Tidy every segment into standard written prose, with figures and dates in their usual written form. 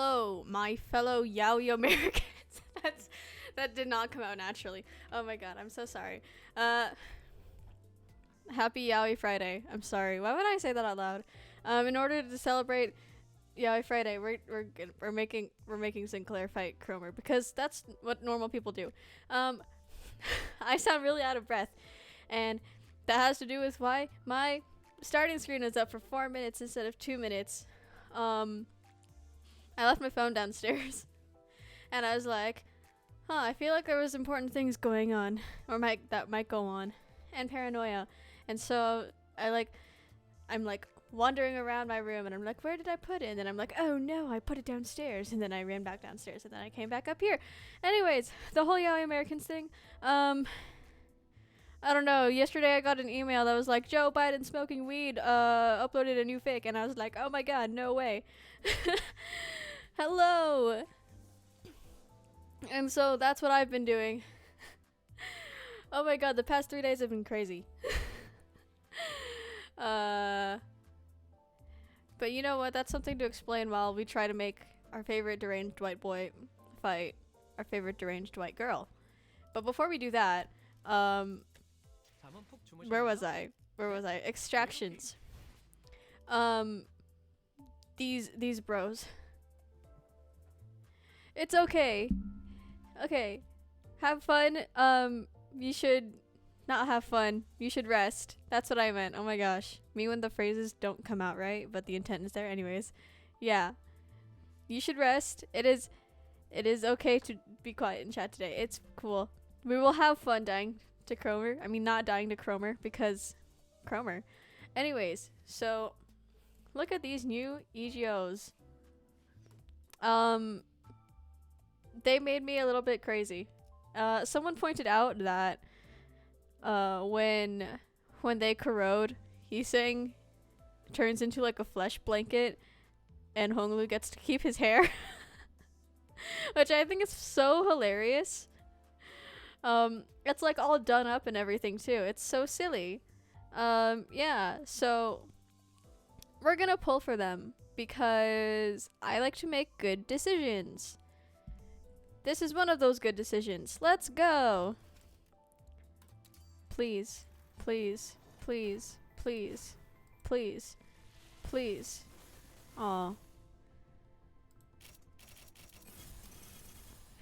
Hello, my fellow yaoi Americans. That did not come out naturally. Oh my god, I'm so sorry. Happy Yaoi Friday. I'm sorry. Why would I say that out loud? In order to celebrate Yaoi Friday, we're making Sinclair fight KROMER because that's what normal people do. I sound really out of breath, and that has to do with why my starting screen is up for 4 minutes instead of 2 minutes. I left my phone downstairs, and I was like, I feel like there was important things going on, or that might go on, and paranoia. And so I'm like wandering around my room, and I'm like, where did I put it? And then I'm like, oh no, I put it downstairs. And then I ran back downstairs, and then I came back up here. Anyways, the whole Yaoi Americans thing. I don't know. Yesterday I got an email that was like, Joe Biden smoking weed uploaded a new fic, and I was like, oh my god, no way. Hello. And so that's what I've been doing. Oh my god, the past 3 days have been crazy. But you know what? That's something to explain while we try to make our favorite deranged white boy fight our favorite deranged white girl. But before we do that, where was I? Extractions. These bros. It's okay. Okay. Have fun. You should not have fun. You should rest. That's what I meant. Oh my gosh. Me when the phrases don't come out right, but the intent is there anyways. Yeah. You should rest. It is okay to be quiet in chat today. It's cool. We will have fun dying to KROMER. I mean, not dying to KROMER because KROMER. Anyways, so look at these new EGOs. They made me a little bit crazy. Someone pointed out that when they corrode, Heesang turns into like a flesh blanket, and Honglu gets to keep his hair, which I think is so hilarious. It's like all done up and everything too. It's so silly. Yeah. So we're gonna pull for them because I like to make good decisions. This is one of those good decisions. Let's go. Please, please, please, please, please, please. Aw.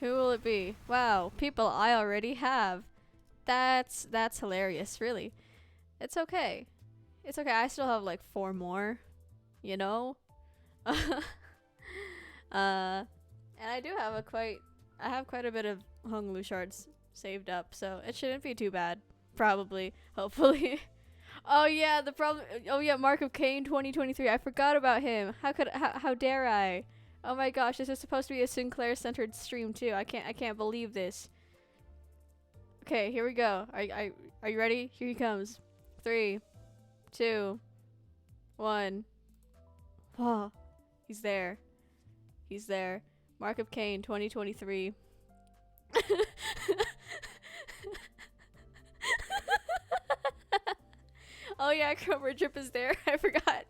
Who will it be? Wow, people I already have. That's hilarious, really. It's okay. It's okay. I still have like 4 more, you know? And I do have I have quite a bit of Honglu shards saved up, so it shouldn't be too bad. Probably. Hopefully. Oh yeah, Mark of Cain 2023. I forgot about him. How dare I? Oh my gosh, this is supposed to be a Sinclair centered stream too. I can't believe this. Okay, here we go. Are you ready? Here he comes. 3, 2, 1. Oh, he's there. He's there. Mark of Cain 2023. Oh yeah, KROMER Drip is there. I forgot.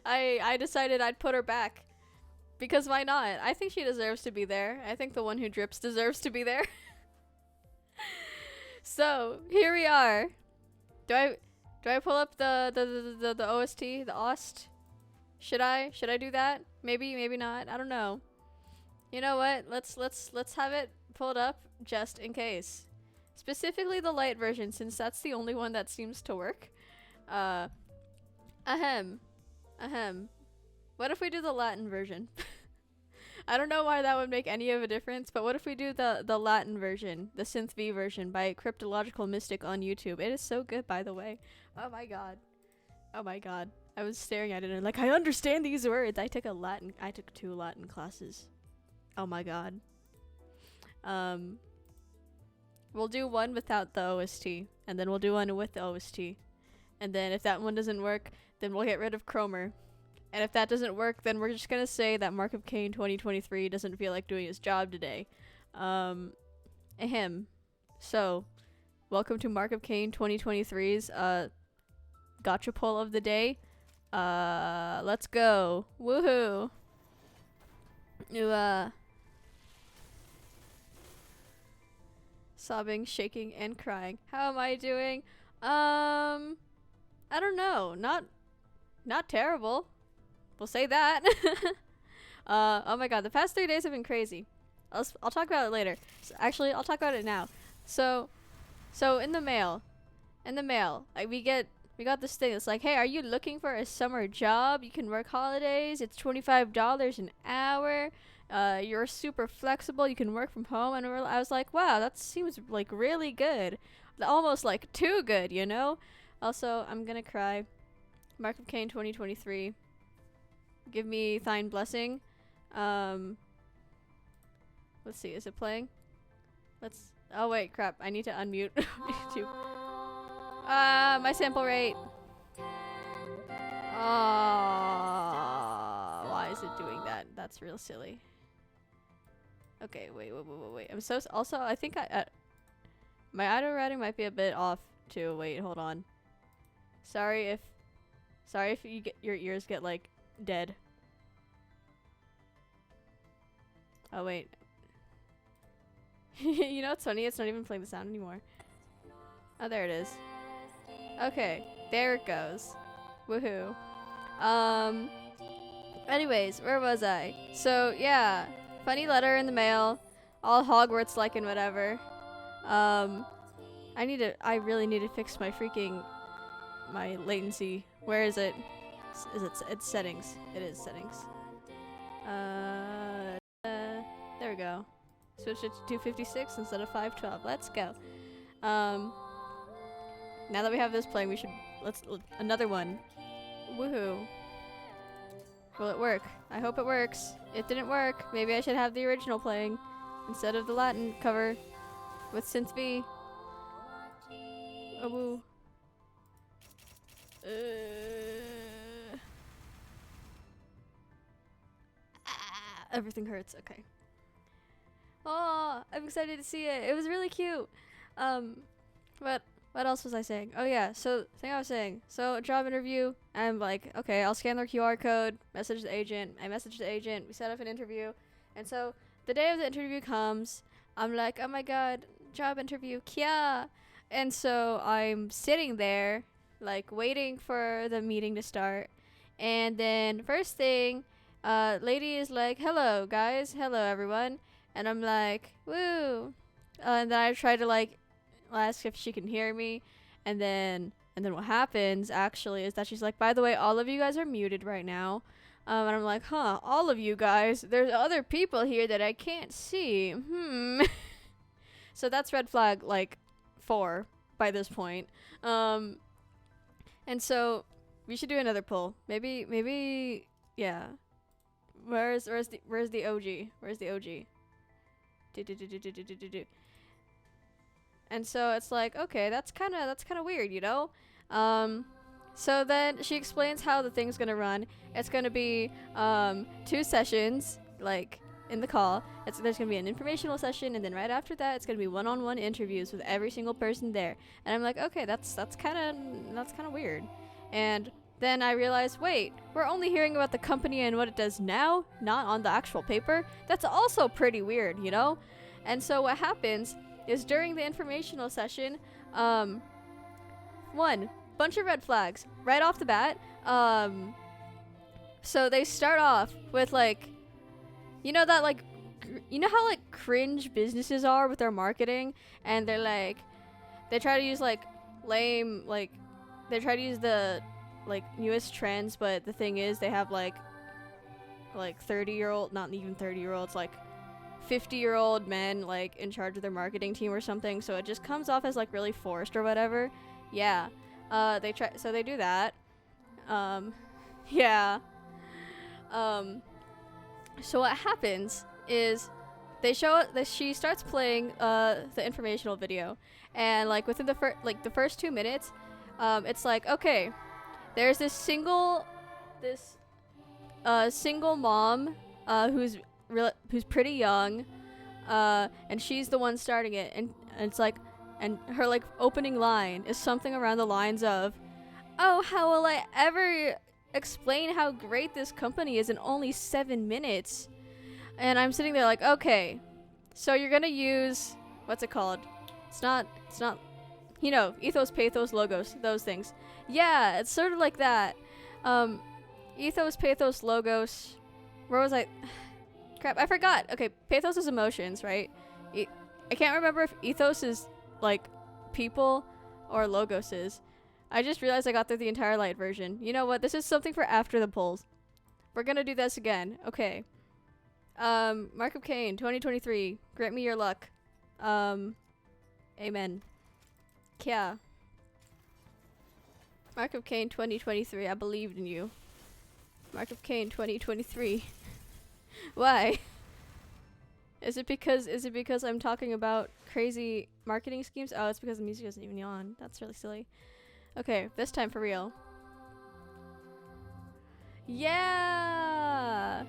I decided I'd put her back. Because why not? I think she deserves to be there. I think the one who drips deserves to be there. So, here we are. Do I pull up the OST, the OST? Should I do that? Maybe not. I don't know. You know what? Let's have it pulled up just in case. Specifically the light version, since that's the only one that seems to work. Ahem. What if we do the Latin version? I don't know why that would make any of a difference, but what if we do the Latin version, the Synth V version by Cryptological Mystic on YouTube? It is so good, by the way. Oh my god. Oh my god. I was staring at it and like, I understand these words. I took 2 Latin classes. Oh my god. We'll do one without the OST, and then we'll do one with the OST. And then if that one doesn't work, then we'll get rid of KROMER. And if that doesn't work, then we're just gonna say that Mark of Cain 2023 doesn't feel like doing his job today. Ahem. So, welcome to Mark of Cain 2023's gotcha poll of the day. Let's go. Woohoo. You sobbing, shaking, and crying. How am I doing? I don't know. Not terrible. We'll say that. Oh my god, the past 3 days have been crazy. I'll talk about it later. Actually, I'll talk about it now. So in the mail, like we got this thing. It's like, hey, are you looking for a summer job? You can work holidays. It's $25 an hour. You're super flexible. You can work from home. And I was like, wow, that seems like really good. Almost like too good, you know? Also, I'm gonna cry. Mark of Cain 2023. Give me thine blessing. Let's see, is it playing? Oh wait, crap, I need to unmute YouTube. My sample rate. Why is it doing that? That's real silly. Okay, wait. I'm so, also, I think my auto routing might be a bit off too. Wait, hold on. Sorry if you your ears get like dead. Oh wait. You know what's funny? It's not even playing the sound anymore. Oh, there it is. Okay, there it goes. Woohoo. Anyways, where was I? So yeah, funny letter in the mail, all Hogwarts like and whatever. I really need to fix my latency. Where is it? It's settings. It is settings. There we go. Switch it to 256 instead of 512. Let's go. Now that we have this playing, let's another one. Woohoo. Will it work? I hope it works. It didn't work. Maybe I should have the original playing instead of the Latin cover with synth V. Oh woo. Everything hurts. Okay. Oh, I'm excited to see it. It was really cute. What else was I saying? Oh yeah, so thing I was saying. So job interview. I'm like, okay, I'll scan their QR code, message the agent. I message the agent. We set up an interview. And so the day of the interview comes. I'm like, oh my god, job interview, Kia. And so I'm sitting there, like waiting for the meeting to start. And then first thing, lady is like, hello guys, hello everyone. And I'm like, woo. And then I try to like ask if she can hear me. And then what happens actually is that she's like, by the way, all of you guys are muted right now. And I'm like, huh, all of you guys? There's other people here that I can't see. So that's red flag like 4 by this point. And so we should do another poll. Maybe yeah. Where's the OG? Where's the OG? And so it's like, okay, that's kind of weird, you know? So then she explains how the thing's gonna run. It's gonna be 2 sessions, like in the call. There's gonna be an informational session, and then right after that, it's gonna be one-on-one interviews with every single person there. And I'm like, okay, that's kind of weird. And then I realized, wait, we're only hearing about the company and what it does now, not on the actual paper. That's also pretty weird, you know? And so what happens is during the informational session, one, bunch of red flags right off the bat. So they start off with like, you know that like, you know how like cringe businesses are with their marketing, and they're like, they try to use like lame, like they try to use the like newest trends, but the thing is they have like 30-year-old, not even 30-year-olds, like 50-year-old men like in charge of their marketing team or something, so it just comes off as like really forced or whatever. Yeah. They do that. Yeah. So what happens is she starts playing the informational video, and like within the first 2 minutes, it's like, okay, there's this single mom who's pretty young, and she's the one starting it, and it's like, and her like opening line is something around the lines of, oh, how will I ever explain how great this company is in only 7 minutes? And I'm sitting there like, okay, so you're gonna use, what's it called? It's not, you know, ethos, pathos, logos, those things. Yeah, it's sort of like that. Ethos, pathos, logos. Where was I? Crap, I forgot. Okay, pathos is emotions, right? I can't remember if ethos is like people or logos is. I just realized I got through the entire light version. You know what? This is something for after the polls. We're gonna do this again. Okay. Mark of Cain, 2023. Grant me your luck. Amen. Kya. Mark of Cain, 2023. I believed in you. Mark of Cain, 2023. Why? Is it because I'm talking about crazy marketing schemes? Oh, it's because the music isn't even on. That's really silly. Okay, this time for real. Yeah!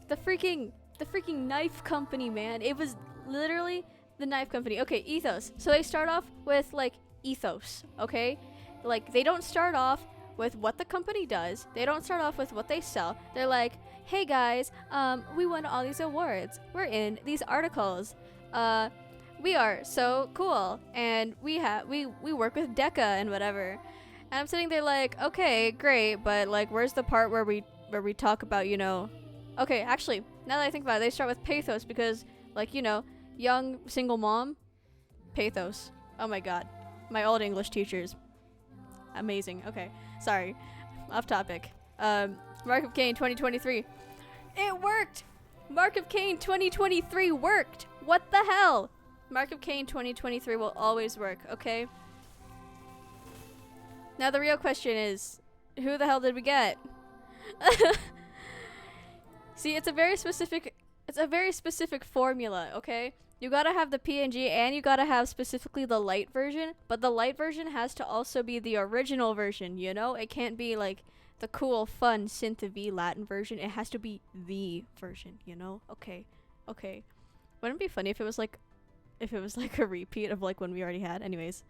The freaking knife company, man. It was literally the knife company. Okay, ethos. So they start off with like ethos, okay? Like they don't start off with what the company does. They don't start off with what they sell. They're like, hey guys, we won all these awards. We're in these articles. We are so cool, and we work with Deca and whatever. And I'm sitting there like, okay, great, but like, where's the part where we talk about, you know? Okay, actually, now that I think about it, they start with pathos because, like, you know, young single mom, pathos. Oh my god, my old English teachers, amazing. Okay, sorry, off topic. Mark of Cain 2023. It worked! Mark of Cain 2023 worked! What the hell? Mark of Cain 2023 will always work, okay? Now the real question is, who the hell did we get? See, it's a very specific formula, okay? You gotta have the PNG and you gotta have specifically the light version, but the light version has to also be the original version, you know? It can't be like the cool, fun synth-V Latin version. It has to be the version, you know? Okay. Okay. Wouldn't it be funny if it was like a repeat of like one we already had? Anyways.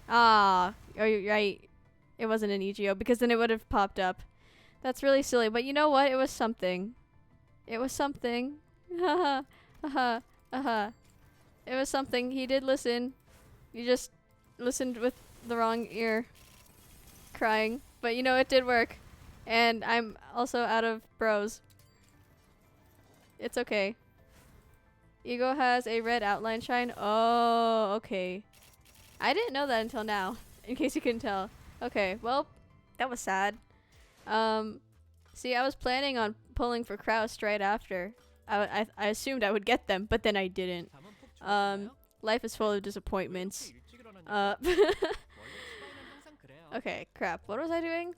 Ah, oh, you're right. It wasn't an EGO because then it would have popped up. That's really silly, but you know what? It was something. It was something. Haha. Haha. Haha. It was something. He did listen. You just listened with the wrong ear. Crying. But you know, it did work. And I'm also out of bros. It's okay. Ego has a red outline shine. Oh, okay. I didn't know that until now, in case you couldn't tell. Okay, well, that was sad. See, I was planning on pulling for Kraust right after. I assumed I would get them, but then I didn't. Life is full of disappointments. Okay, crap. What was I doing?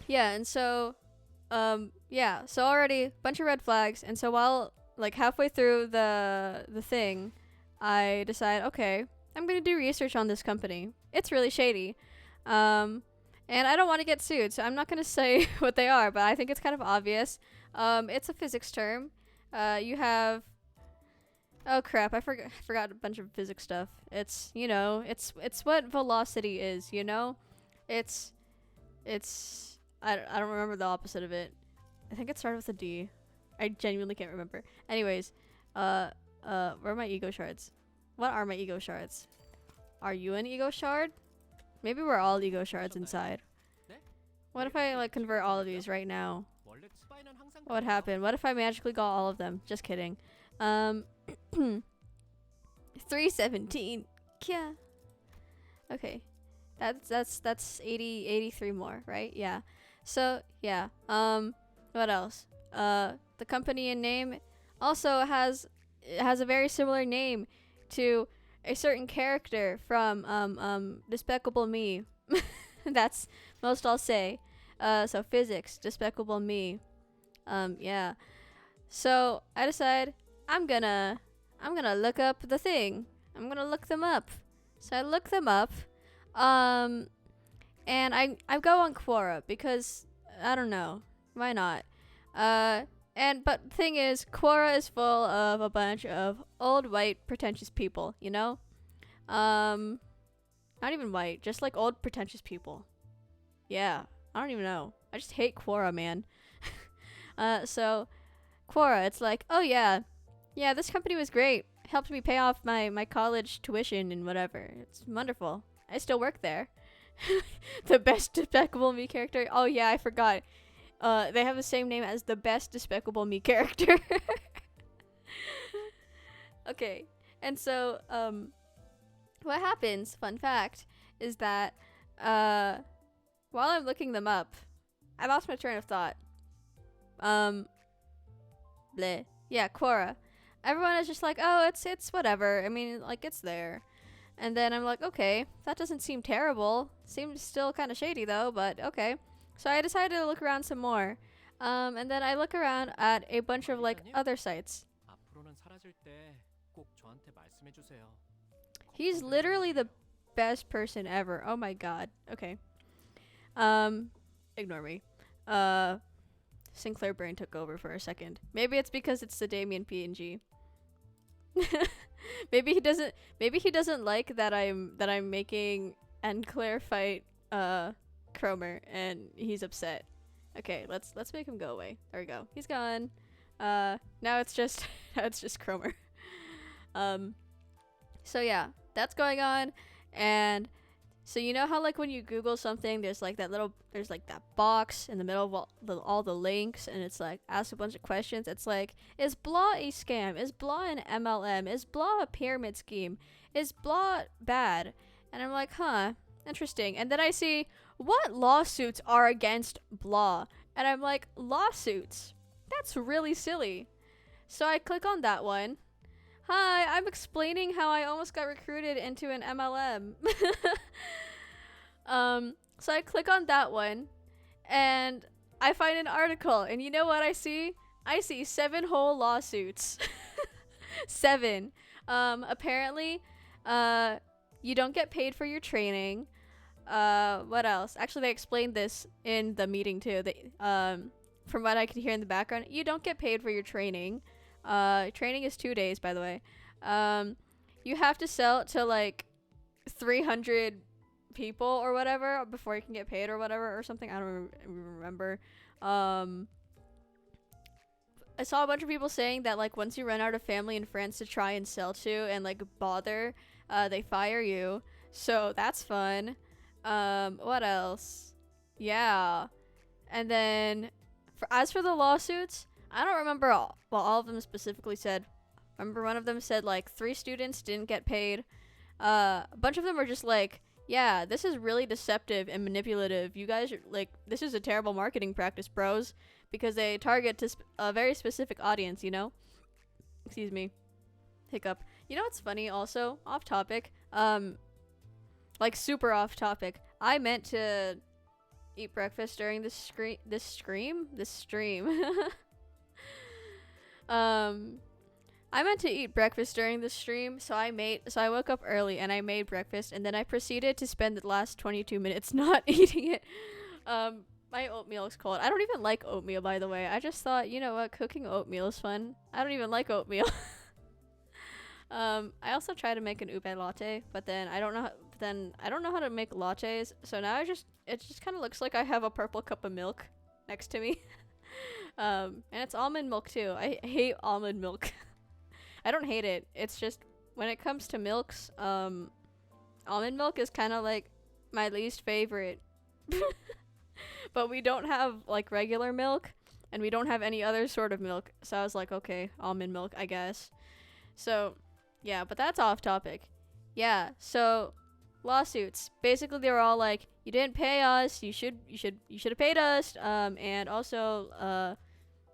Yeah, and so, yeah, so already bunch of red flags, and so while like halfway through the thing, I decide, okay, I'm gonna do research on this company. It's really shady. And I don't want to get sued, so I'm not gonna say what they are, but I think it's kind of obvious. It's a physics term. You have, oh crap, I forgot a bunch of physics stuff. It's, you know, it's what velocity is, you know? It's I don't remember the opposite of it. I think it started with a D. I genuinely can't remember. Anyways, where are my ego shards? What are my ego shards? Are you an ego shard? Maybe we're all ego shards inside. What if I like convert all of these right now? What would happen? What if I magically got all of them? Just kidding. 317. Yeah. Okay. That's 83 more, right? Yeah. So, yeah. What else? The company and name also has a very similar name to a certain character from Despicable Me. That's most I'll say. So physics, Despicable Me. Yeah. So I decide I'm gonna look up the thing. I'm gonna look them up. So I look them up. And I go on Quora because I don't know. Why not? But the thing is, Quora is full of a bunch of old white pretentious people, you know? Not even white, just like old pretentious people. Yeah, I don't even know. I just hate Quora, man. So Quora, it's like, oh yeah, this company was great. Helped me pay off my college tuition and whatever. It's wonderful. I still work there. The best Despicable Me character. Oh yeah, I forgot. They have the same name as the best Despicable Me character. Okay, and so what happens? Fun fact is that while I'm looking them up, I lost my train of thought. Bleh. Yeah, Quora. Everyone is just like, oh, it's whatever. I mean, like, it's there. And then I'm like, okay, that doesn't seem terrible. Seems still kind of shady though, but okay. So I decided to look around some more. And then I look around at a bunch of like other sites. He's literally the best person ever. Oh my god. Okay. Ignore me. Sinclair Brain took over for a second. Maybe it's because it's the Damien PNG. Maybe he doesn't like that I'm making Claire fight KROMER and he's upset. Okay, let's make him go away. There we go. He's gone. Now it's just KROMER. So yeah, that's going on. And so you know how like when you Google something, there's like that box in the middle of all the links, and it's like ask a bunch of questions. It's like, is blah a scam? Is blah an MLM? Is blah a pyramid scheme? Is blah bad? And I'm like, huh, interesting. And then I see what lawsuits are against blah, and I'm like, lawsuits? That's really silly. So I click on that one. Hi, I'm explaining how I almost got recruited into an MLM. So I click on that one, and I find an article, and you know what I see? I see 7 whole lawsuits. 7. Apparently, you don't get paid for your training. What else? Actually, they explained this in the meeting too. From what I could hear in the background, you don't get paid for your training. Training is 2 days, by the way. You have to sell it to like 300 people or whatever before you can get paid or whatever or something. I don't remember. I saw a bunch of people saying that like once you run out of family and friends to try and sell to and like bother, they fire you. So that's fun. What else? Yeah. And then as for the lawsuits, I don't remember all of them specifically said. I remember one of them said like 3 students didn't get paid. A bunch of them are just like, yeah, this is really deceptive and manipulative. You guys are like, this is a terrible marketing practice, bros, because they target to a very specific audience, you know? Excuse me. Hiccup. You know what's funny also? Off topic. Like super off topic. I meant to eat breakfast during this stream. I meant to eat breakfast during the stream, so I woke up early and I made breakfast, and then I proceeded to spend the last 22 minutes not eating it. My oatmeal is cold. I don't even like oatmeal, by the way. I just thought, you know what, cooking oatmeal is fun. I don't even like oatmeal. I also tried to make an ube latte, but then I don't know how to make lattes, so now it just kind of looks like I have a purple cup of milk next to me. And it's almond milk too. I hate almond milk. I don't hate it. It's just when it comes to milks, almond milk is kind of like my least favorite. But we don't have like regular milk, and we don't have any other sort of milk. So I was like, okay, almond milk, I guess. So, yeah, but that's off topic. Yeah, so lawsuits. Basically, they were all like, you didn't pay us. You should have paid us. And also,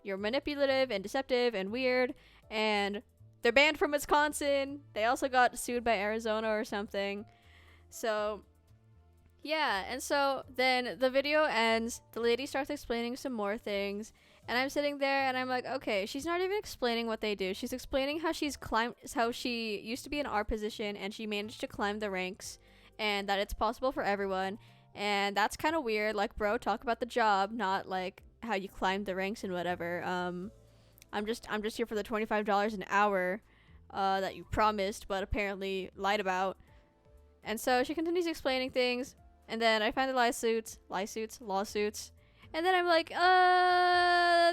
you're manipulative and deceptive and weird. And they're banned from Wisconsin. They also got sued by Arizona or something. So, yeah. And so then the video ends. The lady starts explaining some more things. And I'm sitting there and I'm like, okay, she's not even explaining what they do. She's explaining how how she used to be in our position and she managed to climb the ranks, and that it's possible for everyone. And that's kind of weird. Like, bro, talk about the job, not like how you climb the ranks and whatever. I'm just here for the $25 an hour that you promised but apparently lied about. And so she continues explaining things, and then I find the lawsuits, And then I'm like,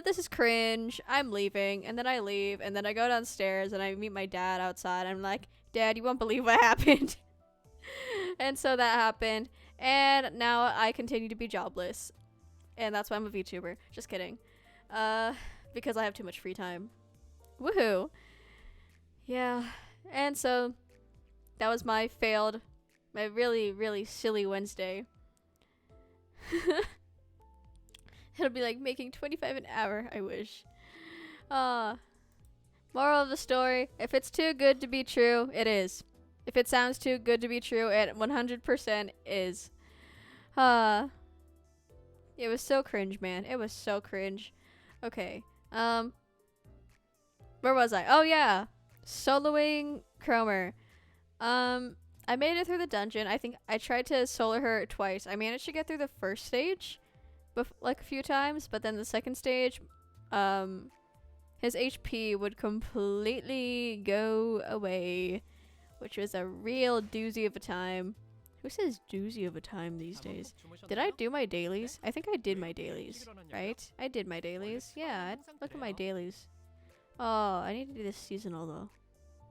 this is cringe. I'm leaving. And then I leave. And then I go downstairs and I meet my dad outside. I'm like, Dad, you won't believe what happened. And so that happened. And now I continue to be jobless. And that's why I'm a VTuber. Just kidding. Because I have too much free time. Woohoo. Yeah. And so that was my really, really silly Wednesday. It'll be like making 25 an hour, I wish. Moral of the story, if it's too good to be true, it is. If it sounds too good to be true, it 100% is. It was so cringe, man. It was so cringe. Okay. Where was I? Oh yeah. Soloing KROMER. I made it through the dungeon. I think I tried to solo her twice. I managed to get through the first stage like a few times, but then the second stage, his HP would completely go away, which was a real doozy of a time. Who says doozy of a time these days? Did I do my dailies? I think I did my dailies, right? I did my dailies. Yeah, look at my dailies. Oh, I need to do this seasonal though.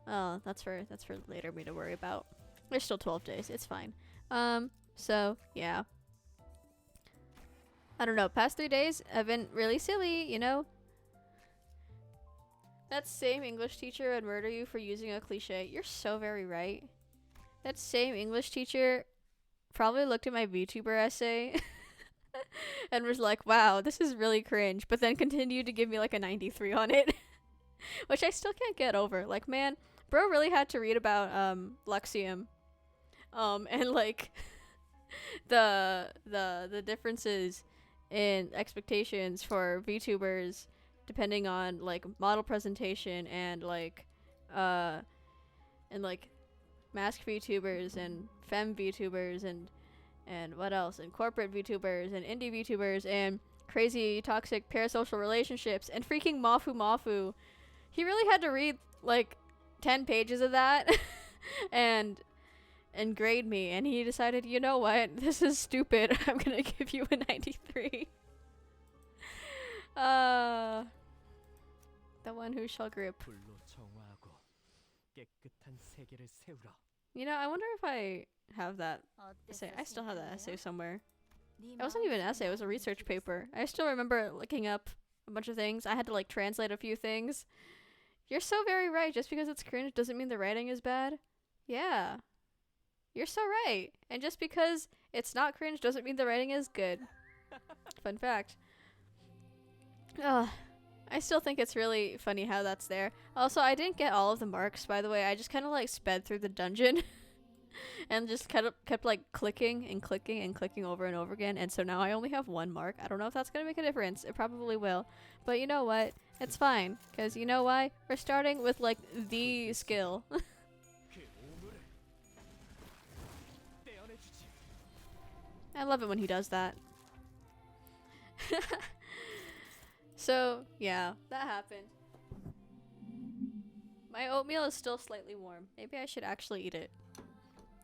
Oh, that's for later me to worry about. There's still 12 days. It's fine. So yeah. I don't know. Past 3 days have been really silly, you know? That same English teacher would murder you for using a cliche. You're so very right. That same English teacher probably looked at my VTuber essay and was like, wow, this is really cringe, but then continued to give me like a 93 on it. Which I still can't get over. Like, man, bro really had to read about Luxium. And like the differences in expectations for VTubers depending on like model presentation and like mask VTubers and femme VTubers and what else, and corporate VTubers and indie VTubers and crazy toxic parasocial relationships and freaking Mafu. He really had to read like 10 pages of that and grade me, and he decided, you know what, this is stupid. I'm gonna give you a 93. The one who shall grip. You know, I wonder if I have that essay. I still have that essay somewhere. It wasn't even an essay, it was a research paper. I still remember looking up a bunch of things. I had to like translate a few things. You're so very right. Just because it's cringe doesn't mean the writing is bad. Yeah. You're so right. And just because it's not cringe doesn't mean the writing is good. Fun fact. Ugh. I still think it's really funny how that's there. Also, I didn't get all of the marks, by the way. I just kind of like sped through the dungeon and just kept like clicking and clicking and clicking over and over again. And so now I only have 1 mark. I don't know if that's going to make a difference. It probably will. But you know what? It's fine. Because you know why? We're starting with like the skill. I love it when he does that. So, yeah, that happened. My oatmeal is still slightly warm. Maybe I should actually eat it.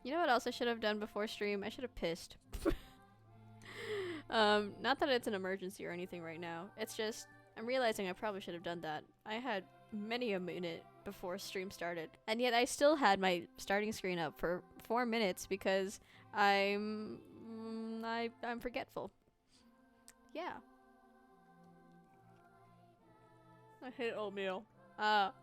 You know what else I should have done before stream? I should have pissed. Not that it's an emergency or anything right now. It's just, I'm realizing I probably should have done that. I had many a minute before stream started. And yet I still had my starting screen up for 4 minutes because I'm forgetful. Yeah. I hate oatmeal. Ahem.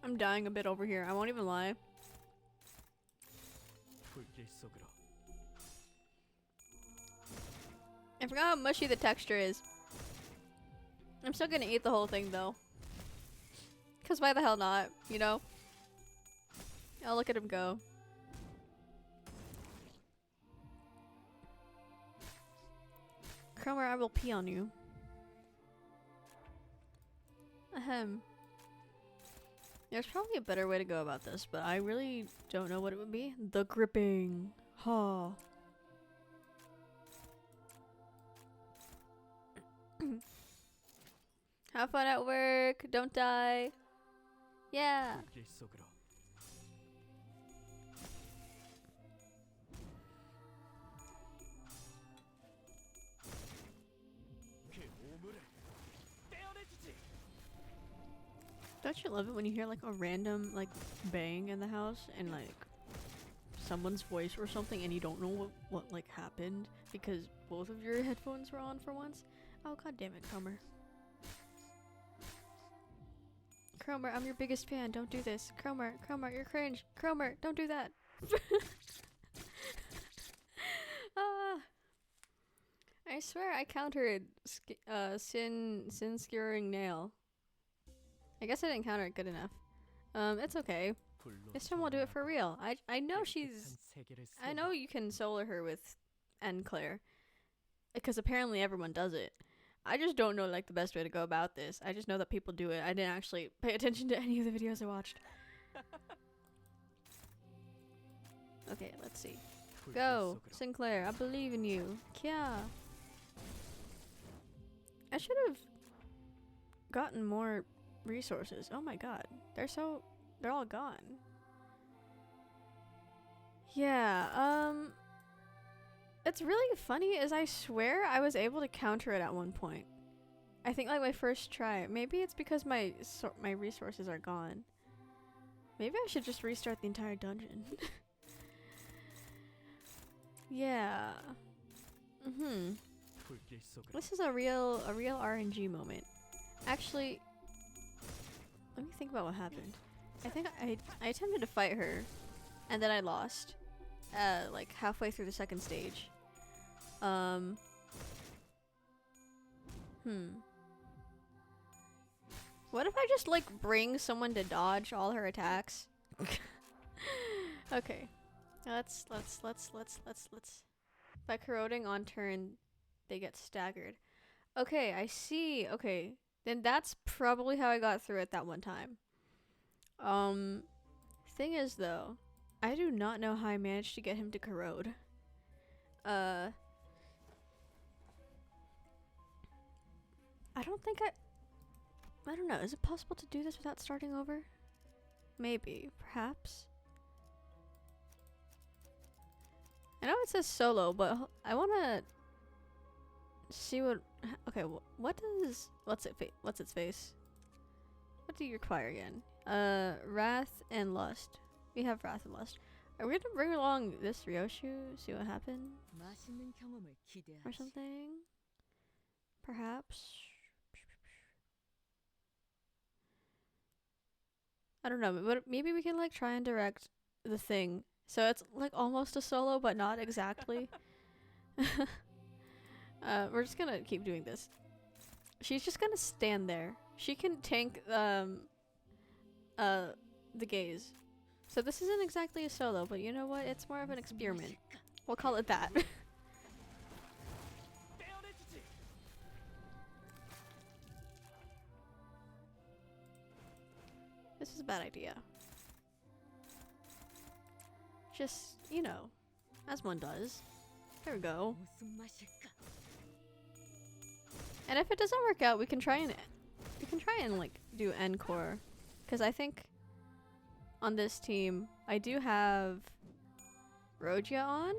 I'm dying a bit over here. I won't even lie. I forgot how mushy the texture is. I'm still gonna eat the whole thing though. Cause why the hell not, you know? I'll look at him go. KROMER, I will pee on you. Ahem. There's probably a better way to go about this, but I really don't know what it would be. The gripping. Ha. Have fun at work. Don't die. Yeah. Don't you love it when you hear like a random like bang in the house and like someone's voice or something and you don't know what like happened because both of your headphones were on for once? Oh god damn it, KROMER. KROMER, I'm your biggest fan. Don't do this. KROMER, you're cringe. KROMER, don't do that. I swear I countered sin skewering nail. I guess I didn't counter it good enough. It's okay. This time we'll do it for real. I know I know you can solar her with Claire. Because apparently everyone does it. I just don't know like the best way to go about this. I just know that people do it. I didn't actually pay attention to any of the videos I watched. Okay, let's see. Go, Sinclair. I believe in you. Kya. I should have gotten more resources. Oh my god. They're all gone. Yeah, it's really funny is I swear I was able to counter it at one point. I think like my first try. Maybe it's because my resources are gone. Maybe I should just restart the entire dungeon. Yeah. This is a real RNG moment. Actually, let me think about what happened. I think I attempted to fight her, and then I lost. Like halfway through the second stage. What if I just like bring someone to dodge all her attacks? Okay. Let's by corroding on turn they get staggered. Okay, I see. Okay. Then that's probably how I got through it that one time. Thing is though, I do not know how I managed to get him to corrode. I don't know. Is it possible to do this without starting over? Maybe. Perhaps. I know it says solo, but I want to see what... Okay, what does... What's its face? What do you require again? Wrath and Lust. We have Wrath and Lust. Are we gonna bring along this Ryoshu? See what happened? Or something? Perhaps? I don't know, but maybe we can like try and direct the thing. So it's like almost a solo, but not exactly. We're just gonna keep doing this. She's just gonna stand there. She can tank the gaze. So this isn't exactly a solo, but you know what? It's more of an experiment. We'll call it that. This is a bad idea. Just, you know, as one does. There we go. And if it doesn't work out, we can try and like do encore, because I think on this team I do have Rogia on.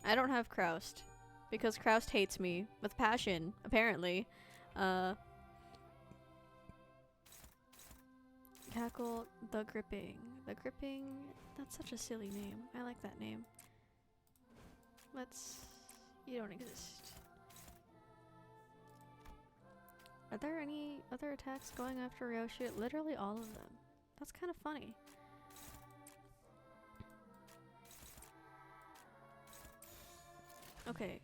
I don't have Kraust because Kraust hates me with passion, apparently. Cackle, the gripping. The gripping, that's such a silly name. I like that name. You don't exist. Are there any other attacks going after Ryoshi? Literally all of them. That's kind of funny. Okay.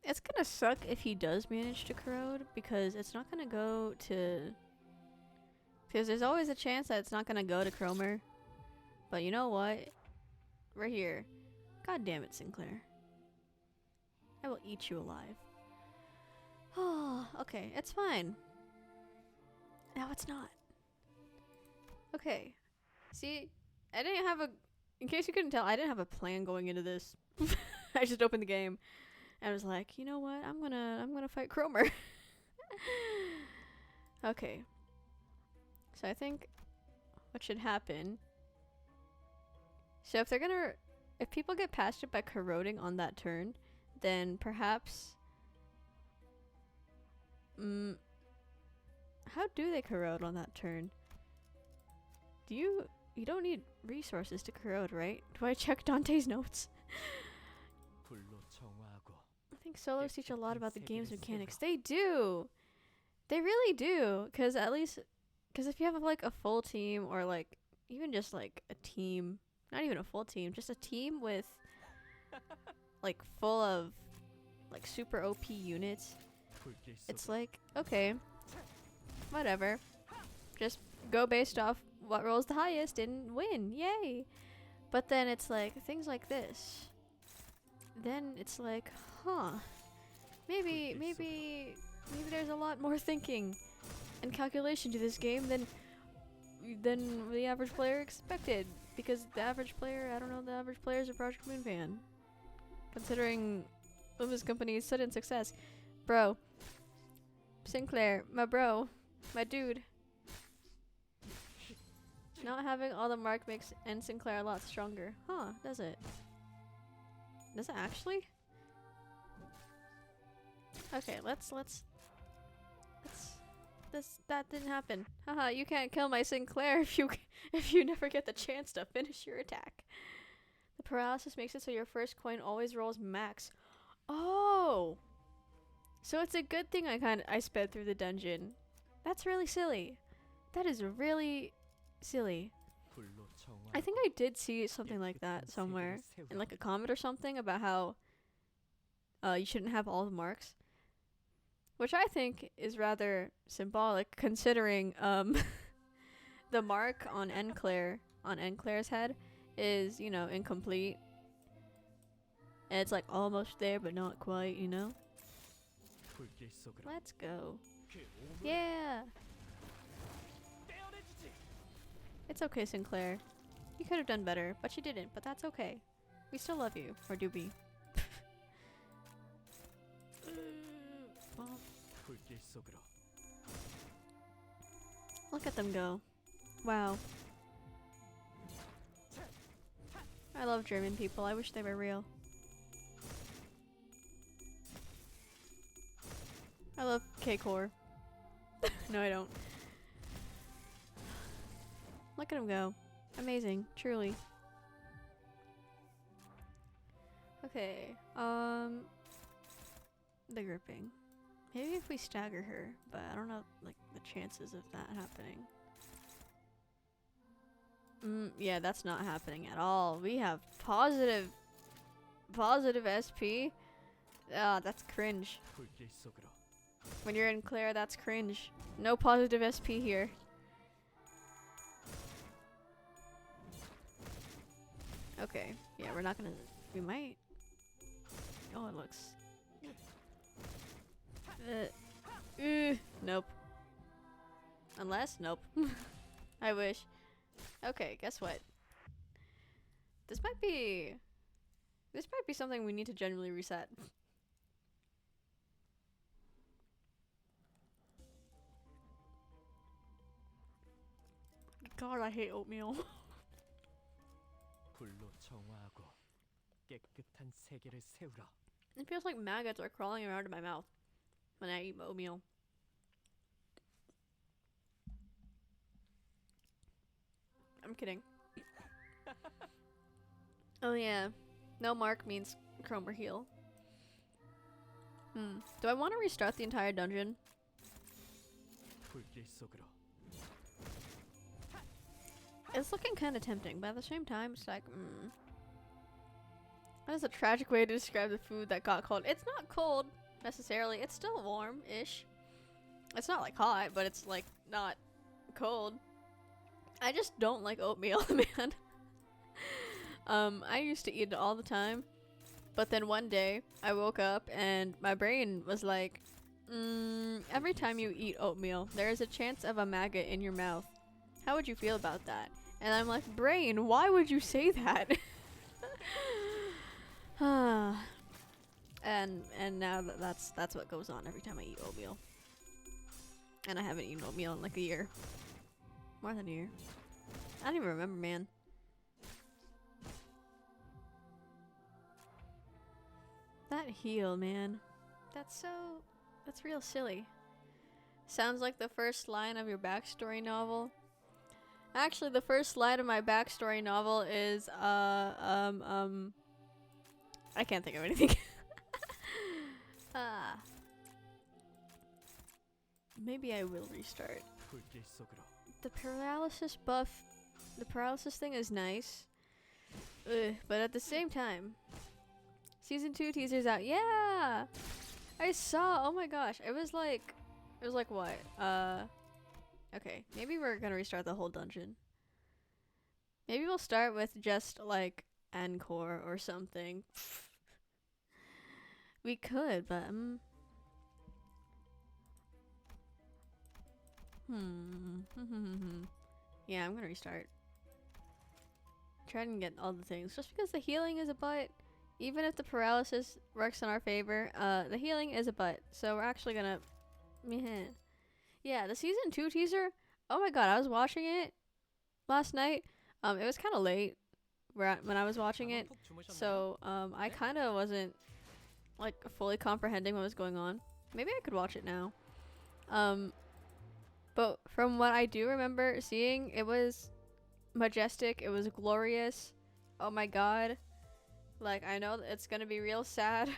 It's gonna suck if he does manage to corrode, because it's not gonna go to... Because there's always a chance that it's not gonna go to KROMER. But you know what? We're here. God damn it, Sinclair. I will eat you alive. Oh, okay. It's fine. No, it's not. Okay. See, I didn't have a... In case you couldn't tell, I didn't have a plan going into this. I just opened the game and was like, you know what? I'm gonna fight KROMER. Okay. So I think what should happen. So if people get past it by corroding on that turn, then perhaps. How do they corrode on that turn? You don't need resources to corrode, right? Do I check Dante's notes? I think solos teach a lot about the game's mechanics. They do! They really do! Because if you have like a full team, or like even just like a team, not even a full team, just a team with like full of like super OP units, it's like, okay, whatever. Just go based off what rolls the highest and win. Yay! But then it's like things like this. Then it's like, huh, maybe there's a lot more thinking and calculation to this game than the average player expected. Because the average player, I don't know, the average player is a Project Moon fan. Considering Limbus company's sudden success. Bro. Sinclair, my bro. My dude. Not having all the mark makes N Sinclair a lot stronger. Huh, does it? Does it actually? Okay, that didn't happen. Haha, you can't kill my Sinclair if you never get the chance to finish your attack. The paralysis makes it so your first coin always rolls max. Oh! So it's a good thing I sped through the dungeon. That's really silly. That is really silly. I think I did see something like that somewhere in like a comment or something about how you shouldn't have all the marks, which I think is rather symbolic considering the mark on Claire's head is, you know, incomplete, and it's like almost there but not quite, you know. Let's go. Yeah. It's okay, Sinclair. You could have done better, but you didn't, but that's okay. We still love you. Or do we? Look at them go. Wow. I love German people. I wish they were real. I love K-Core. No, I don't. Look at him go. Amazing, truly. Okay, the gripping. Maybe if we stagger her, but I don't know, like, the chances of that happening. Yeah, that's not happening at all. We have positive SP. Ah, that's cringe. When you're in Claire, that's cringe. No positive SP here. Okay, yeah, we're not gonna. We might. Oh, it looks. Nope. Unless, nope. I wish. Okay, guess what? This might be something we need to generally reset. God, I hate oatmeal. It feels like maggots are crawling around in my mouth when I eat oatmeal. I'm kidding. Oh yeah. No mark means KROMER heal. Do I want to restart the entire dungeon? It's looking kind of tempting, but at the same time, it's like, That is a tragic way to describe the food that got cold. It's not cold, necessarily. It's still warm-ish. It's not, like, hot, but it's, like, not cold. I just don't like oatmeal, man. I used to eat it all the time. But then one day, I woke up and my brain was like, every time you eat oatmeal, there is a chance of a maggot in your mouth. How would you feel about that? And I'm like, brain, why would you say that? And now that's what goes on every time I eat oatmeal. And I haven't eaten oatmeal in like a year. More than a year. I don't even remember, man. That heel, man. That's real silly. Sounds like the first line of your backstory novel. Actually, the first line of my backstory novel is, I can't think of anything. Maybe I will restart. The paralysis buff, the paralysis thing is nice. But at the same time, Season 2 teaser's out. Yeah! I saw, oh my gosh, it was like what? Okay, maybe we're gonna restart the whole dungeon. Maybe we'll start with just like Encore or something. We could, but yeah, I'm gonna restart. Try and get all the things. Just because the healing is a butt, even if the paralysis works in our favor, the healing is a butt. So we're actually gonna yeah, the Season 2 teaser, oh my god, I was watching it last night. It was kinda late when I was watching it. So I kinda wasn't like fully comprehending what was going on. Maybe I could watch it now. But from what I do remember seeing, it was majestic, it was glorious. Oh my god. Like, I know it's gonna be real sad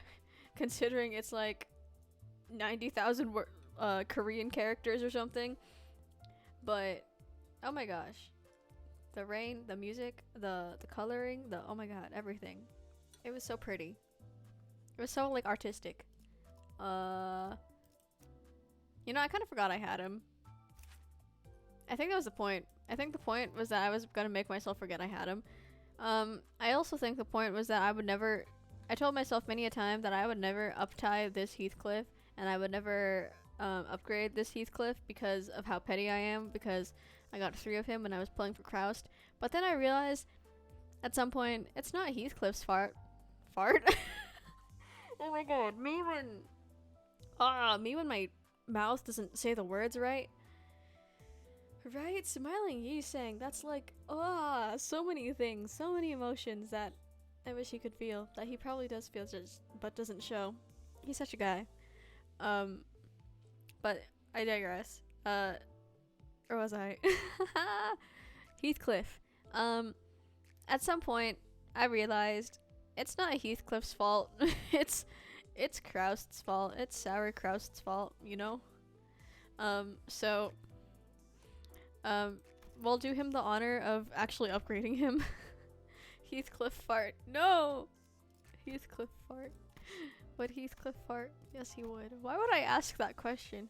considering it's like 90,000 Korean characters or something. But oh my gosh. The rain, the music, the coloring, oh my god, everything. It was so pretty. It was so like artistic. You know, I kind of forgot I had him. I think that was the point. I think the point was that I was gonna make myself forget I had him. I also think the point was that I would never. I told myself many a time that I would never uptie this Heathcliff, and I would never upgrade this Heathcliff because of how petty I am. Because I got 3 of him when I was playing for Kroust. But then I realized at some point it's not Heathcliff's fart. Oh my god, me when my mouth doesn't say the words right. Right? Smiling Yi-sang, that's like, so many things, so many emotions that I wish he could feel, that he probably does feel just, but doesn't show. He's such a guy. But I digress. Or was I? Heathcliff. At some point, I realized it's not Heathcliff's fault. it's Kroust's fault. It's Sour Kroust's fault, you know? So we'll do him the honor of actually upgrading him. Heathcliff fart. No! Heathcliff fart. Would Heathcliff fart? Yes, he would. Why would I ask that question?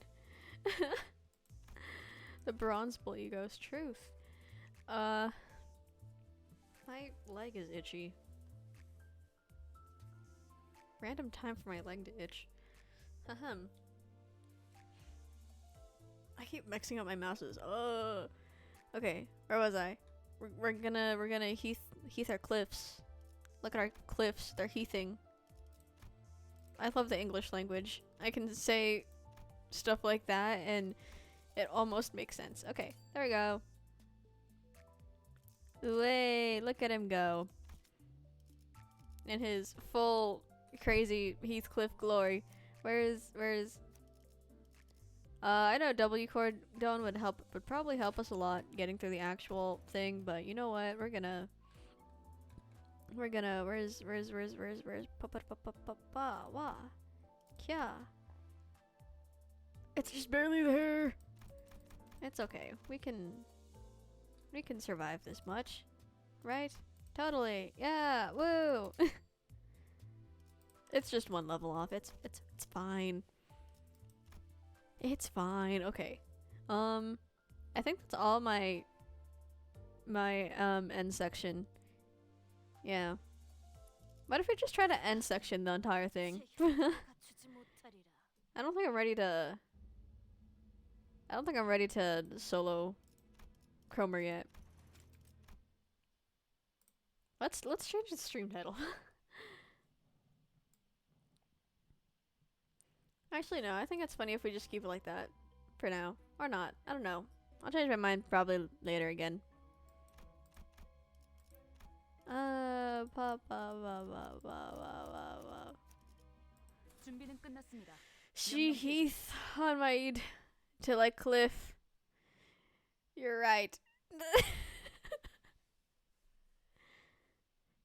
The bronze bull ego's truth. My leg is itchy. Random time for my leg to itch. Ahem. I keep mixing up my mouses. Okay, where was I? We're gonna heath our cliffs. Look at our cliffs. They're heathing. I love the English language. I can say stuff like that and it almost makes sense. Okay, there we go. Way, look at him go. In his full crazy Heathcliff glory. Where's I know W cordon would probably help us a lot getting through the actual thing, but you know what? We're gonna where's wah. Kya. It's just barely there. It's okay. We can survive this much. Right? Totally. Yeah. Woo. It's just one level off. It's fine. It's fine. Okay. I think that's all my end section. Yeah. What if we just try to end section the entire thing? I don't think I'm ready to solo KROMER yet. Let's change the stream title. Actually, no. I think it's funny if we just keep it like that for now. Or not. I don't know. I'll change my mind probably later again. She Heath on my eid to like Cliff. You're right.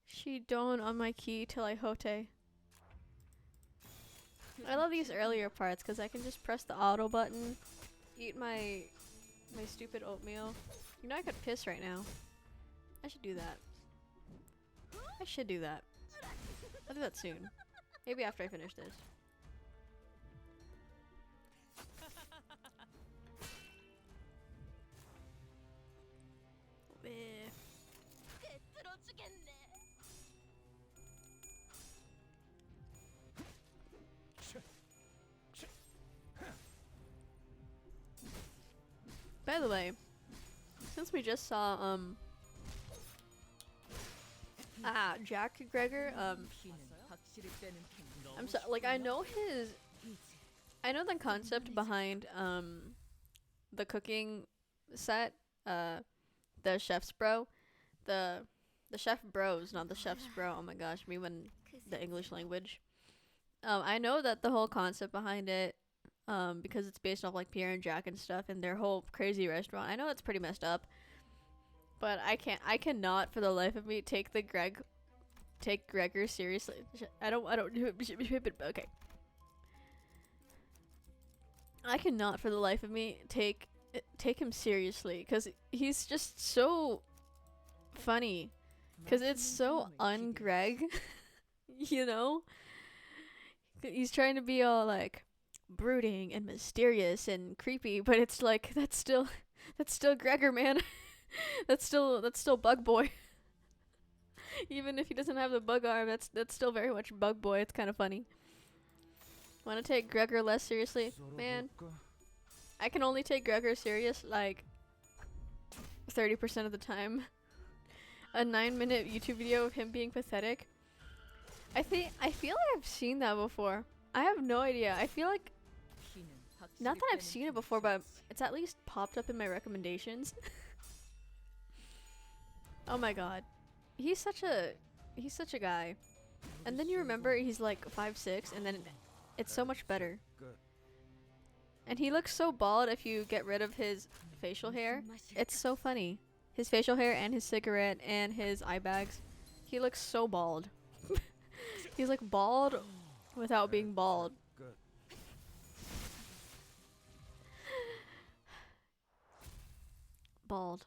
She Don on my key till I Hote. I love these earlier parts because I can just press the auto button, eat my stupid oatmeal. You know I could piss right now. I should do that. I should do that. I'll do that soon. Maybe after I finish this. By the way, since we just saw Jack Gregor, I'm so like I know the concept behind the cooking set, the chef's bro, the chef bros, not the chef's bro. Oh my gosh, me when the English language. I know that the whole concept behind it, because it's based off like Pierre and Jack and stuff and their whole crazy restaurant. I know it's pretty messed up, but I cannot for the life of me take Gregor seriously. I don't okay. I cannot for the life of me take him seriously because he's just so funny. Because it's so un-Greg, you know? He's trying to be all like brooding and mysterious and creepy, but it's like that's still Gregor, man. that's still Bug Boy. Even if he doesn't have the bug arm, that's still very much Bug Boy. It's kind of funny. Want to take Gregor less seriously? Man, I can only take Gregor serious like 30% of the time. A 9-minute YouTube video of him being pathetic. I feel like I've seen that before. I have no idea. I feel like not that I've seen it before, but it's at least popped up in my recommendations. Oh my god. He's such a guy. And then you remember he's like 5'6", and then it's so much better. And he looks so bald if you get rid of his facial hair. It's so funny. His facial hair and his cigarette and his eye bags. He looks so bald. He's like bald without being bald. Bald.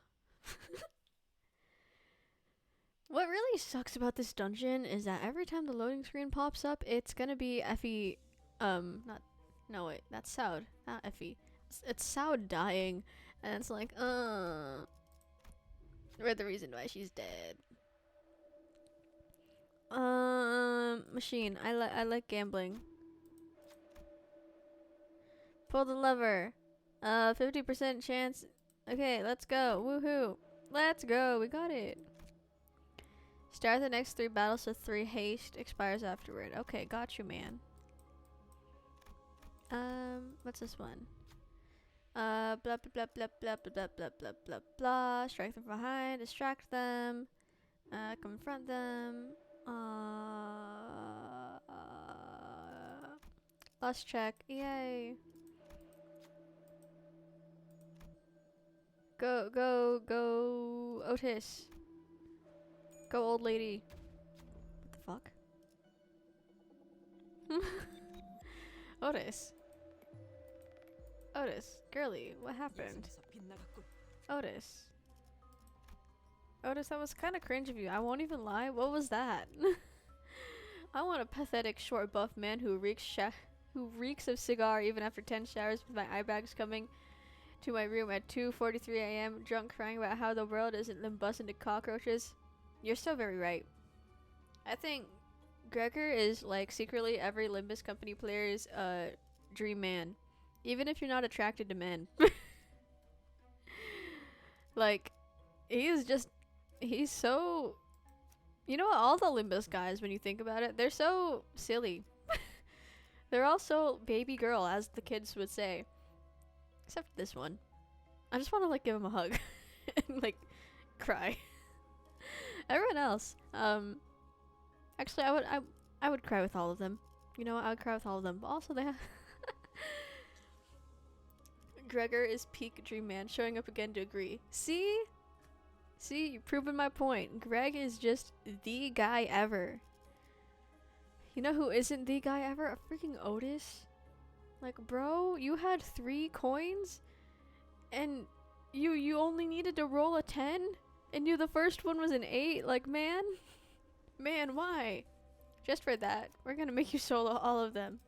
What really sucks about this dungeon is that every time the loading screen pops up, it's gonna be Effie, no wait, that's Soud, not Effie. It's Soud dying, and it's like, we're the reason why she's dead. Machine, I like gambling. Pull the lever. 50% chance. Okay, let's go. Woohoo. Let's go. We got it. Start the next 3 battles with 3 haste. Expires afterward. Okay, got you, man. What's this one? Blah blah blah blah blah blah blah blah blah blah. Strike them from behind. Distract them. Confront them. Lost check. Yay. Go, Otis. Go, old lady. What the fuck? Otis. Otis, girly, what happened? Otis. Otis, that was kind of cringe of you. I won't even lie. What was that? I want a pathetic, short, buff man who reeks of cigar even after 10 showers with my eye bags coming to my room at 2:43 a.m. drunk crying about how the world isn't Limbus into cockroaches. You're so very right. I think Gregor is like secretly every Limbus company player's dream man. Even if you're not attracted to men. Like, he's so, you know what, all the Limbus guys, when you think about it, they're so silly. They're all so baby girl, as the kids would say. Except this one. I just want to like give him a hug and like cry. Everyone else, actually I would cry with all of them. You know what? I would cry with all of them. But also they have Gregor is peak dream man, showing up again to agree. See? See, you've proven my point. Greg is just the guy ever. You know who isn't the guy ever? A freaking Otis. Like, bro, you had 3 coins and you only needed to roll a 10 and the first one was an 8. Like, man, why? Just for that, we're gonna make you solo all of them.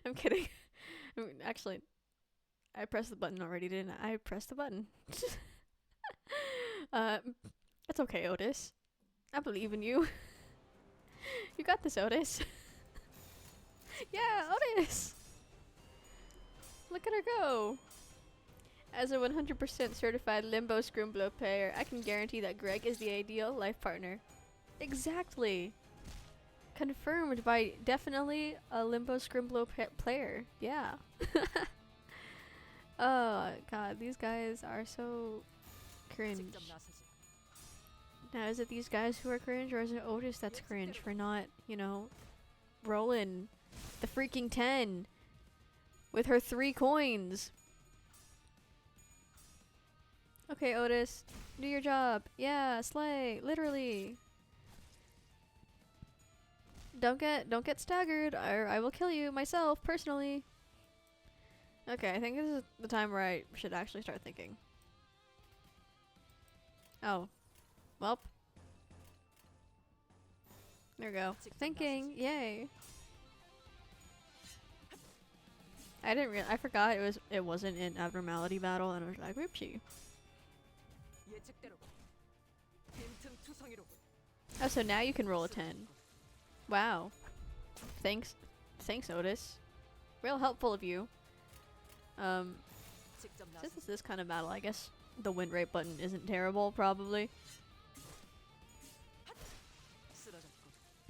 I'm kidding. I mean, actually, I pressed the button already, didn't I? I pressed the button. It's okay, Otis. I believe in you. You got this, Otis. Yeah, Otis! Look at her go! As a 100% certified Limbo Scrimblow player, I can guarantee that Greg is the ideal life partner. Exactly! Confirmed by definitely a Limbo Scrimblow player. Yeah. Oh god, these guys are so cringe. Now, is it these guys who are cringe, or is it Otis that's cringe for not, you know, rolling the freaking 10 with her 3 coins? Okay, Otis, do your job. Yeah, slay, literally. Don't get staggered, or I will kill you myself personally. Okay, I think this is the time where I should actually start thinking. Oh. Welp. There we go. Thinking, yay. I forgot it wasn't an abnormality battle, and I was like, whoopsie. Oh, so now you can roll a 10. Wow. Thanks, Otis. Real helpful of you. Since it's this kind of battle, I guess the win rate button isn't terrible, probably.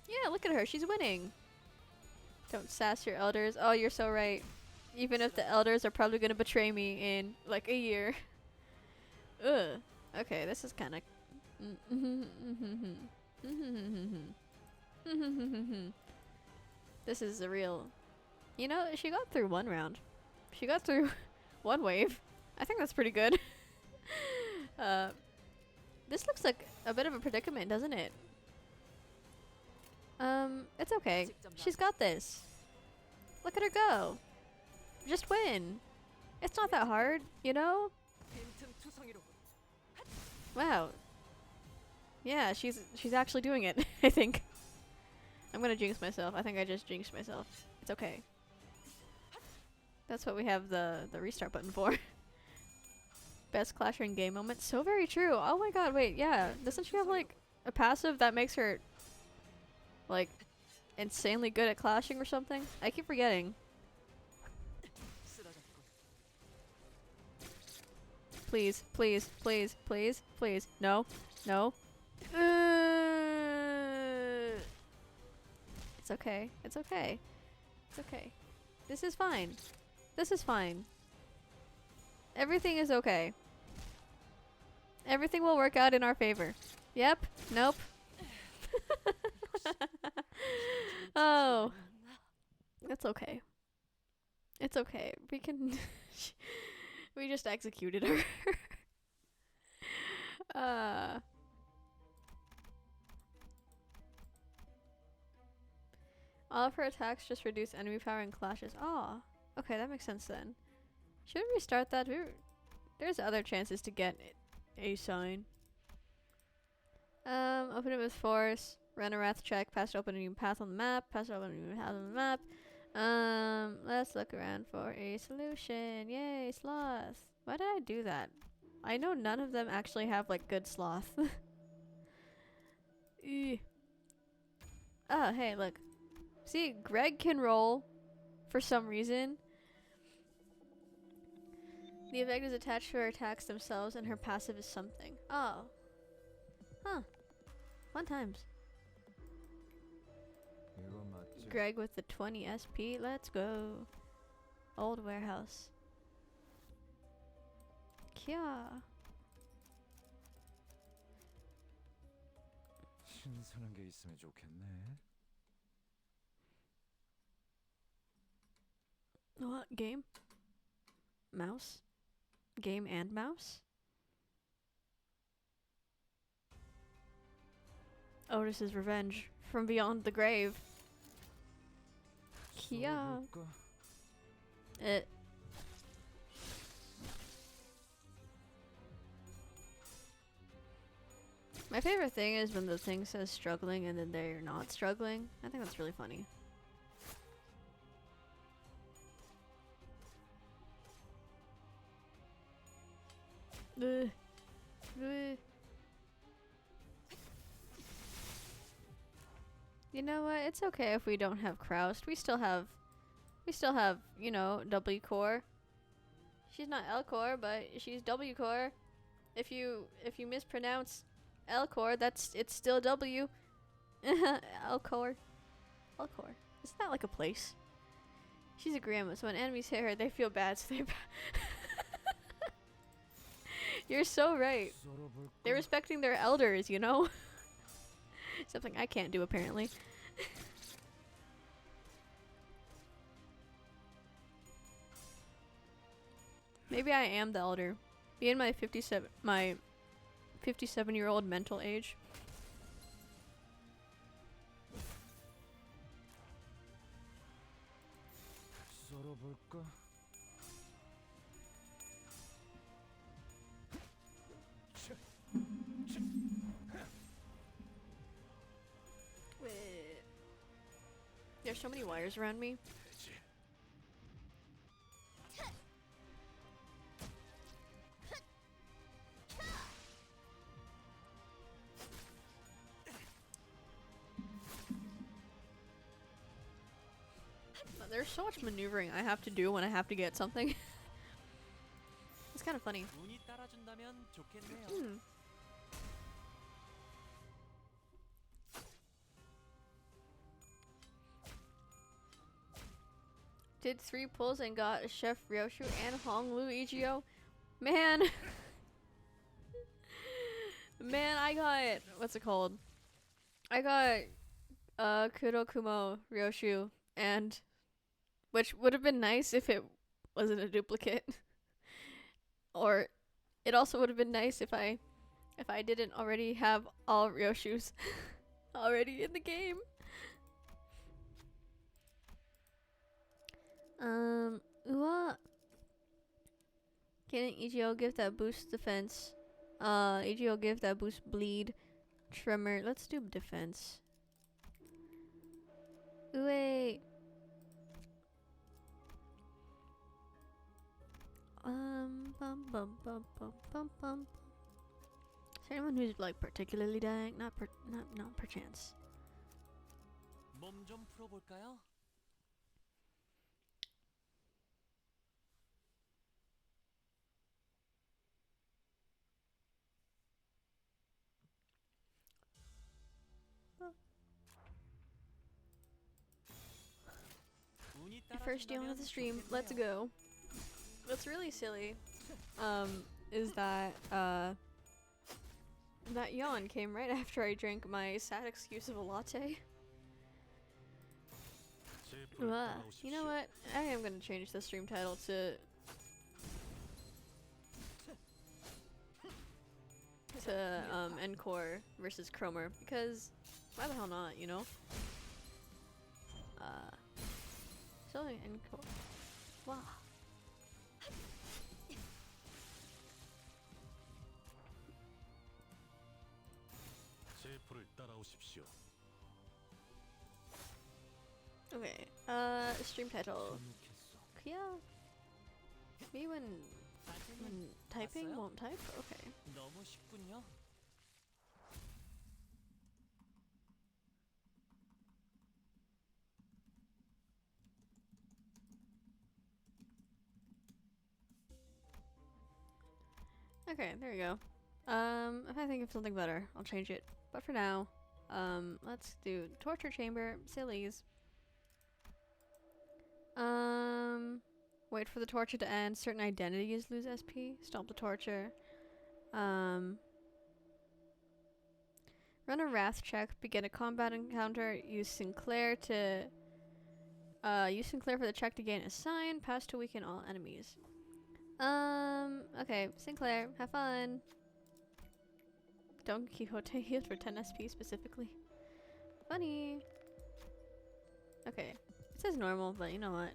Yeah, look at her. She's winning. Don't sass your elders. Oh, you're so right. Even if the elders are probably going to betray me in, like, a year. Ugh. Okay, this is kind of... This is a real... You know, she got through 1 round. She got through 1 wave. I think that's pretty good. This looks like a bit of a predicament, doesn't it? It's okay. She's got this. Look at her go. Just win. It's not that hard, you know? Wow. Yeah, she's actually doing it, I think. I'm gonna jinx myself. I think I just jinxed myself. It's okay. That's what we have the restart button for. Best clasher in game moment. So very true. Oh my god, wait, yeah. Doesn't she have like a passive that makes her like insanely good at clashing or something? I keep forgetting. Please, please, please, please, please. No. No. It's okay. It's okay. It's okay. This is fine. This is fine. Everything is okay. Everything will work out in our favor. Yep. Nope. Oh. It's okay. It's okay. We can... we just executed her. All of her attacks just reduce enemy power and clashes. Oh. Okay, that makes sense then. Should we restart that? There's other chances to get a sign. Open it with force. Run a wrath check. Pass open a new path on the map. Pass open a new path on the map. Let's look around for a solution. Yay, sloth. Why did I do that? I know none of them actually have like good sloth. Oh, hey, look. See, Greg can roll for some reason. The effect is attached to her attacks themselves, and her passive is something. Oh. Huh. Fun times. Greg with the 20 SP. Let's go. Old warehouse. Kia. 신선한 게 있으면 좋겠네. What game? Mouse? Game and mouse? Otis's revenge from beyond the grave. Kia. It. My favorite thing is when the thing says struggling and then they're not struggling. I think that's really funny. Ugh. Ugh. You know what? It's okay if we don't have Kraust. We still have, you know, W core. She's not L core, but she's W core. If you mispronounce L core, it's still W. L core. L core. Isn't that like a place? She's a grandma, so when enemies hit her, they feel bad, so they. You're so right. They're respecting their elders, you know? Something I can't do, apparently. Maybe I am the elder. Being my 57-year-old mental age. 썰어볼까? Wait. There's so many wires around me. There's so much maneuvering I have to do when I have to get something. It's kind of funny. Did 3 pulls and got Chef Ryoshu and Honglu EGO. Man. Man, I got, what's it called? I got Kurokumo Ryoshu, and which would have been nice if it wasn't a duplicate. Or it also would have been nice if I didn't already have all Ryoshus already in the game. What? Can EGO give that boost defense? EGO give that boost bleed. Tremor. Let's do defense. Wait. Bum bum bum bum bum bum. Is there anyone who's like particularly dying? Not perchance. 몸 좀 풀어볼까요? First deal of the stream. Let's go. What's really silly, is that that yawn came right after I drank my sad excuse of a latte. You know what? I am gonna change the stream title to Encore versus KROMER, because why the hell not, you know? So Encore. Wow. Okay, stream title. Yeah. Me when typing won't type? Okay. 너무 쉽군요. Okay, there you go. If I think of something better, I'll change it. But for now, let's do torture chamber, sillies. Wait for the torture to end. Certain identities lose SP. Stop the torture. Run a wrath check. Begin a combat encounter. Use Sinclair for the check to gain a sign. Pass to weaken all enemies. Okay, Sinclair, have fun. Don Quixote healed for 10 SP specifically. Funny. Okay, it says normal, but you know what?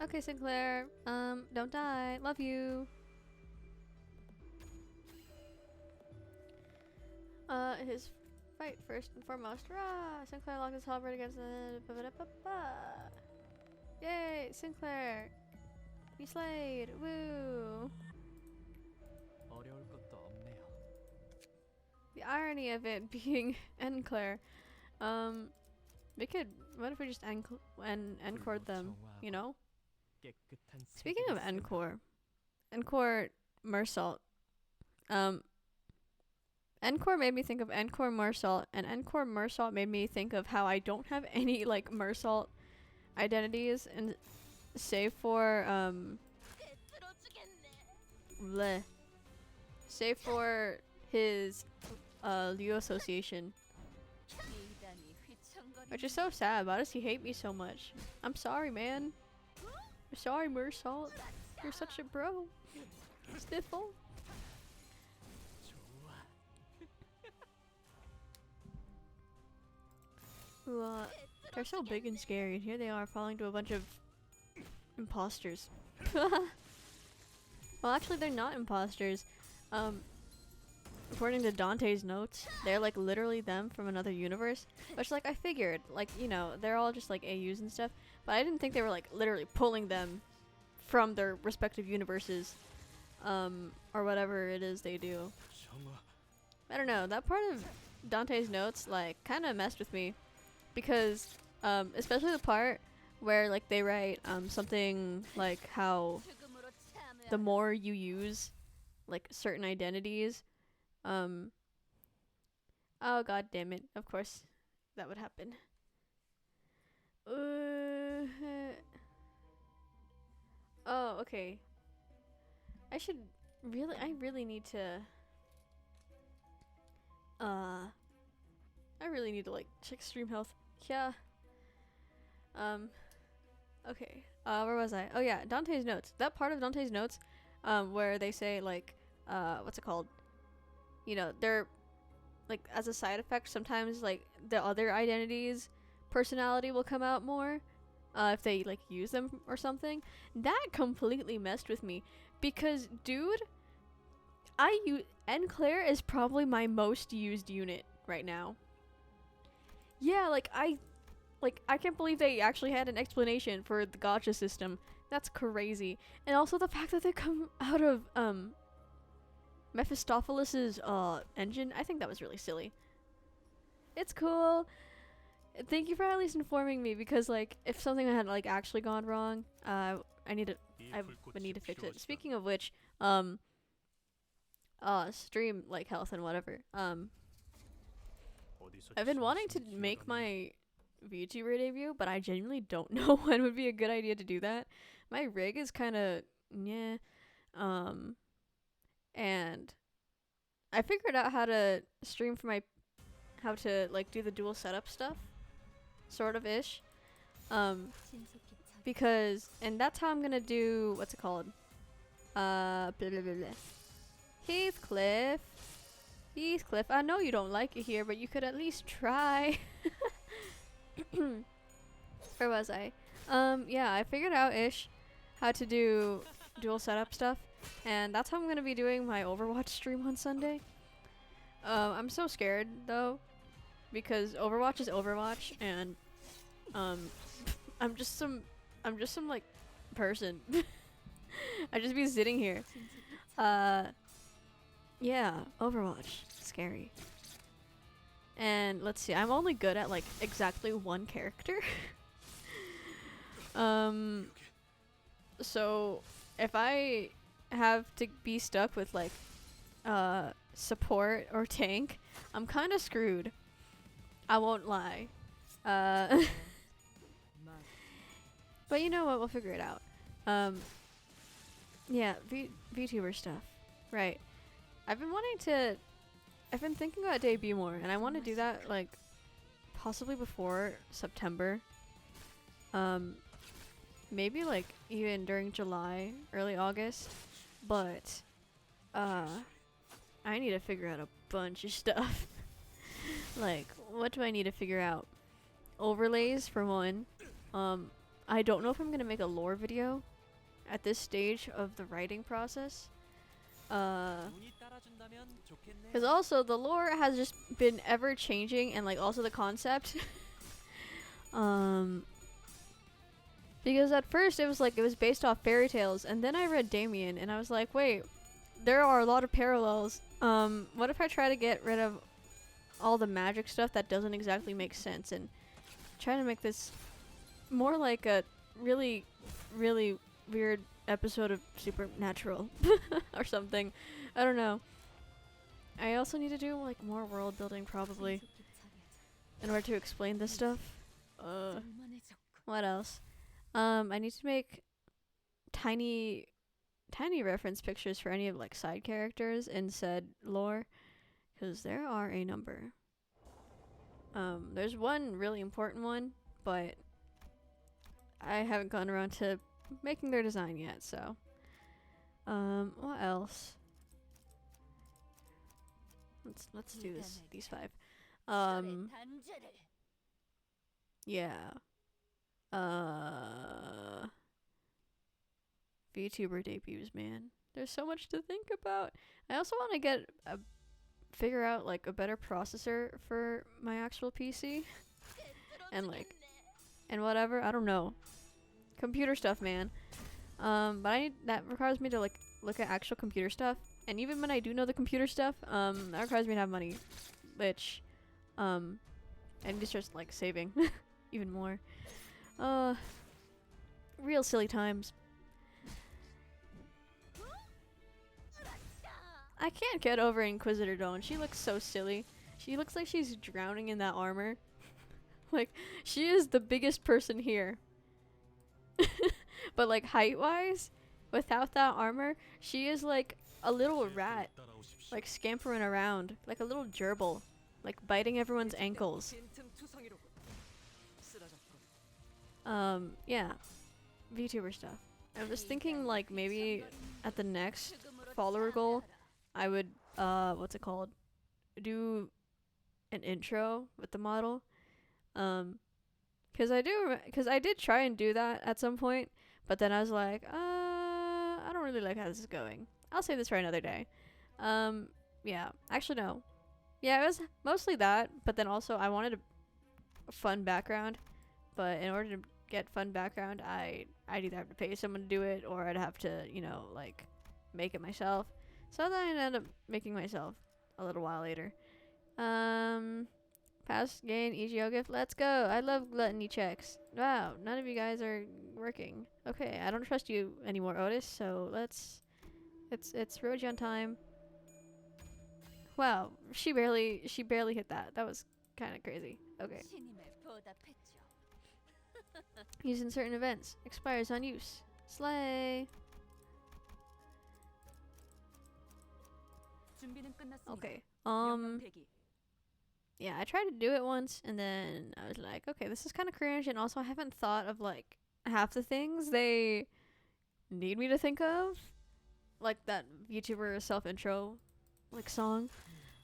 Okay, Sinclair, don't die. Love you. His fight first and foremost. Rah! Sinclair locked his halberd against the... Yay! Sinclair! You slayed! Woo! 어려울 것도 없네요. The irony of it being Enclair. We could... What if we just encored them, you know? 깨끗한 Speaking of 세계를 encore Mersault. Encore made me think of Encore Mersault, and Encore Mersault made me think of how I don't have any, like, Mersault identities, and save for, bleh. Save for his, Liu Association. Which is so sad. Why does he hate me so much? I'm sorry, man. I'm sorry, Mersault. You're such a bro. Sniffle. Ooh, they're so big and scary, and here they are falling to a bunch of imposters. Well, actually, they're not imposters. According to Dante's notes, they're like literally them from another universe. Which, like, I figured, like, you know, they're all just like AUs and stuff. But I didn't think they were like literally pulling them from their respective universes, or whatever it is they do. I don't know. That part of Dante's notes like kind of messed with me. Because, especially the part where, like, they write, something like how the more you use, like, certain identities, oh, god damn it, of course, that would happen. Oh, okay. I really need to, like, check stream health. Yeah. Okay. Where was I? Oh yeah, Dante's notes. That part of Dante's notes, where they say, like, what's it called? You know, they're, like, as a side effect, sometimes, like, the other identities' personality will come out more, if they, like, use them or something. That completely messed with me. Because, dude, Enclair is probably my most used unit right now. Yeah, I can't believe they actually had an explanation for the gacha system. That's crazy. And also the fact that they come out of, Mephistopheles' engine, I think that was really silly. It's cool. Thank you for at least informing me, because, like, if something had, like, actually gone wrong, I would need to fix it. Speaking of which, stream, like, health and whatever, I've been wanting to make my VTuber debut, but I genuinely don't know when would be a good idea to do that. My rig is kind of, yeah, and I figured out how to stream for how to, like, do the dual setup stuff, sort of ish, because, and that's how I'm gonna do, what's it called, blah, blah, blah, blah. Heathcliff, I know you don't like it here, but you could at least try. Where was I? Yeah, I figured out ish how to do dual setup stuff, and that's how I'm gonna be doing my Overwatch stream on Sunday. I'm so scared though, because Overwatch is Overwatch, and I'm just some like person. I just be sitting here. Yeah, Overwatch, scary. And let's see, I'm only good at, like, exactly one character. So if I have to be stuck with, like, support or tank, I'm kind of screwed. I won't lie. Uh, but you know what? We'll figure it out. Yeah, VTuber stuff. Right. I've been thinking about debut more, and I want to do that, like, possibly before September. Maybe, like, even during July, early August. But, I need to figure out a bunch of stuff. Like, what do I need to figure out? Overlays, for one. I don't know if I'm gonna make a lore video at this stage of the writing process. Because also the lore has just been ever changing, and like also the concept. Because at first it was like it was based off fairy tales, and then I read Damien and I was like, wait, there are a lot of parallels. What if I try to get rid of all the magic stuff that doesn't exactly make sense and try to make this more like a really, really weird episode of Supernatural or something. I don't know. I also need to do like more world building probably in order to explain this stuff. What else? I need to make tiny reference pictures for any of like side characters in said lore, because there are a number. There's one really important one, but I haven't gone around to making their design yet, so. What else? Let's do these 5. Yeah. VTuber debuts, man. There's so much to think about. I also want to figure out like a better processor for my actual PC. and whatever, I don't know. Computer stuff, man. But that requires me to like look at actual computer stuff. And even when I do know the computer stuff, that requires me to have money, which, I need to start like saving even more. Real silly times. I can't get over Inquisitor Dawn. She looks so silly. She looks like she's drowning in that armor. Like, she is the biggest person here. But like height-wise, without that armor, she is like a little rat. Like scampering around. Like a little gerbil. Like biting everyone's ankles. Yeah. VTuber stuff. I was thinking like maybe at the next follower goal, I would, what's it called? Do an intro with the model. Cause I did try and do that at some point, but then I was like, I don't really like how this is going. I'll save this for another day. Yeah, actually no. Yeah, it was mostly that, but then also I wanted a fun background, but in order to get fun background, I'd either have to pay someone to do it, or I'd have to, you know, like, make it myself. So then I ended up making myself a little while later. Pass, gain, EGO gift, let's go. I love gluttony checks. Wow, none of you guys are working. Okay, I don't trust you anymore, Otis, so let's... It's Rojan time. Wow, she barely hit that. That was kind of crazy. Okay. Used in certain events. Expires on use. Slay! Okay. Yeah, I tried to do it once, and then I was like, okay, this is kind of cringe, and also I haven't thought of, like, half the things they need me to think of. Like that VTuber self-intro, like, song.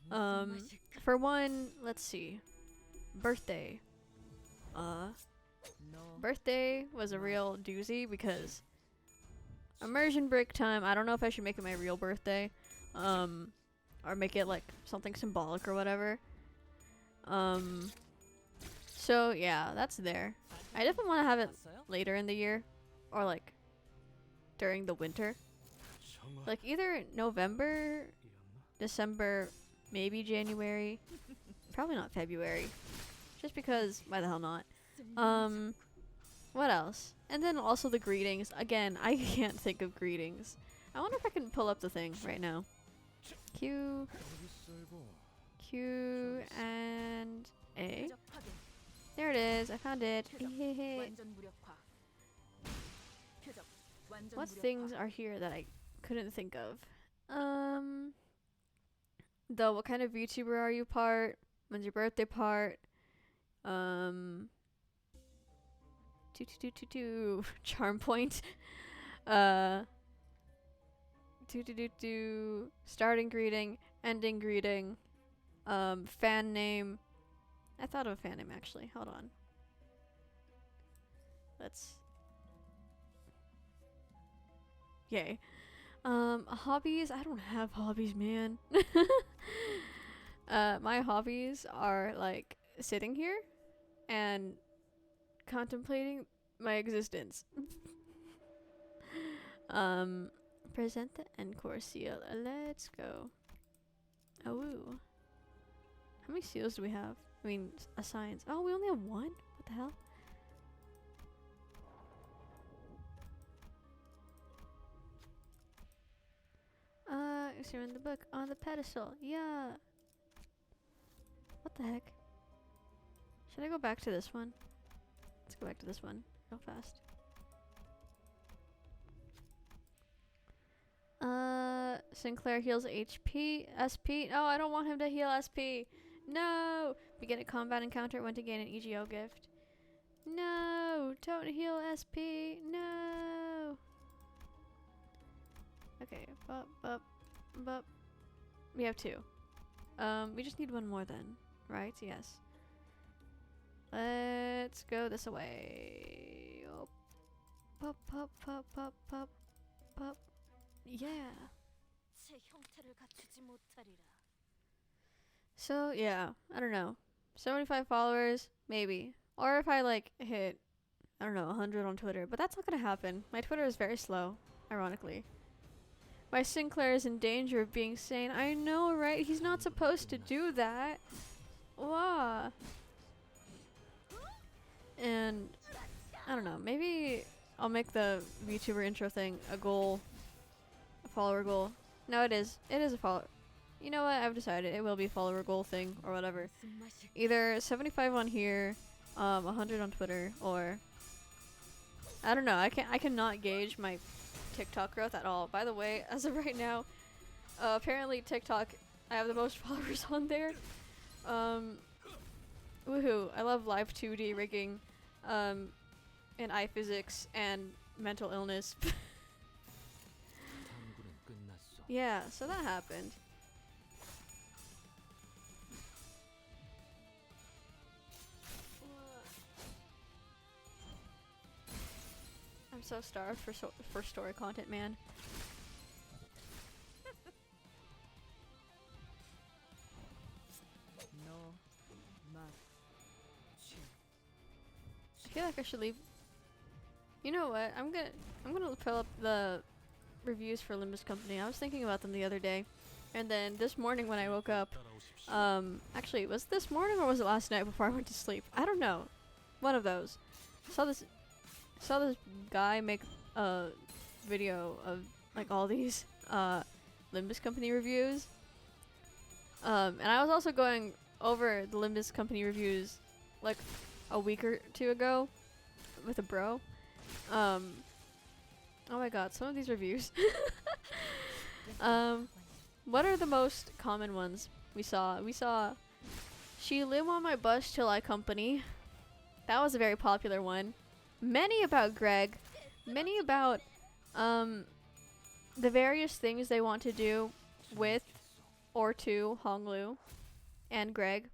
For one, let's see. Birthday. Birthday was a real doozy, because immersion break time, I don't know if I should make it my real birthday. Or make it, like, something symbolic or whatever. So yeah, that's there. I definitely want to have it later in the year, or like during the winter, like either November, December, maybe January, probably not February, just because why the hell not. What else? And then also the greetings. Again, I can't think of greetings. I wonder if I can pull up the thing right now. Q and A. There There it is. I found it. What things are here that I couldn't think of? The what kind of VTuber are you part? When's your birthday part? Charm point. Starting greeting, ending greeting, fan name. I thought of a fan name actually. Hold on. Let's. Yay. Hobbies. I don't have hobbies, man. My hobbies are like sitting here and contemplating my existence. Present the encore seal. Let's go. Oh, woo. How many seals do we have? I mean, assigns. Oh, we only have one? What the hell? You're in the book on the pedestal. Yeah. What the heck? Should I go back to this one? Let's go back to this one real fast. Sinclair heals HP, SP. Oh, I don't want him to heal SP. No! Begin a combat encounter when to gain an EGO gift. No! Don't heal SP. No! Okay, bup. We have two. We just need one more then, right? Yes. Let's go this way. Oh. Pop. Yeah. So, yeah, I don't know. 75 followers, maybe. Or if I, like, hit, I don't know, 100 on Twitter. But that's not gonna happen. My Twitter is very slow, ironically. My Sinclair is in danger of being sane. I know, right? He's not supposed to do that. Wow. And, I don't know, maybe I'll make the VTuber intro thing a goal. A follower goal. No, it is. It is a follower. You know what? I've decided it will be a follower goal thing or whatever. Either 75 on here, 100 on Twitter, or I don't know. I cannot gauge my TikTok growth at all. By the way, as of right now, apparently TikTok, I have the most followers on there. Woohoo! I love live 2D rigging, and iPhysics and mental illness. Yeah, so that happened. I'm so starved for story content, man. I feel like I should leave. You know what? I'm gonna fill up the reviews for Limbus Company. I was thinking about them the other day, and then this morning when I woke up, actually, was it this morning or was it last night before I went to sleep? I don't know. One of those. Saw this guy make a video of like all these Limbus Company reviews. And I was also going over the Limbus Company reviews like a week or two ago with a bro. Oh my god, some of these reviews. What are the most common ones we saw? We saw She Live on My Bus Till I Company. That was a very popular one. Many about Greg. Many about the various things they want to do with or to Honglu and Greg.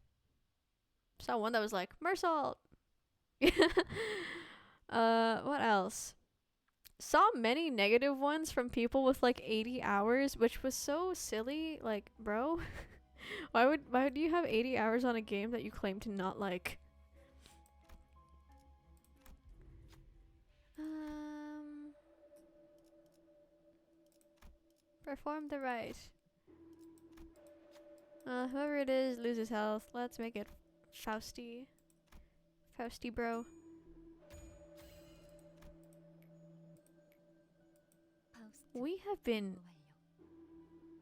Saw one that was like Mersault. What else? Saw many negative ones from people with like 80 hours, which was so silly. Like, bro, why do you have 80 hours on a game that you claim to not like? Perform the right. Whoever it is loses health. Let's make it Fausty. Fausty, bro. We have been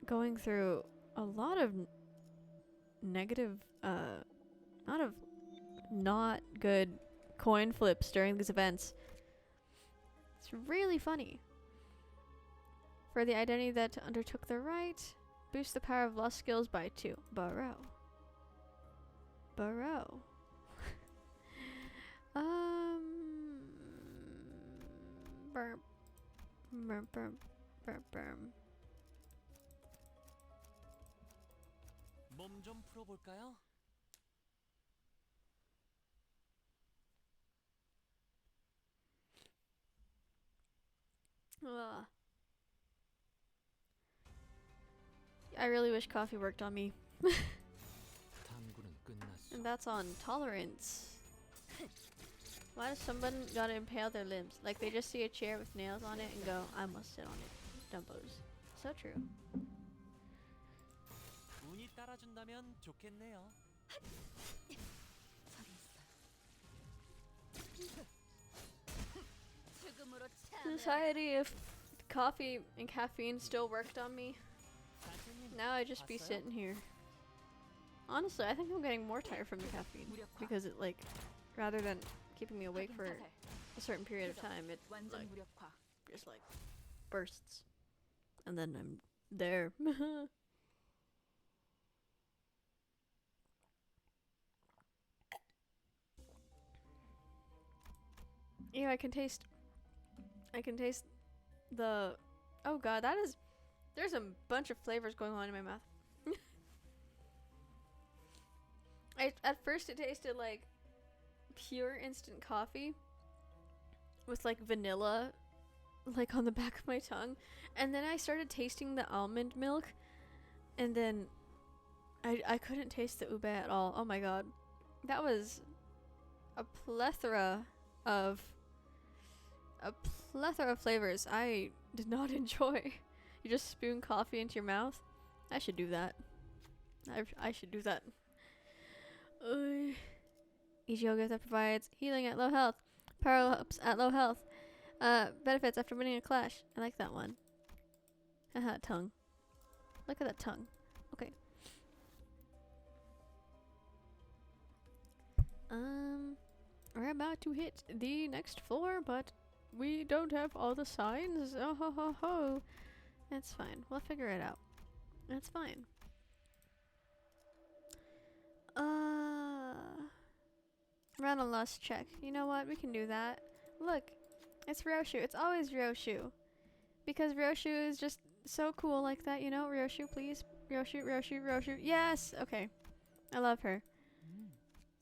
going through a lot of negative, not good coin flips during these events. It's really funny. For the identity that undertook the right, boost the power of lost skills by 2. Burrow. Burrow. Burp. Burp, burp, burp, burp. 몸 좀 풀어볼까요? Ugh. I really wish coffee worked on me. 탐구는 끝났어. And that's on tolerance. Why does someone gotta impale their limbs? Like they just see a chair with nails on it and go, I must sit on it. Dumbos. So true. 운이 따라준다면 좋겠네요. Society, if coffee and caffeine still worked on me, now I'd just be sitting here. Honestly, I think I'm getting more tired from the caffeine because it like, rather than keeping me awake for a certain period of time, it like just like bursts, and then I'm there. Yeah, I can taste the, oh god, there's a bunch of flavors going on in my mouth. At first it tasted like pure instant coffee with like vanilla like on the back of my tongue, and then I started tasting the almond milk, and then I couldn't taste the ube at all. Oh my god. That was a plethora of flavors I did not enjoy. You just spoon coffee into your mouth. I should do that. I should do that. Each yoga that provides healing at low health, power ups at low health, benefits after winning a clash. I like that one. Haha, tongue. Look at that tongue. Okay. We're about to hit the next floor, but we don't have all the signs. Oh ho ho ho. That's fine. We'll figure it out. That's fine. Run a lust check. You know what? We can do that. Look, it's Ryoshu. It's always Ryoshu. Because Ryoshu is just so cool like that, you know? Ryoshu, please. Ryoshu, Ryoshu, Ryoshu. Yes! Okay. I love her.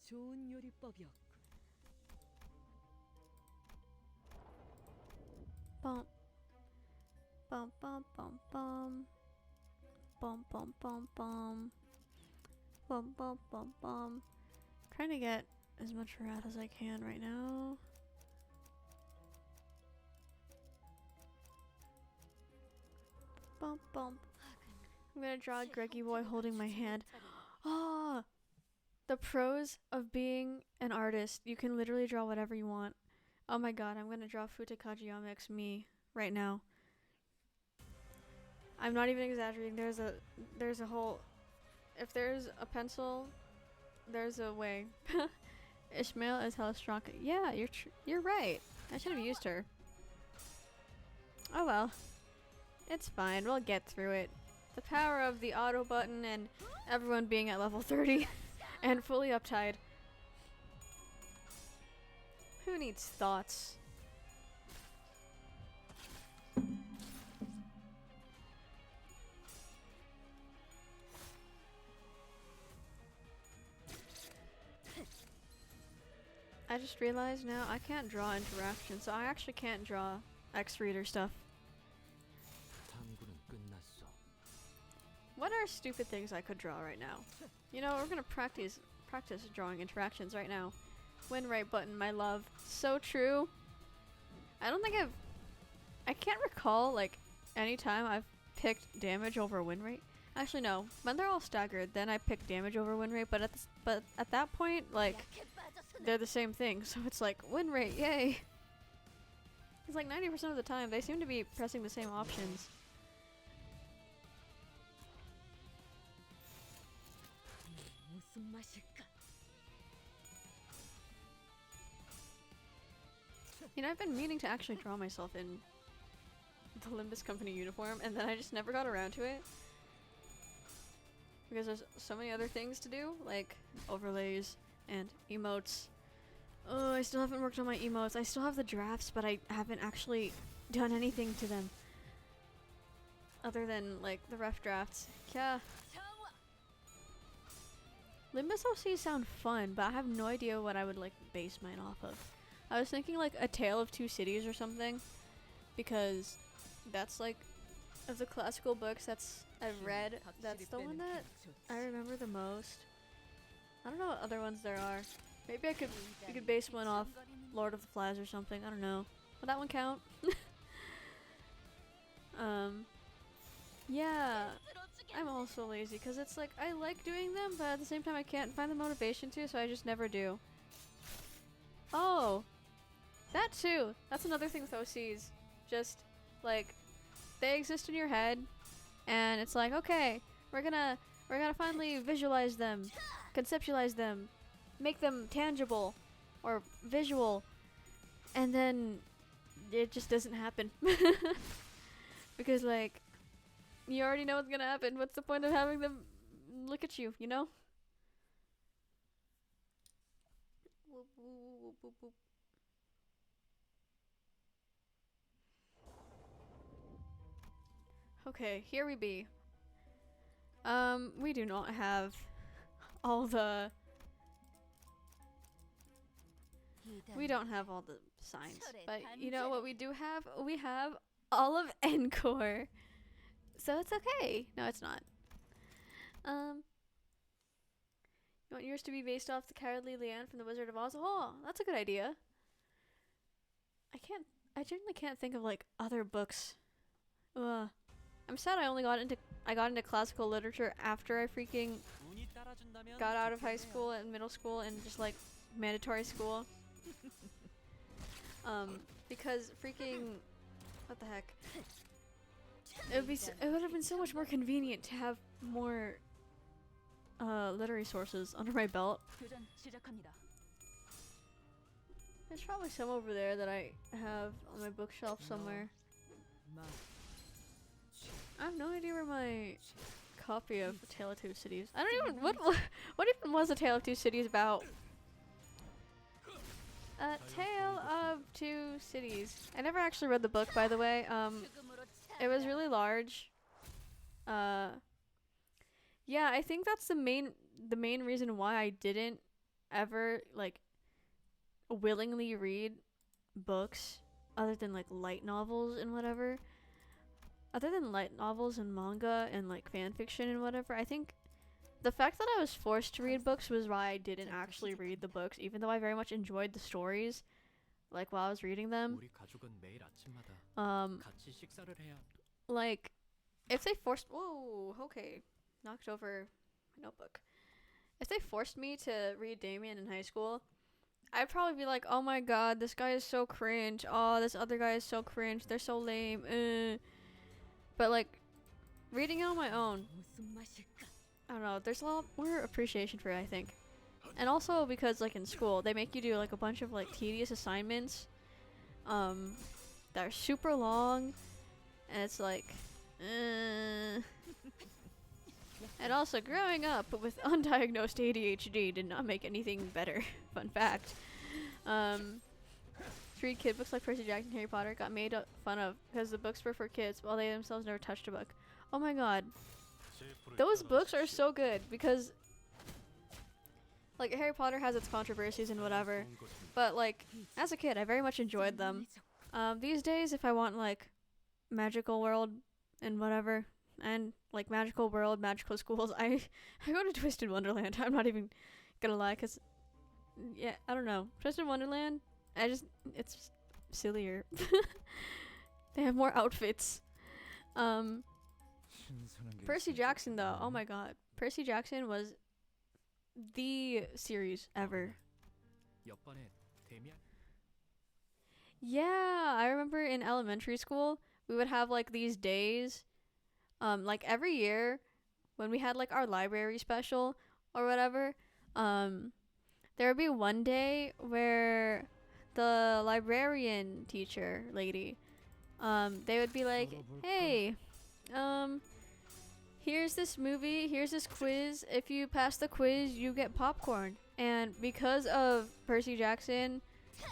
좋은 요리법이었군. Bum. Bum bum bum bum. Bum bum bum bum. Bum bum bum bum. Trying to get as much wrath as I can right now. Bump bump. I'm gonna draw a Greggy boy holding my hand. Ah, the pros of being an artist. You can literally draw whatever you want. Oh my god, I'm gonna draw Futakajiyama X me right now. I'm not even exaggerating. There's a whole, if there's a pencil, there's a way. Ishmael is hella strong. Yeah, you're right. I should have used her. Oh well. It's fine. We'll get through it. The power of the auto button and everyone being at level 30 and fully uptied. Who needs thoughts? I just realized now I can't draw interaction, so I actually can't draw X-Reader stuff. 탐구는 끝났어. What are stupid things I could draw right now? You know, we're gonna practice drawing interactions right now. Win rate button, my love. So true. I don't think I can't recall like any time I've picked damage over win rate. Actually no, when they're all staggered, then I pick damage over win rate, but at that point, like, they're the same thing, so it's like, win rate, yay! It's like 90% of the time, they seem to be pressing the same options. 무슨 맛일까? You know, I've been meaning to actually draw myself in the Limbus company uniform, and then I just never got around to it. Because there's so many other things to do, like overlays and emotes. Oh, I still haven't worked on my emotes. I still have the drafts, but I haven't actually done anything to them. Other than, like, the rough drafts. Yeah. Limbus OCs sound fun, but I have no idea what I would, like, base mine off of. I was thinking, like, A Tale of Two Cities or something. Because that's, like, of the classical books I've read, that's the one that I remember the most. I don't know what other ones there are. Maybe you could base one off Lord of the Flies or something. I don't know. Would that one count? Yeah. I'm also lazy because it's like I like doing them, but at the same time I can't find the motivation to, so I just never do. Oh, that too. That's another thing with OCs. Just like they exist in your head, and it's like, okay, we're gonna finally visualize them, conceptualize them, make them tangible or visual, and then it just doesn't happen. Because like you already know what's gonna happen. What's the point of having them look at you, you know? Okay, here we be. We do not have all the... We don't have all the signs, but you know what we do have? We have all of Encore. So it's okay. No, it's not. You want yours to be based off the Cowardly Liane from The Wizard of Oz? Oh, that's a good idea. I generally can't think of like other books. Ugh. I'm sad I got into classical literature after I freaking 운이 따라준다면 got out of high 좋겠네요. school and middle school and just like mandatory school. Because freaking, what the heck? It would have been so much more convenient to have more literary sources under my belt. 교전 시작합니다. There's probably some over there that I have on my bookshelf somewhere. I have no idea where my copy of A Tale of Two Cities. I don't even what even was A Tale of Two Cities about? A Tale of Two Cities. I never actually read the book, by the way. It was really large. Yeah, I think that's the main reason why I didn't ever like willingly read books other than like light novels and whatever. Other than light novels and manga and like fan fiction and whatever, I think the fact that I was forced to read books was why I didn't actually read the books, even though I very much enjoyed the stories, like while I was reading them. 우리 가족은 매일 아침마다 같이 식사를 해야 Like, if they forced, whoa, okay, knocked over my notebook. If they forced me to read Damien in high school, I'd probably be like, oh my god, this guy is so cringe. Oh, this other guy is so cringe. They're so lame. But like, reading it on my own, 무슨 맛일까? I don't know, there's a lot more appreciation for it, I think. And also because like in school, they make you do like a bunch of like tedious assignments that are super long, and it's like, And also, growing up with undiagnosed ADHD did not make anything better. Fun fact. 3 kid books like Percy Jackson and Harry Potter got made fun of because the books were for kids while they themselves never touched a book. Oh my god. Those books are so good because, like, Harry Potter has its controversies and whatever, but, like, as a kid, I very much enjoyed them. These days, if I want, like, magical world and whatever, and, like, magical world, magical schools, I go to Twisted Wonderland. I'm not even gonna lie, because, yeah, I don't know. Twisted Wonderland, it's sillier. They have more outfits. Percy Jackson, though, oh my god. Percy Jackson was the series ever. 옆반에 데미안 Yeah, I remember in elementary school, we would have like these days, like every year when we had like our library special or whatever, there would be one day where the librarian teacher lady. They would be like, hey, here's this movie, here's this quiz. If you pass the quiz, you get popcorn. And because of Percy Jackson,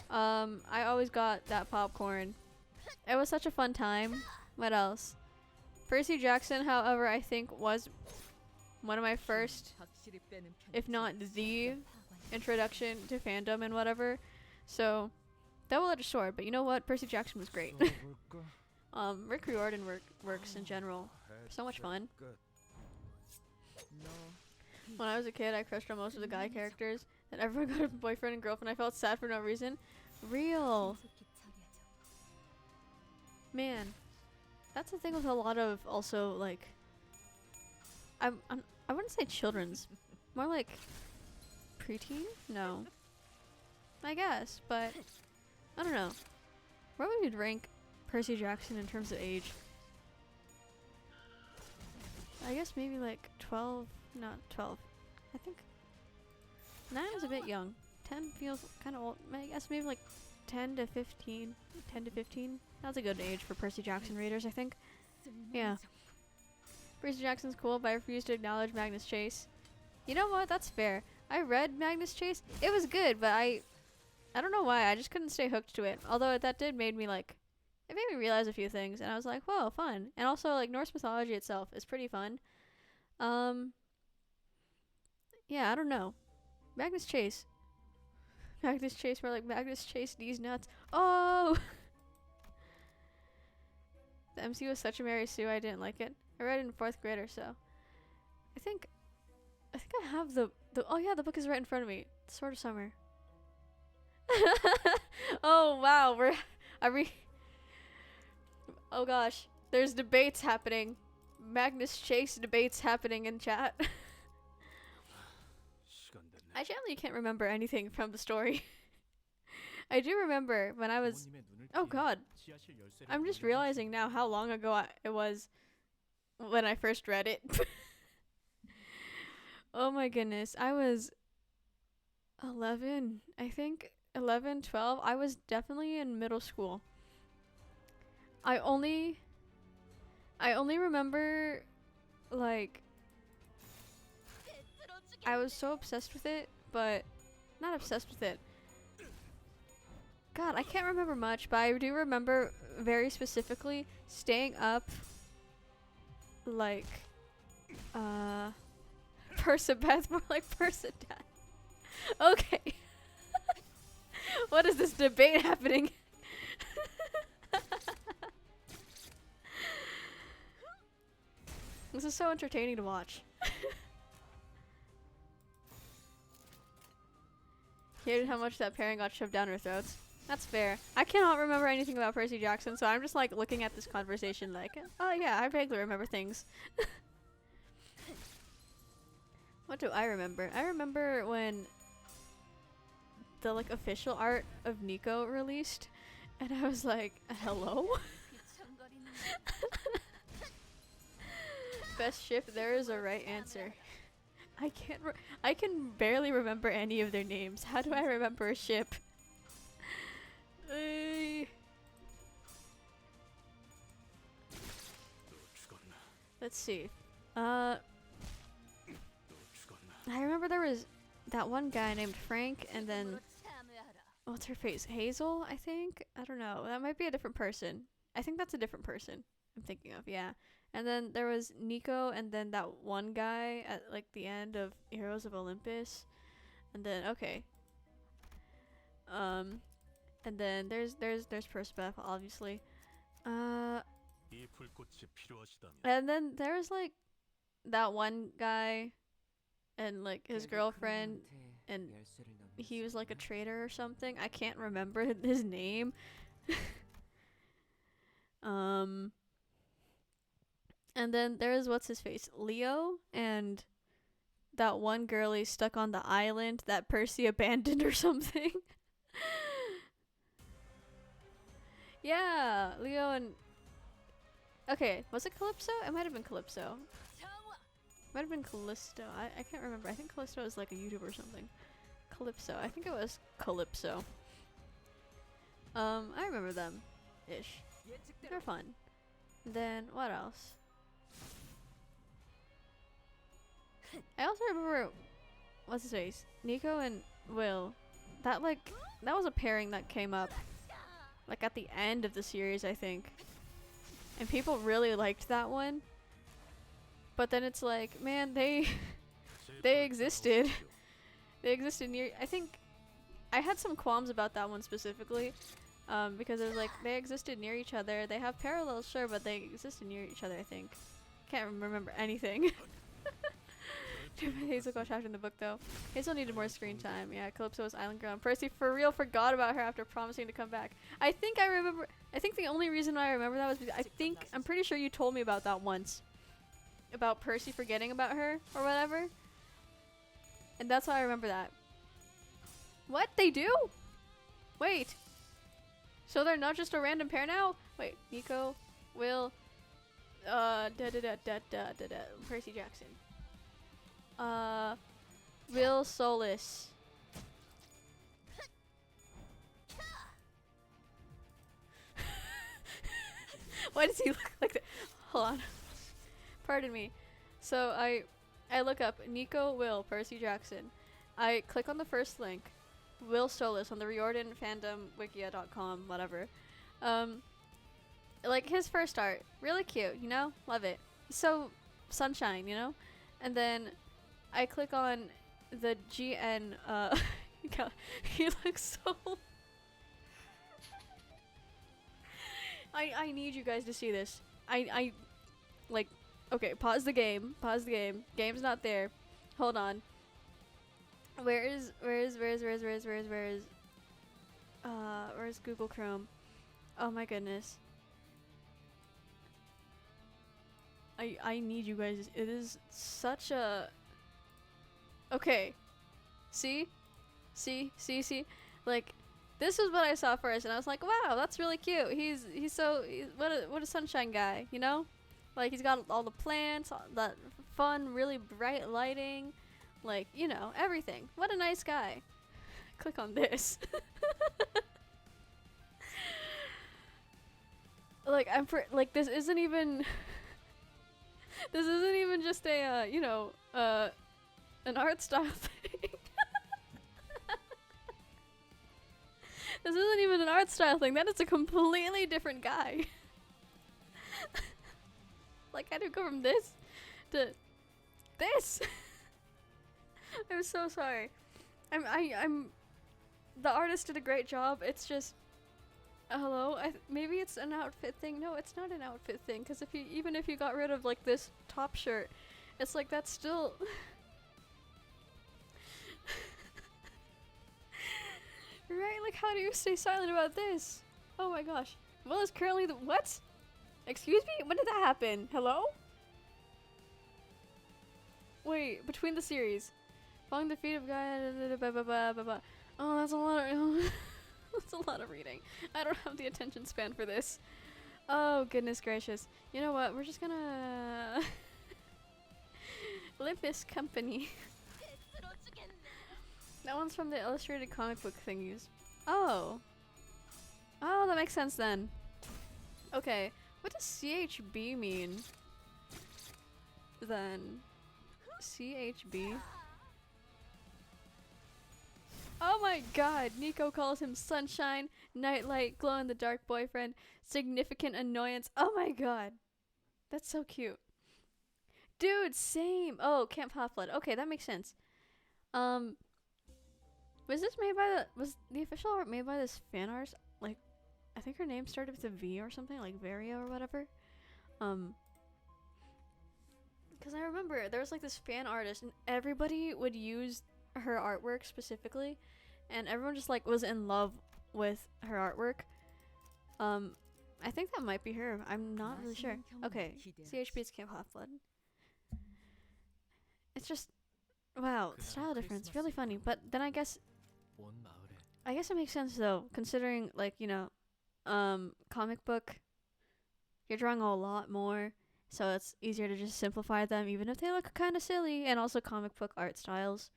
I always got that popcorn. It was such a fun time. What else? Percy Jackson, however, I think was one of my first, if not the introduction to fandom and whatever. So, double-edged sword. But you know what? Percy Jackson was great. Rick Riordan works in general. So much fun. When I was a kid, I crushed on most of the guy characters, and everyone got a boyfriend and girlfriend. I felt sad for no reason. Real. Man, that's the thing with a lot of also like. I wouldn't say children's, more like preteen. No, I guess, but I don't know. Where would you rank Percy Jackson in terms of age? I guess maybe like 12. Not 12. I think 9 is a bit young. 10 feels kind of old. I guess maybe like 10 to 15. 10 to 15. That's a good age for Percy Jackson readers, I think. Yeah. Percy Jackson's cool, but I refuse to acknowledge Magnus Chase. You know what? That's fair. I read Magnus Chase. It was good, but I don't know why. I just couldn't stay hooked to it. Although that did made me like, it made me realize a few things, and I was like, whoa, fun. And also like Norse mythology itself is pretty fun. Yeah, I don't know. Magnus Chase. Magnus Chase, more like Magnus Chase these nuts. Oh! The MC was such a Mary Sue, I didn't like it. I read it in 4th grade or so. I think I have the oh yeah, the book is right in front of me. Sword of Summer. Oh wow, oh gosh. There's debates happening. Magnus Chase debates happening in chat. I generally can't remember anything from the story. I do remember when I was... Oh god. I'm just realizing now how long ago it was when I first read it. Oh my goodness. I was 11, I think. 11, 12. I was definitely in middle school. I only remember, like... I was so obsessed with it, but not obsessed with it. God, I can't remember much, but I do remember very specifically staying up like Persebeth, more like Persidet. Okay. What is this debate happening? This is so entertaining to watch. Here's how much that parent got shoved down our throats. That's fair. I cannot remember anything about Percy Jackson, so I'm just like looking at this conversation like, oh yeah, I vaguely remember things. What do I remember? I remember when the like official art of Nico released, and I was like, hello? Best ship, there is a right answer. I can barely remember any of their names. How do I remember a ship? Let's see. I remember there was that one guy named Frank, and then what's her face? Hazel, I think? I don't know. That might be a different person. I think that's a different person I'm thinking of, yeah. And then there was Nico, and then that one guy at like the end of Heroes of Olympus. And then okay. And then there's Persebeth, obviously. And then there's like that one guy and like his girlfriend, and he was like a traitor or something. I can't remember his name. And then there's what's his face, Leo, and that one girlie stuck on the island that Percy abandoned or something. Yeah, Leo and... Okay, was it Calypso? It might have been Calypso. Might have been Callisto. I can't remember. I think Callisto is like a YouTuber or something. Calypso. I think it was Calypso. I remember them, ish. They're fun. Then what else? I also remember what's his face, Nico and Will. That was a pairing that came up like at the end of the series, I think, and people really liked that one. But then it's like, man, they existed. They existed near. I think I had some qualms about that one specifically, because it was like they existed near each other. They have parallels, sure, but they existed near each other. I think. Can't remember anything. Hazel got trapped in the book though. Hazel needed more screen time. Yeah, Calypso was island girl. And Percy for real forgot about her after promising to come back. I think I remember. I think the only reason I remember that was because I'm pretty sure you told me about that once. About Percy forgetting about her or whatever. And that's how I remember that. What? They do? Wait. So they're not just a random pair now? Wait, Nico, Will, Percy Jackson. Will Solis. Why does he look like that? Hold on. Pardon me. So I look up Nico, Will, Percy Jackson. I click on the first link. Will Solis on the Riordan fandom wikia.com, whatever. Like his first art, really cute, you know? Love it. He's so sunshine, you know? And then I click on the GN, he looks so I need you guys to see this. I like, okay, pause the game. Game's not there. Hold on. Where's Google Chrome? Oh my goodness. I need you guys. It is such a... Okay. See? Like, this is what I saw first, and I was like, wow, that's really cute. He's what a sunshine guy, you know? Like, he's got all the plants, all that fun, really bright lighting, like, you know, everything. What a nice guy. Click on this. Like, like, this isn't even just a, you know, an art style thing. This isn't even an art style thing. That is a completely different guy. Like, how do you go from this to this? I'm so sorry. I'm. The artist did a great job. It's just. Hello. Maybe it's an outfit thing. No, it's not an outfit thing. Because even if you got rid of like this top shirt, it's like that's still. Right? Like, how do you stay silent about this? Oh my gosh. Will is currently the what? Excuse me? When did that happen? Hello? Wait, between the series. Following the feet of guy. Oh, that's a lot of that's a lot of reading. I don't have the attention span for this. Oh, goodness gracious. You know what? We're just gonna Limbus Company. That one's from the illustrated comic book thingies. Oh. Oh, that makes sense then. Okay. What does CHB mean? Then. CHB? Oh my god! Nico calls him sunshine, nightlight, glow-in-the-dark boyfriend, significant annoyance. Oh my god. That's so cute. Dude, same! Oh, Camp Hot Blood. Okay, that makes sense. Was the official art made by this fan artist? Like, I think her name started with a V or something, like Varia or whatever. Because I remember there was like this fan artist, and everybody would use her artwork specifically, and everyone just like was in love with her artwork. I think that might be her. I'm not really sure. Okay, CHB's Camp Hot Blood. It's just, wow, style difference, really funny. But then I guess it makes sense though, considering like, you know, comic book, you're drawing a lot more, so it's easier to just simplify them, even if they look kind of silly. And also comic book art styles.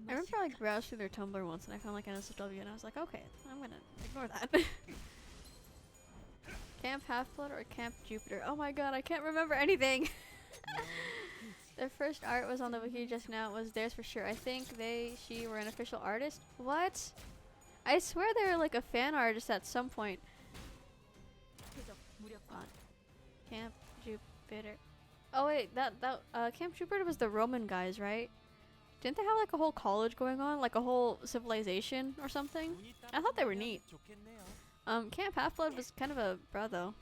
I remember I like browsed through their Tumblr once and I found like NSFW and I was like, okay, I'm gonna ignore that. Camp Half-Blood or Camp Jupiter? Oh my god, I can't remember anything. Their first art was on the wiki just now. It was theirs for sure. I think she were an official artist. What? I swear they were like a fan artist at some point. Camp Jupiter. Oh wait, Camp Jupiter was the Roman guys, right? Didn't they have like a whole college going on, like a whole civilization or something? I thought they were neat. Camp Half-Blood was kind of a bro though.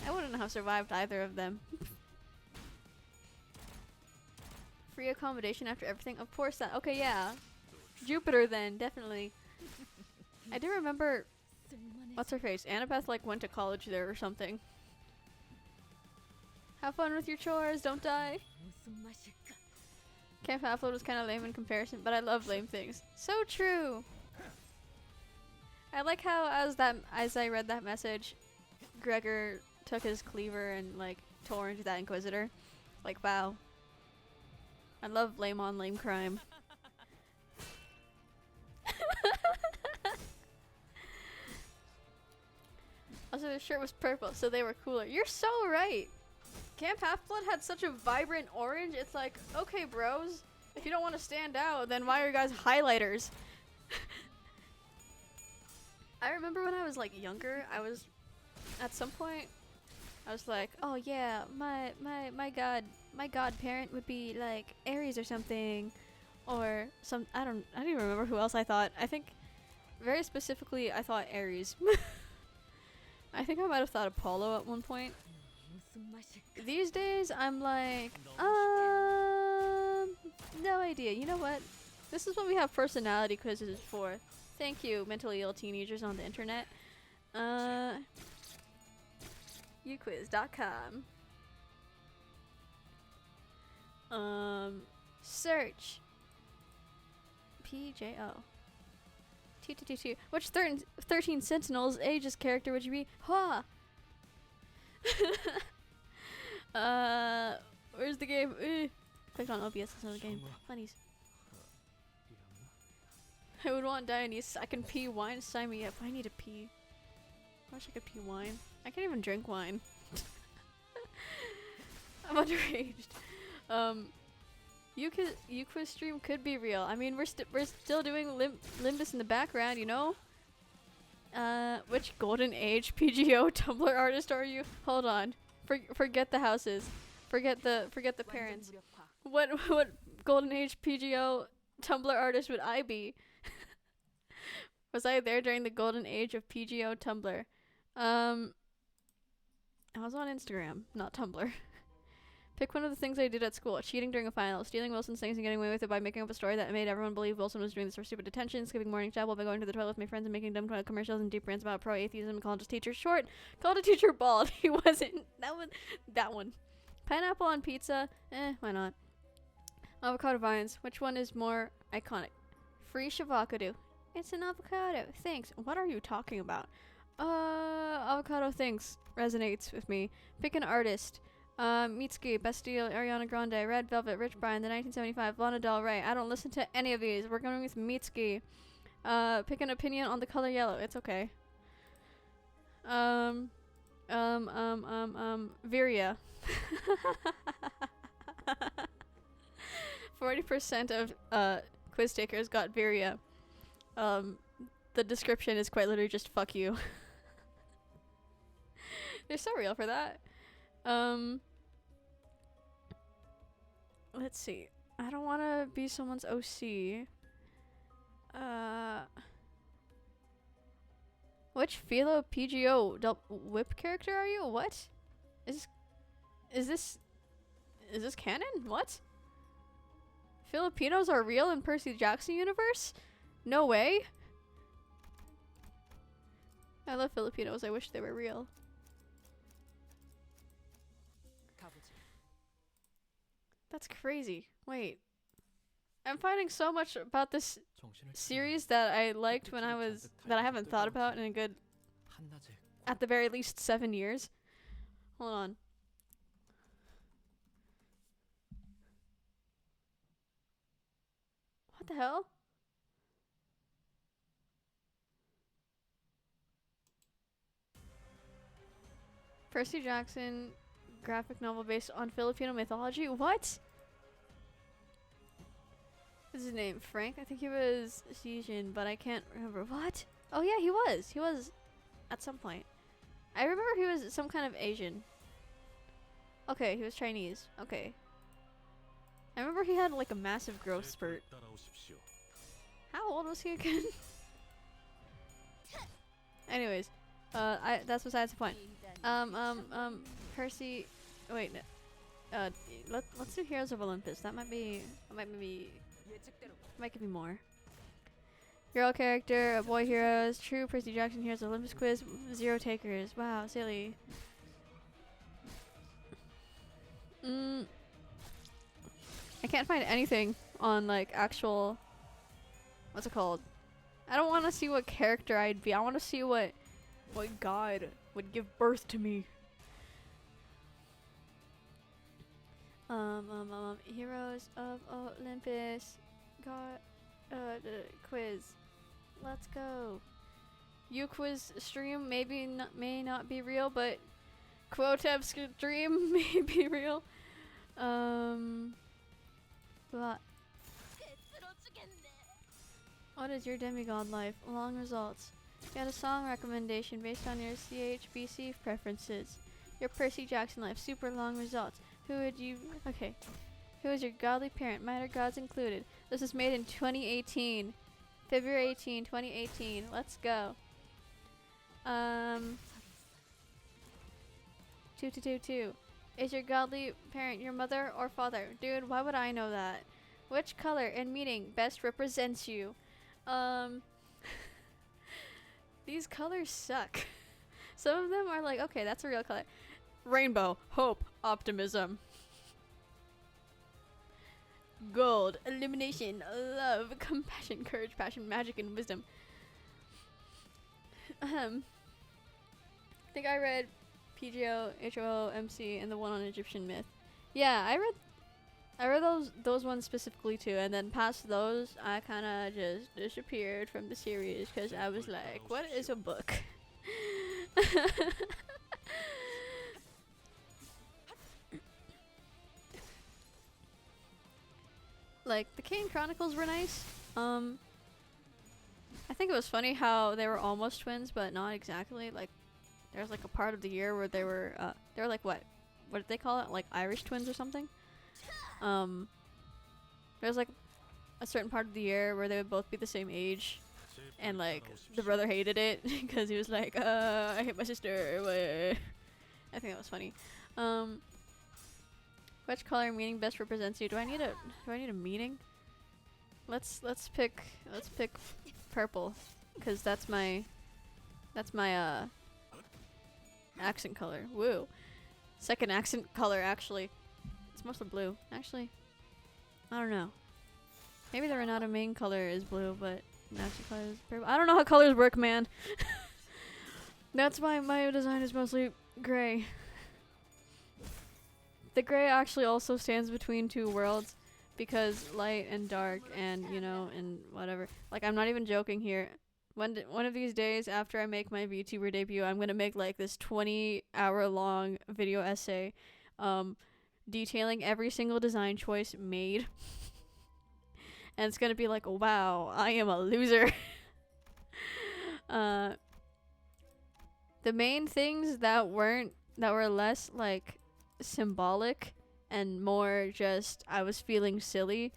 I wouldn't have survived either of them. Free accommodation after everything? Of course that. Okay, yeah. Jupiter then, definitely. I do remember, what's her face? Annabeth like went to college there or something. Have fun with your chores, don't die. Camp Half-Blood was kind of lame in comparison, but I love lame things. So true! I like how as I read that message, Gregor took his cleaver and like tore into that Inquisitor. Like, wow. I love lame on lame crime. Also, their shirt was purple, so they were cooler. You're so right! Camp Half-Blood had such a vibrant orange, it's like, okay bros, if you don't want to stand out, then why are you guys highlighters? I remember when I was like younger, I was, at some point, I was like, oh yeah, my godparent would be like Aries or something, or some, I don't even remember who else I thought. I think, very specifically, I thought Aries. I think I might have thought Apollo at one point. These days, I'm like, no idea. You know what? This is what we have personality quizzes for. Thank you, mentally ill teenagers on the internet. uquiz.com. Search. PJO. T222. Which 13 Sentinels Aegis character would you be? Ha! Where's the game? Clicked on OBS because of the game. Funnies. I would want Dionysus. I can pee wine. Sign me up. I need to pee. I wish I could pee wine. I can't even drink wine. I'm underaged. Uquiz stream could be real. I mean, we're still doing Limbus in the background, you know? Which golden age PGO Tumblr artist are you? Hold on. Forget the houses. Forget the parents. What golden age PGO Tumblr artist would I be? Was I there during the golden age of PGO Tumblr? I was on Instagram, not Tumblr. Pick one of the things I did at school. Cheating during a final. Stealing Wilson's things and getting away with it by making up a story that made everyone believe Wilson was doing this for stupid detention. Skipping morning chapel by going to the toilet with my friends and making dumb commercials and deep rants about pro-atheism. Called his teacher short. Called a teacher bald. He wasn't. That one. Pineapple on pizza. Why not? Avocado vines. Which one is more iconic? Free shavacado. It's an avocado. Thanks. What are you talking about? Avocado things resonates with me. Pick an artist. Mitski, Bastille, Ariana Grande, Red Velvet, Rich Brian, The 1975, Lana Del Rey. I don't listen to any of these. We're going with Mitski. Pick an opinion on the color yellow. It's okay. Viria. 40% of quiz takers got Viria. The description is quite literally just fuck you. They're so real for that. Let's see. I don't want to be someone's OC. Which Philo PGO whip character are you? What? Is this canon? What? Filipinos are real in Percy Jackson universe? No way. I love Filipinos. I wish they were real. That's crazy. Wait. I'm finding so much about this series that I liked when that I haven't thought about in a good, at the very least, 7 years. Hold on. What the hell? Percy Jackson graphic novel based on Filipino mythology? What? What's his name? Frank? I think he was Asian, but I can't remember. What? Oh yeah, he was. He was at some point. I remember he was some kind of Asian. Okay, he was Chinese. Okay. I remember he had like a massive growth spurt. How old was he again? Anyways, that's besides the point. Percy, wait, let's do Heroes of Olympus. That might give me more. Hero character, a boy heroes, true Percy Jackson Heroes of Olympus quiz, 0 takers. Wow, silly. I can't find anything on like actual, what's it called? I don't want to see what character I'd be. I want to see what god would give birth to me. Heroes of Olympus, god, quiz. Let's go. You quiz stream may not be real, but Quotep's stream may be real. But what is your demigod life? Long results. Get a song recommendation based on your CHBC preferences. Your Percy Jackson life. Super long results. Who would you... Okay. Who is your godly parent? Minor gods included. This was made in 2018. February 18, 2018. Let's go. 2. Is your godly parent your mother or father? Dude, why would I know that? Which color and meaning best represents you? These colors suck. Some of them are like, okay, that's a real color. Rainbow, hope, optimism. Gold, illumination, love, compassion, courage, passion, magic, and wisdom. I think I read PGO, HOO, MC, and the one on Egyptian myth. Yeah, I read those ones specifically too, and then past those, I kind of just disappeared from the series because I was like, what is a book? Like, the Kane Chronicles were nice. I think it was funny how they were almost twins, but not exactly. Like, there was like a part of the year where they were like, what did they call it? Like Irish twins or something? There was like a certain part of the year where they would both be the same age, and like the brother hated it because he was like, I hate my sister. I think that was funny. Which color meaning best represents you? Do I need a meaning? Let's pick purple, because that's my accent color. Woo. Second accent color, actually. It's mostly blue. Actually, I don't know. Maybe the Renata main color is blue, but an accent color is purple. I don't know how colors work, man. That's why my design is mostly gray. The gray actually also stands between two worlds, because light and dark and, you know, and whatever. Like, I'm not even joking here. One of these days after I make my VTuber debut, I'm going to make like this 20-hour long video essay detailing every single design choice made. And it's going to be like, wow, I am a loser. The main things that were less like symbolic and more just I was feeling silly,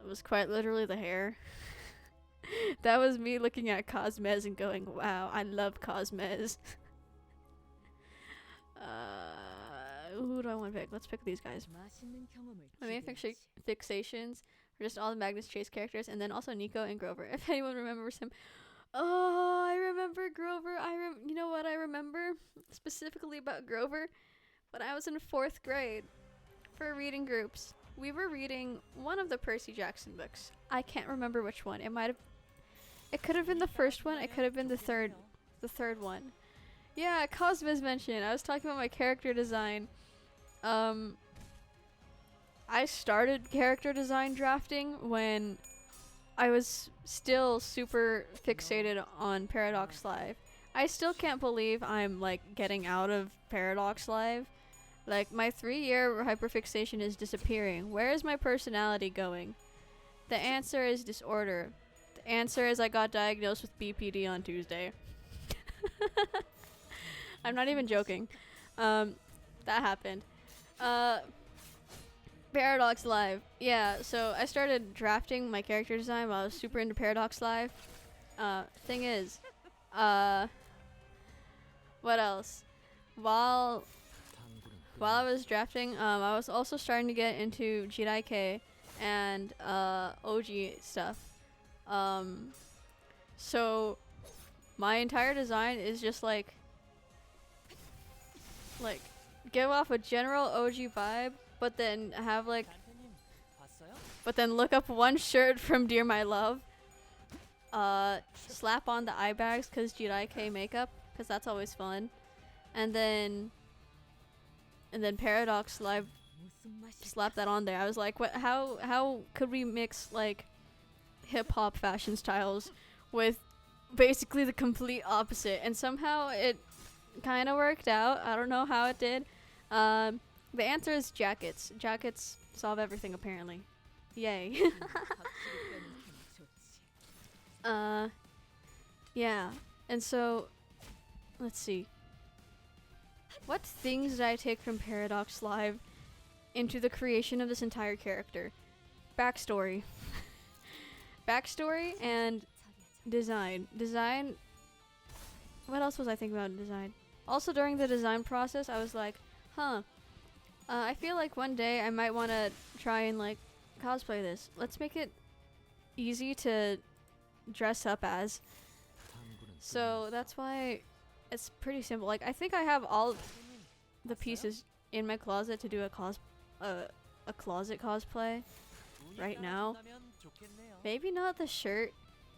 it was quite literally the hair. That was me looking at Cosmez and going, wow, I love Cosmez. Who do I want to pick? Let's pick these guys. My main fixations are just all the Magnus Chase characters, and then also Nico and Grover. If anyone remembers him. Oh, I remember Grover. You know what I remember specifically about Grover? When I was in 4th grade for reading groups, we were reading one of the Percy Jackson books. I can't remember which one. It could have been the first one. It could have been the third one. Yeah, Cosmos mentioned. I was talking about my character design. I started character design drafting when I was still super fixated on Paradox Live. I still can't believe I'm like getting out of Paradox Live. Like my 3-year hyperfixation is disappearing. Where is my personality going? The answer is disorder. The answer is I got diagnosed with BPD on Tuesday. I'm not even joking. That happened. Paradox Live. Yeah, so I started drafting my character design while I was super into Paradox Live. Thing is, what else? While I was drafting, I was also starting to get into JDK and OG stuff. So my entire design is just like give off a general OG vibe, but then have like look up one shirt from Dear My Love, slap on the eye bags cause JDK makeup, cause that's always fun, and then Paradox Live, slap that on there. I was like, what? How could we mix like hip hop fashion styles with basically the complete opposite? And somehow it kind of worked out. I don't know how it did. The answer is jackets. Jackets solve everything apparently. Yay. Yeah. And so, let's see. What things did I take from Paradox Live into the creation of this entire character? Backstory. Backstory and design. Design. What else was I thinking about in design? Also during the design process, I was like, I feel like one day I might want to try and like cosplay this. Let's make it easy to dress up as. So that's why it's pretty simple. Like I think I have all the pieces in my closet to do a closet cosplay right now. Maybe not the shirt.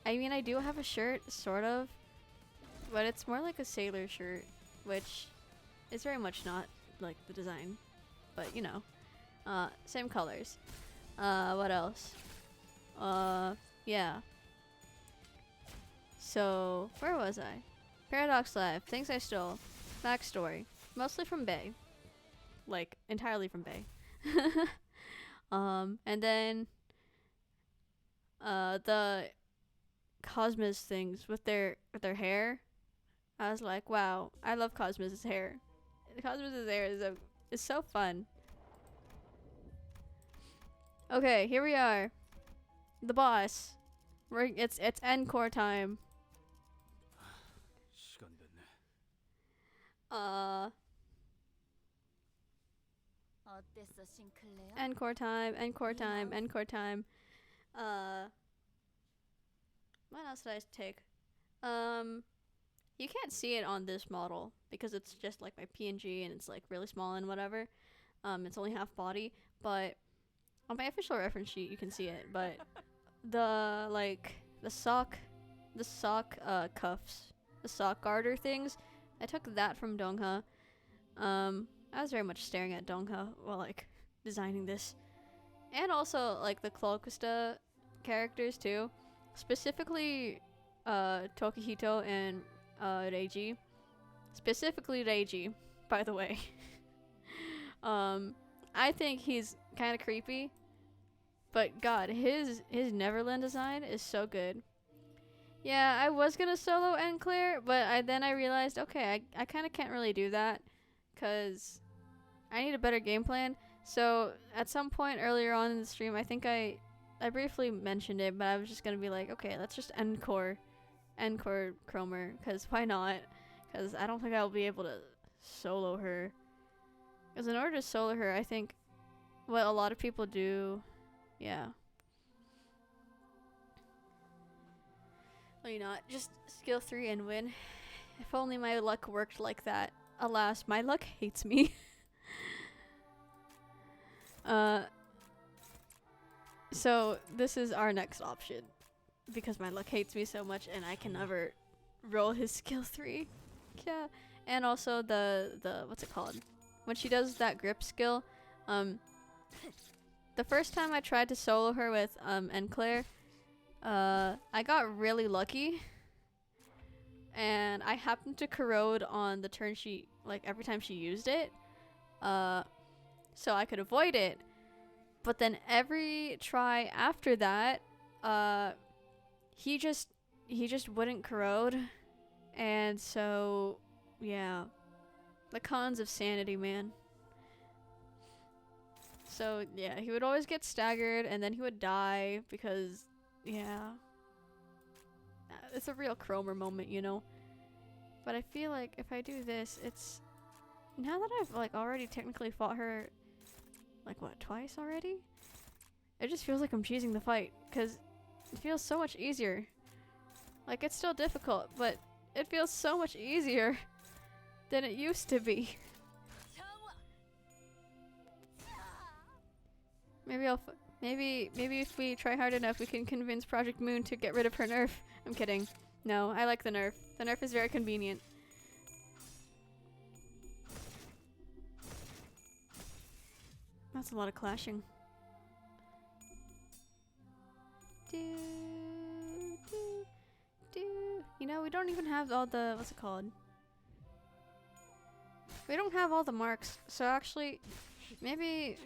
I mean, I do have a shirt, sort of, but it's more like a sailor shirt, which is very much not like the design, but you know, same colors. What else? Yeah. So, where was I? Paradox Live, things I stole, backstory, mostly from Bay, like entirely from Bay. And then the Cosmos things with their hair. I was like, wow, I love Cosmos' hair. Cosmos' hair is so fun. Okay, here we are. The boss. It's encore time. 시간 됐네. 어땠어, 싱클레어? Encore time, encore time, encore time. What else did I take? You can't see it on this model because it's just like my PNG and it's like really small and whatever. It's only half body, but on my official reference sheet you can see it. But the sock cuffs, the sock garter things, I took that from Dongha. I was very much staring at Dongha while like designing this, and also like the Cloakusta characters too, specifically Tokihito and Reiji. Specifically Reiji, by the way. I think he's kind of creepy, but God, his Neverland design is so good. Yeah, I was gonna solo Enclair, but then I realized, okay, I kind of can't really do that, cause I need a better game plan. So at some point earlier on in the stream, I think I briefly mentioned it, but I was just gonna be like, okay, let's just encore KROMER, cause why not? Cause I don't think I'll be able to solo her. Cause in order to solo her, I think what a lot of people do, yeah. Why not? Just skill 3 and win. If only my luck worked like that. Alas, my luck hates me. So this is our next option, because my luck hates me so much and I can never roll his skill 3. Yeah. And also the what's it called? When she does that grip skill, the first time I tried to solo her with Enclair, I got really lucky, and I happened to corrode on the turn she, like, every time she used it, so I could avoid it. But then every try after that, he just wouldn't corrode, and so yeah, the cons of sanity, man. So yeah, he would always get staggered, and then he would die because, yeah, it's a real KROMER moment, you know. But I feel like if I do this, it's, now that I've like already technically fought her, like what, twice already? It just feels like I'm cheesing the fight, because it feels so much easier. Like, it's still difficult, but it feels so much easier than it used to be. Maybe if we try hard enough, we can convince Project Moon to get rid of her nerf. I'm kidding. No, I like the nerf. The nerf is very convenient. That's a lot of clashing. You know, we don't even have all the, what's it called? We don't have all the marks, so actually, maybe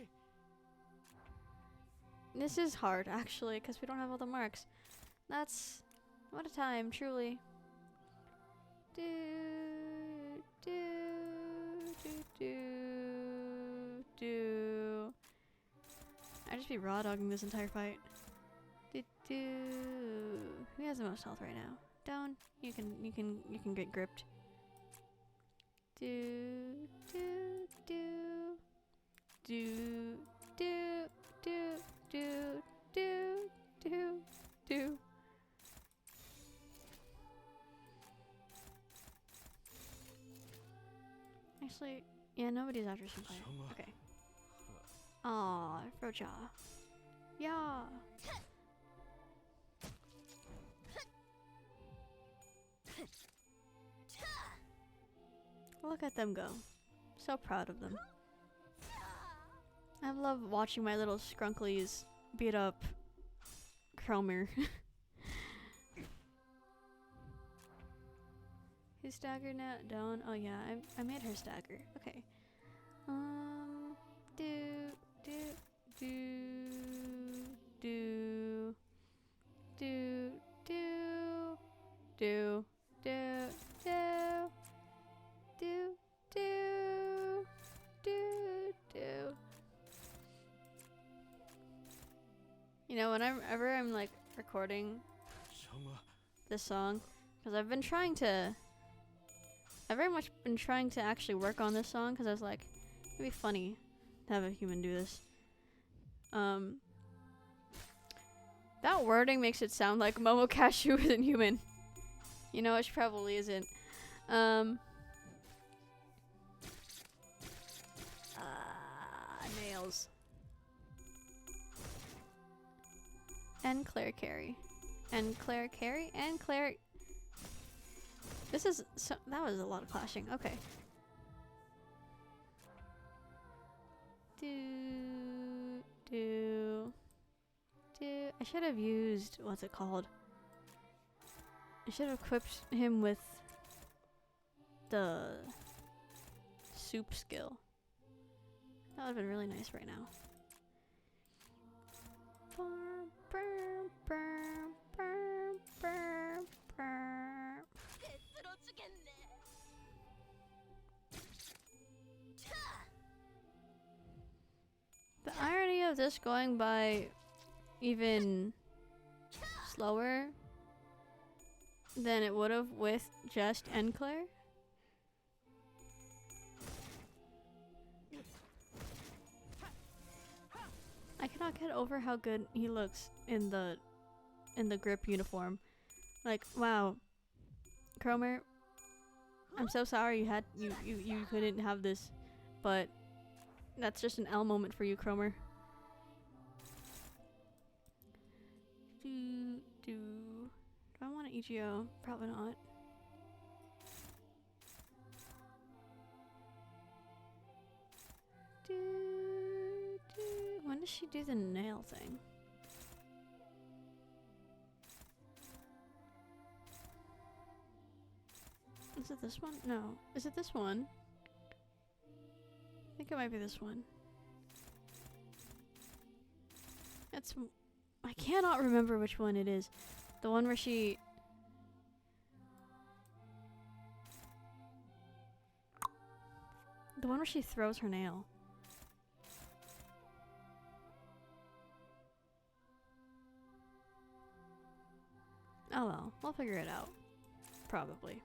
this is hard, actually, because we don't have all the marks. That's, what a time, truly. I just be raw dogging this entire fight. Who has the most health right now? Down. You can get gripped. Actually, yeah, nobody's after Senpai. Okay. Aw, Roja. Yeah. Look at them go. So proud of them. I love watching my little scrunklies beat up KROMER. Who's staggered now? Down. Oh yeah, I made her stagger. Okay. You know, whenever I'm like recording this song, because I've very much been trying to actually work on this song, because I was like, it'd be funny to have a human do this. That wording makes it sound like Momo Cashew isn't human. You know, it probably isn't. Nails. And Claire Carey. And Claire Carey. And Claire... This is... that was a lot of clashing. Okay. I should have used... what's it called? I should have equipped him with the soup skill. That would have been really nice right now. The irony of this going by even slower than it would have with just Enclair. I cannot get over how good he looks in the grip uniform. Like, wow. KROMER, I'm so sorry you couldn't have this, but that's just an L moment for you, KROMER. Do I want to EGO? Probably not. When does she do the nail thing? Is it this one? No. Is it this one? I think it might be this one. It's... I cannot remember which one it is. The one where she... The one where she throws her nail. Oh well, we'll figure it out. Probably.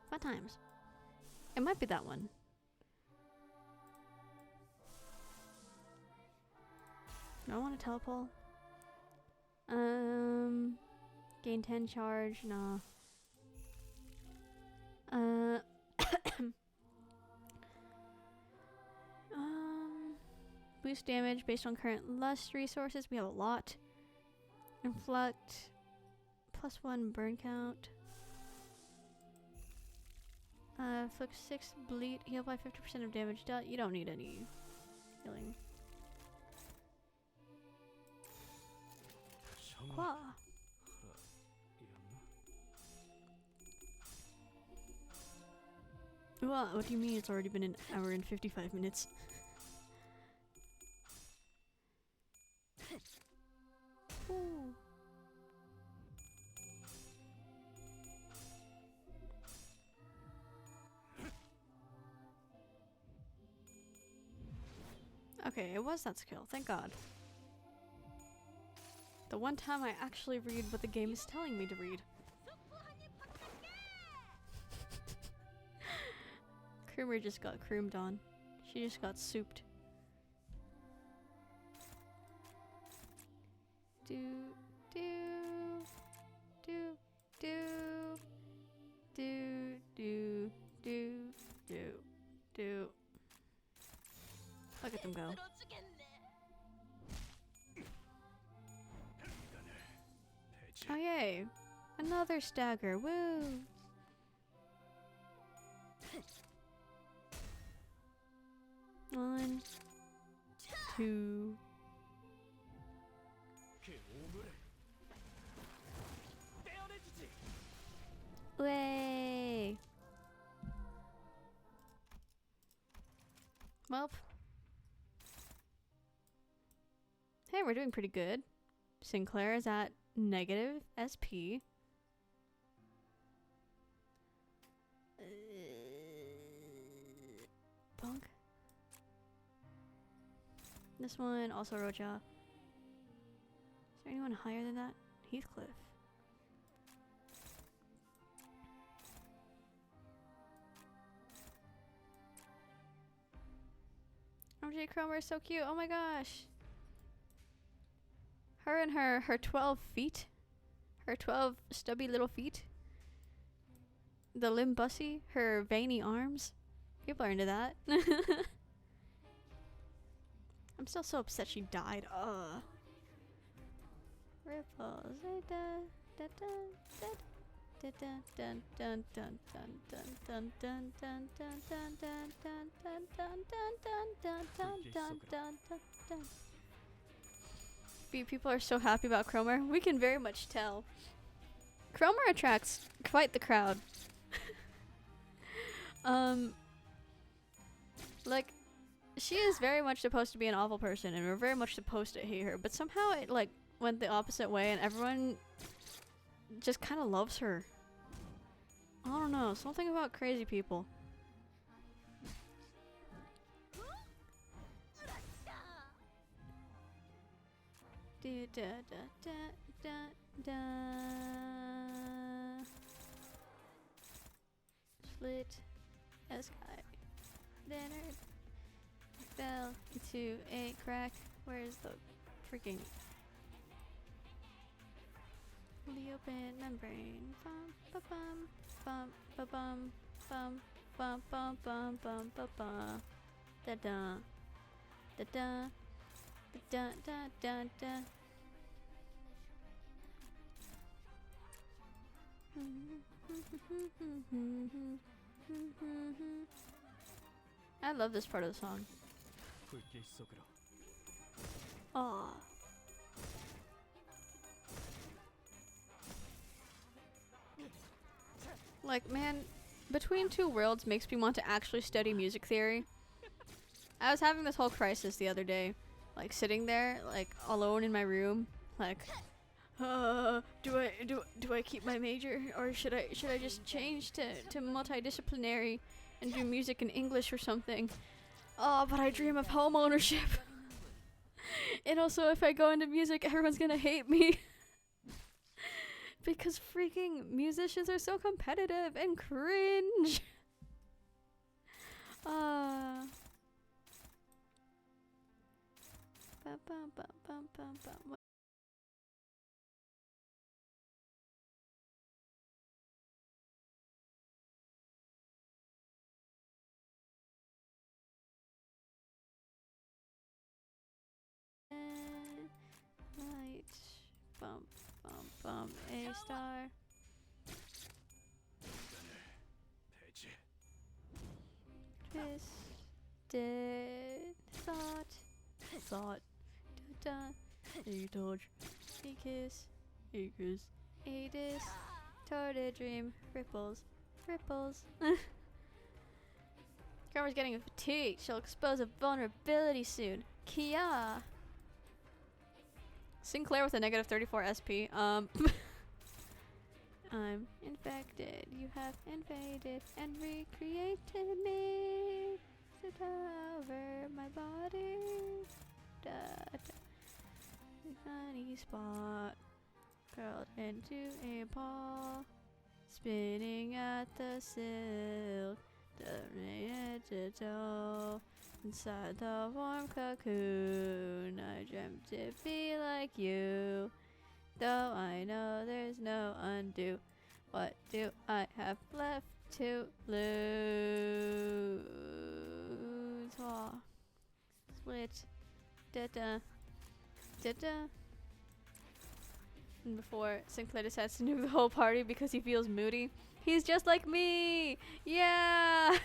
Fun times. It might be that one. Do I want to telepole? Gain 10 charge, nah. Boost damage based on current lust resources. We have a lot. Inflict. +1 burn count. Inflict 6 bleed. Heal by 50% of damage dealt. You don't need any healing. Qua. What do you mean it's already been an hour and 55 minutes? Ooh. Okay, it was that skill, thank God. The one time I actually read what the game is telling me to read. KROMER just got croomed on. She just got souped. Do do do do do do do do do. Look at them go. Oh yay! Another stagger, woo! One, two. Way. Well. Hey, we're doing pretty good. Sinclair is at negative SP. Bonk. This one, also Roja. Is there anyone higher than that? Heathcliff. MJ KROMER is so cute. Oh my gosh. Her and her 12 feet. Her 12 stubby little feet. The Limbusy. Her veiny arms. People are into that. I'm still so upset she died. Ugh. Ripples. People are so happy about KROMER. We can very much tell. KROMER attracts quite the crowd. Like, she is very much supposed to be an awful person, and we're very much supposed to hate her, but somehow it, like, went the opposite way, and everyone just kind of loves her. I don't know, something about crazy people. Da da da da da. Split a sky. Then it fell into a crack. Where's the freaking the open membrane? Bum bum bum bum bum bum bum bum bum bum bum. Da da da da. Da da da da. I love this part of the song. Aw. Like, man, Between Two Worlds makes me want to actually study music theory. I was having this whole crisis the other day. Like, sitting there, like, alone in my room. Like, do I keep my major? Or should I just change to multidisciplinary and do music in English or something? Oh, but I dream of home ownership. And also, if I go into music, everyone's gonna hate me. Because freaking musicians are so competitive and cringe. Light, bump, bump, bump, A star. Twisted thought, da da, a touch, a kiss, a distorted dream, ripples. Karma's getting fatigued. She'll expose a vulnerability soon. Kia. Sinclair with a negative 34 SP. I'm infected. You have invaded and recreated me to cover my body. Da, da. Funny spot. Curled into a ball. Spinning at the silk. Head to toe. Inside the warm cocoon, I dreamt to be like you. Though I know there's no undo. What do I have left to lose? Oh. Split. Da-da. Da-da. And before Sinclair decides to nuke the whole party because he feels moody. He's just like me! Yeah!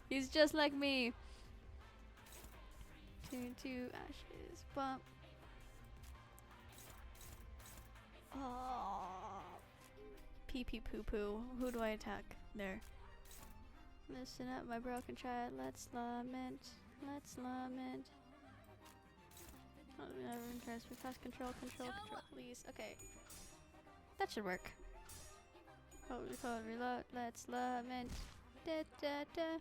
He's just like me. Turn to ashes. Bump. Oh. Pee pee poo poo. Who do I attack? There. Listen up, my broken child. Let's lament. Let's lament. Transfer fast control, please. Okay. That should work. Code reload. Let's lament. Da da da.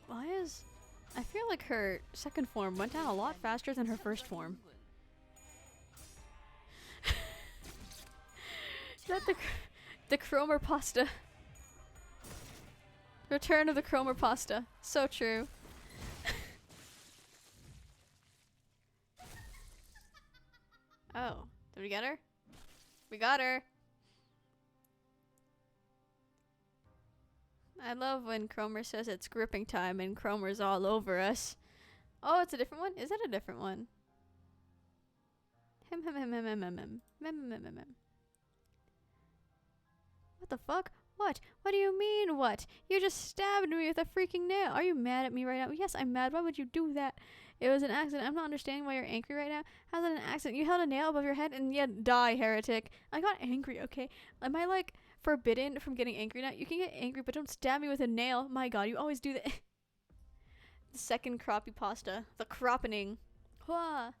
Why is... I feel like her second form went down a lot faster than her first form. Is that the KROMER pasta? Return of the KROMER pasta. So true. Oh, did we get her? We got her. I love when KROMER says it's gripping time and KROMER's all over us. Oh, it's a different one? Is that a different one? What the fuck? What? What do you mean, what? You just stabbed me with a freaking nail. Are you mad at me right now? Yes, I'm mad. Why would you do that? It was an accident. I'm not understanding why you're angry right now. How's that an accident? You held a nail above your head and yeah, die, heretic. I got angry, okay? Am I like forbidden from getting angry now? You can get angry, but don't stab me with a nail. My god, you always do that. The second crappie pasta. The croppening. Hua.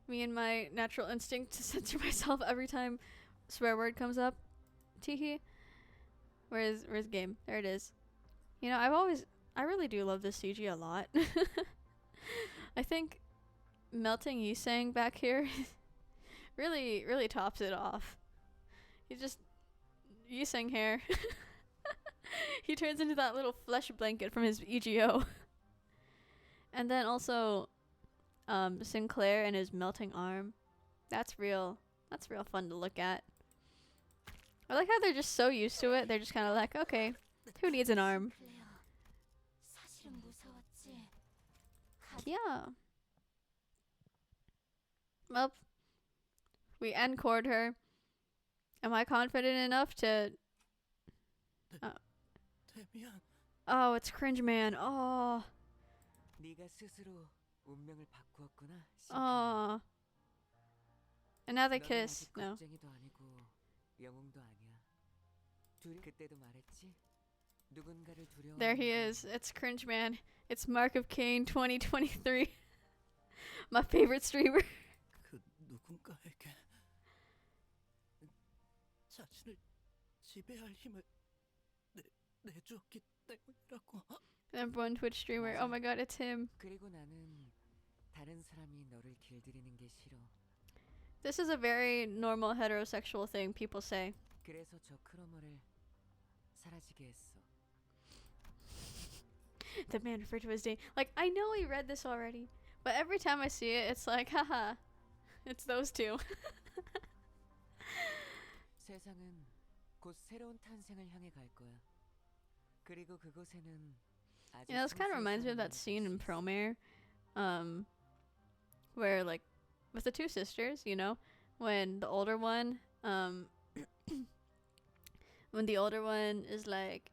Me and my natural instinct to censor myself every time swear word comes up. Teehee. Where's game? There it is. You know, I really do love this CG a lot. I think melting Yisang back here really tops it off. He's just Yisang hair. He turns into that little flesh blanket from his EGO. And then also Sinclair and his melting arm. That's real fun to look at. I like how they're just so used to it. They're just kind of like, okay, who needs an arm? Yeah. Well, we encored her. Am I confident enough to... 데미안. Oh, it's cringe man. Oh. 네가 스스로 운명을 바꾸었구나. Oh. And now they 너는 kiss. 아직 No. 겁쟁이도 아니고 영웅도 아니야. 그때도 말했지. 누군가를 두려워. There he is. It's cringe man. It's Mark of Cain 2023. My favorite streamer. 그 누군가에게 자신을 지배할 힘을 내주었기 때문이라고. Number one Twitch streamer. Oh my god, it's him. 그리고 나는 다른 사람이 너를 길들이는 게 싫어. This is a very normal heterosexual thing people say. 그래서 저 크로머를 사라지게 했어. The man referred to as Dane. Like, I know we read this already, but every time I see it, it's like, haha, it's those two. 세상은 곧 새로운 탄생을 향해 갈 거야. 그리고 그곳에는 아직 Yeah, this kind of reminds me of that scene in PROMER, where, like, with the two sisters, you know, when the older one, when the older one is like,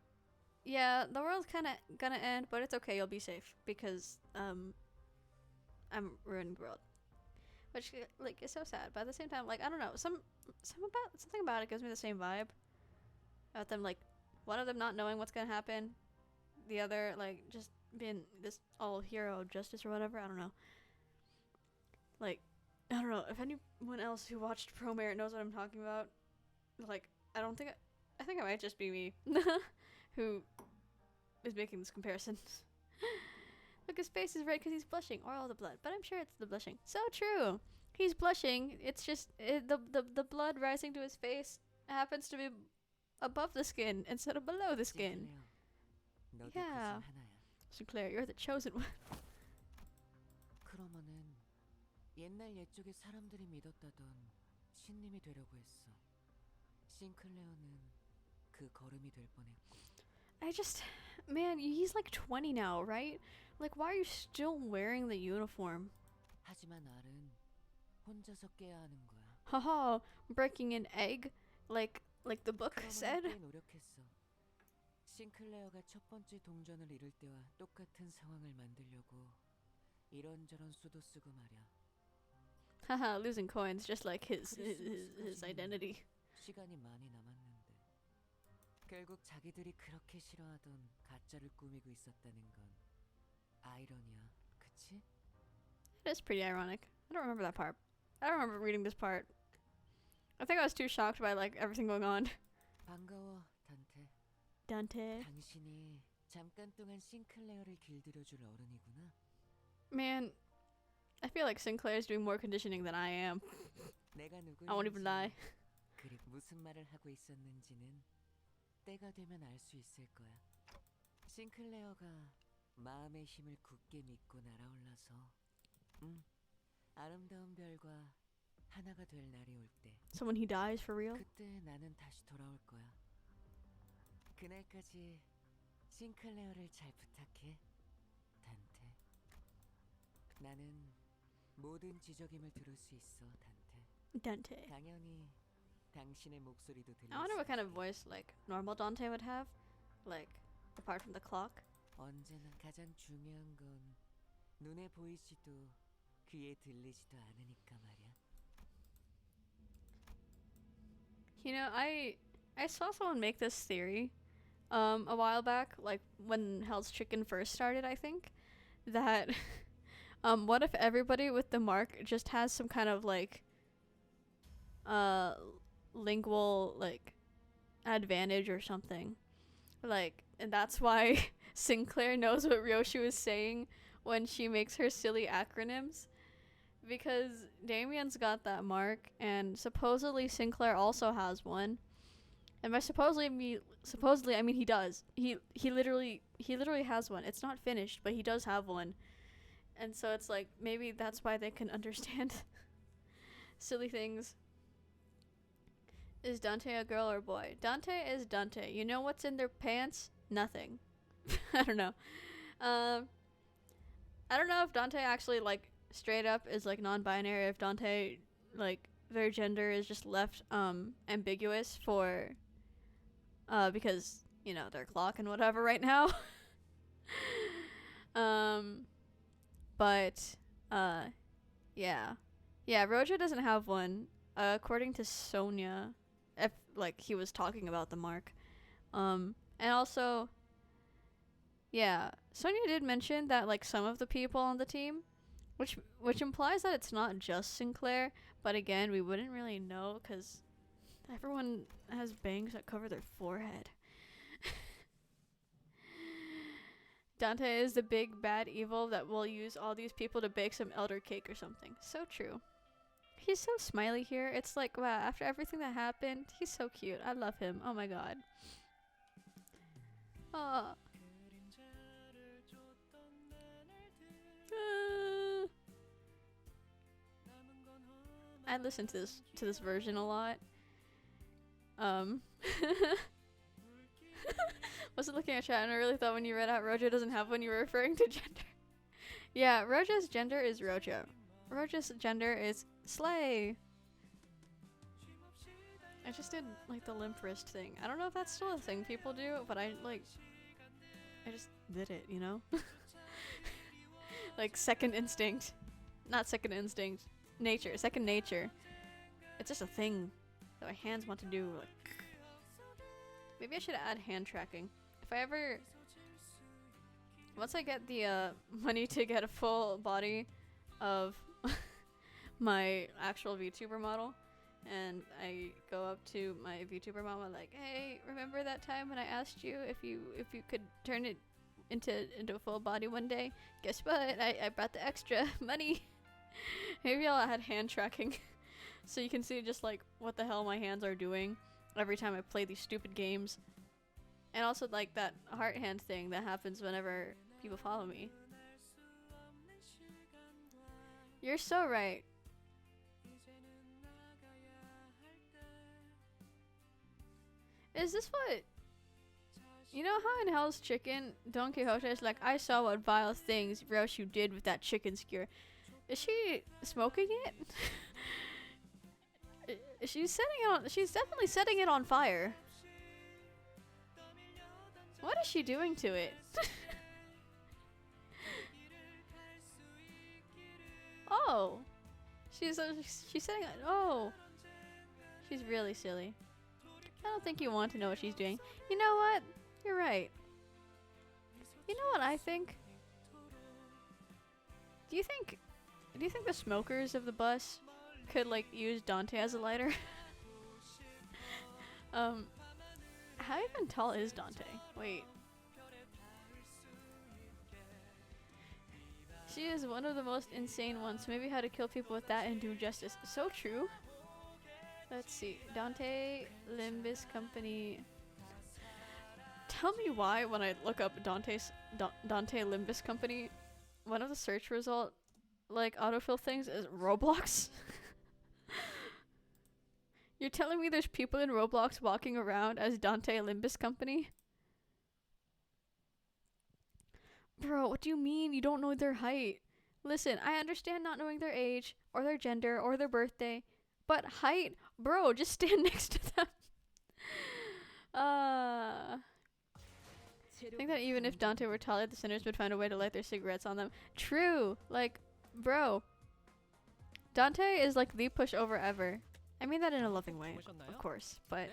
yeah, the world's kind of gonna end, but it's okay, you'll be safe, because, I'm ruining the world. Which, like, is so sad, but at the same time, like, I don't know, something about it gives me the same vibe. About them, like, one of them not knowing what's gonna happen, the other, like, just being this all hero of justice or whatever, I don't know. Like, I don't know, if anyone else who watched PROMER knows what I'm talking about, like, I think it might just be me who is making this comparison. Look, his face is red because he's blushing, or all the blood, but I'm sure it's the blushing. So true! He's blushing, it's just, the blood rising to his face happens to be above the skin instead of below the skin. 너도 Yeah. 그중 하나야. Sinclair, you're the chosen one. 크로머는 옛날 옛적에 사람들이 믿었다던 신님이 되려고 했어. 싱클레어는 그 걸음이 될 뻔했고. Man, he's like 20 now, right? Like, why are you still wearing the uniform? 하지만 알은 혼자서 깨야 하는 거야. Haha, breaking an egg, like the book 크로머는 said. 꽤 노력했어. 싱클레어가 첫 번째 동전을 잃을 때와 똑같은 상황을 만들려고 이런저런 수도 쓰고 말이야. Haha, losing coins, just like his identity. 시간이 많이 남았는데 결국 자기들이 그렇게 싫어하던 가짜를 꾸미고 있었다는 건 아이러니야, 그치? It is pretty ironic. I don't remember that part. I don't remember reading this part. I think I was too shocked by, like, everything going on. 반가워, 단테. Dante. 당신이 잠깐 동안 싱클레어를 길들여줄 어른이구나. Man, I feel like Sinclair's doing more conditioning than I am. 내가 I won't even lie. 누구인지 그리고 무슨 말을 하고 있었는지는 때가 되면 알 수 있을 거야. 싱클레어가 마음의 힘을 굳게 믿고 날아올라서 아름다운 별과 하나가 될 날이 올 때 So when he dies, for real? 그때 나는 다시 돌아올 거야. 그날까지 싱클레어를 잘 부탁해, 단테. 나는 모든 지적임을 들을 수 있어, 단테. Dante. 당연히 당신의 목소리도 들릴 I wonder what 수 kind of 있게. voice, like, normal Dante would have. Like, apart from the clock. 언제나 가장 중요한 건 눈에 보이지도 귀에 들리지도 않으니까 말이야. You know, I saw someone make this theory a while back, like when Hell's Chicken first started, I think, that what if everybody with the mark just has some kind of like lingual like advantage or something, like, and that's why Sinclair knows what Ryoshi was saying when she makes her silly acronyms, because Damien's got that mark and supposedly Sinclair also has one. And by supposedly I mean he does. He literally has one. It's not finished, but he does have one. And so it's like maybe that's why they can understand silly things. Is Dante a girl or boy? Dante is Dante. You know what's in their pants? Nothing. I don't know. I don't know if Dante actually like straight up is like non-binary, if Dante like their gender is just left ambiguous for because you know their clock and whatever right now. But yeah, Rojo doesn't have one according to Sonia, if like he was talking about the mark. And also, yeah, Sonia did mention that like some of the people on the team, which implies that it's not just Sinclair, but again, we wouldn't really know because everyone has bangs that cover their forehead. Dante is the big bad evil that will use all these people to bake some elder cake or something. So true. He's so smiley here. It's like, wow, after everything that happened, he's so cute. I love him. Oh my god. Oh. I listen to this version a lot. Wasn't looking at chat and I really thought when you read out Rojo doesn't have one, you were referring to gender. Yeah, Rojo's gender is Rojo. Rojo's gender is Slay. I just did like the limp wrist thing. I don't know if that's still a thing people do, but I just did it, you know? Like second instinct. Not second instinct. Nature. Second nature. It's just a thing that my hands want to do. Like, maybe I should add hand tracking. If I ever... Once I get the money to get a full body of my actual VTuber model, and I go up to my VTuber mama like, hey, remember that time when I asked you if you could turn it into a full body one day? Guess what? I brought the extra money. Maybe I'll add hand tracking so you can see just like what the hell my hands are doing every time I play these stupid games. And also like that heart hand thing that happens whenever people follow me. You're so right. Is this what... You know how in Hell's Chicken, Don Quixote is like, I saw what vile things Roche you did with that chicken skewer. Is she smoking it? She's definitely setting it on fire. What is she doing to it? Oh. She's setting it. Oh. She's really silly. I don't think you want to know what she's doing. You know what? You're right. You know what I think? Do you think the smokers of the bus could like use Dante as a lighter? How even tall is Dante? Wait. She is one of the most insane ones. Maybe how to kill people with that and do justice. So true. Let's see. Dante Limbus Company. Tell me why when I look up Dante Limbus Company, one of the search result like autofill things is Roblox. You're telling me there's people in Roblox walking around as Dante Limbus Company? Bro, what do you mean you don't know their height? Listen, I understand not knowing their age, or their gender, or their birthday, but height? Bro, just stand next to them. I think that even if Dante were taller, the sinners would find a way to light their cigarettes on them. True! Like, bro. Dante is like the pushover ever. I mean that in a loving way, of course, but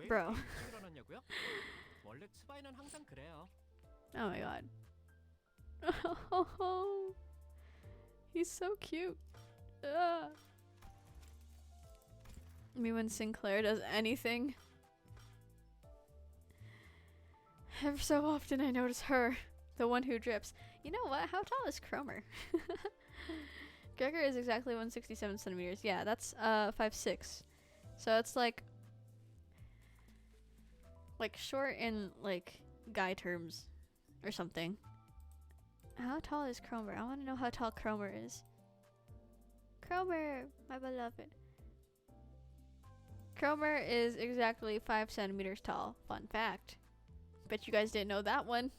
bro. Oh my god. Oh, he's so cute. Me when Sinclair does anything. Ever so often I notice her, the one who drips. You know what? How tall is KROMER? Gregor is exactly 167 centimeters. Yeah, that's 5'6". So it's like short in like guy terms or something. How tall is KROMER? I want to know how tall KROMER is. KROMER, my beloved. KROMER is exactly 5 centimeters tall. Fun fact. Bet you guys didn't know that one.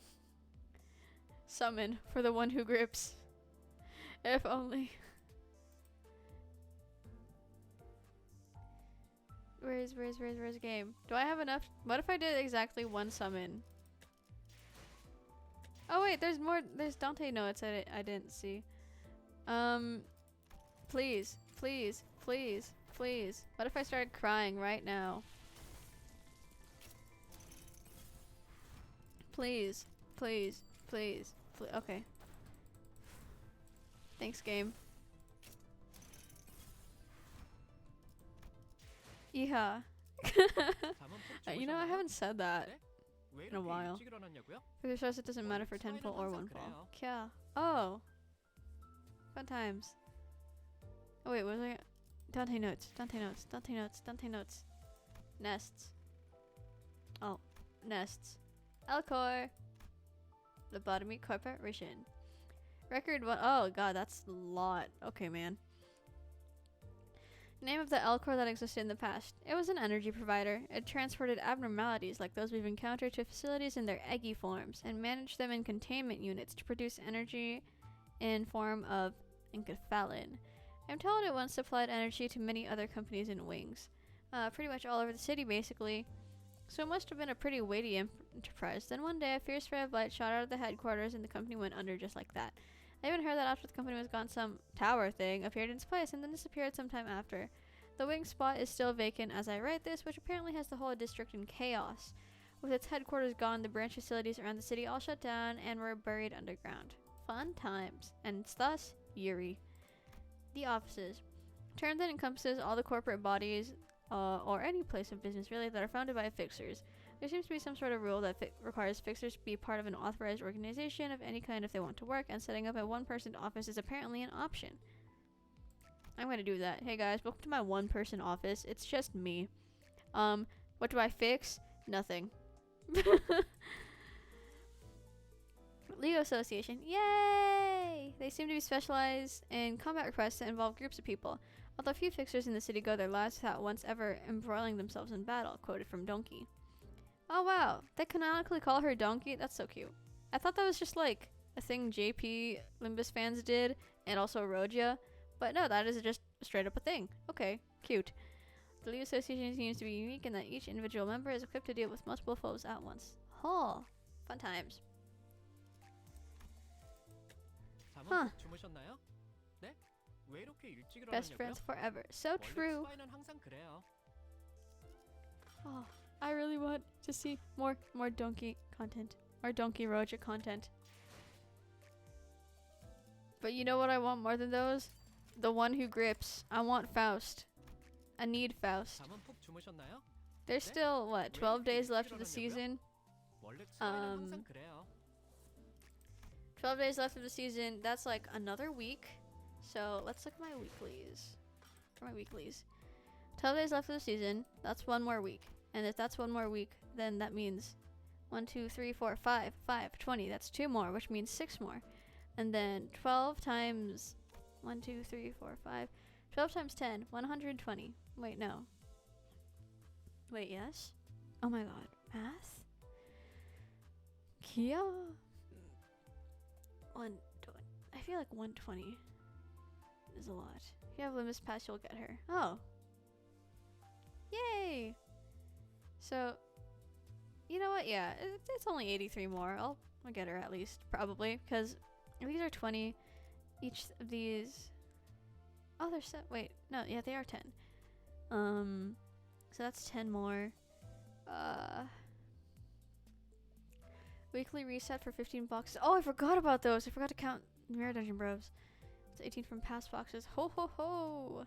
Summon for the one who grips. If only. Where's game? Do I have enough? What if I did exactly one summon? Oh wait, there's more. There's Dante notes I didn't see. Please. What if I started crying right now? Please. Okay. Thanks, game. Yeah. You know, I haven't said that in a while. For the it doesn't matter for 10 pull or 1 pull. Yeah. Oh. Fun times. Oh wait, what was I? Dante notes. Nests. Oh, nests. Elcor. Lobotomy Corporation. Record 1. Oh god, that's a lot. Okay, man. Name of the Elcor that existed in the past. It was an energy provider. It transported abnormalities like those we've encountered to facilities in their eggy forms and managed them in containment units to produce energy in form of enkephalin. I'm told it once supplied energy to many other companies in wings. Pretty much all over the city, basically. So it must have been a pretty weighty enterprise. Then one day, a fierce ray of light shot out of the headquarters and the company went under just like that. I even heard that after the company was gone, some tower thing appeared in its place and then disappeared sometime after. The wing spot is still vacant as I write this, which apparently has the whole district in chaos. With its headquarters gone, the branch facilities around the city all shut down and were buried underground. Fun times. And it's thus eerie. The offices. Term that encompasses all the corporate bodies, or any place of business really, that are founded by fixers. There seems to be some sort of rule that requires fixers to be part of an authorized organization of any kind if they want to work, and setting up a one-person office is apparently an option. I'm gonna do that. Hey guys, welcome to my one-person office. It's just me. What do I fix? Nothing. Leo Association. Yay! They seem to be specialized in combat requests that involve groups of people. Although few fixers in the city go their lives without once ever embroiling themselves in battle. Quoted from Donkey. Oh wow, they canonically call her Donkey? That's so cute. I thought that was just like a thing JP Limbus fans did, and also Roja. But no, that is just straight up a thing. Okay, cute. The Leo Association seems to be unique in that each individual member is equipped to deal with multiple foes at once. Oh, fun times. Huh. Best friends forever. So true. Oh, I really want to see more Donkey content. Or Donkey Roja content. But you know what I want more than those? The one who grips. I want Faust. I need Faust. There's still, what, 12 days left of the season? 12 days left of the season. That's like another week. So let's look at my weeklies. For my weeklies. 12 days left of the season. That's one more week. And if that's one more week, then that means 1, 2, 3, 4, 5, 20. That's 2 more, which means 6 more. And then 12 times 1, 2, 3, 4, 5. 12 times 10, 120. Wait, no. Wait, yes? Oh my god. Math? Kia? 120. I feel like 120 is a lot. If you have Limbus Pass, you'll get her. Oh. Yay! So, you know what? Yeah, it's only 83 more. I'll get her at least, probably, because these are 20. Each of these. Oh, they're set. Wait, no, yeah, they are 10. So that's 10 more. Weekly reset for 15 boxes. Oh, I forgot about those. I forgot to count Mirror Dungeon Bros. It's 18 from past boxes. Ho ho ho!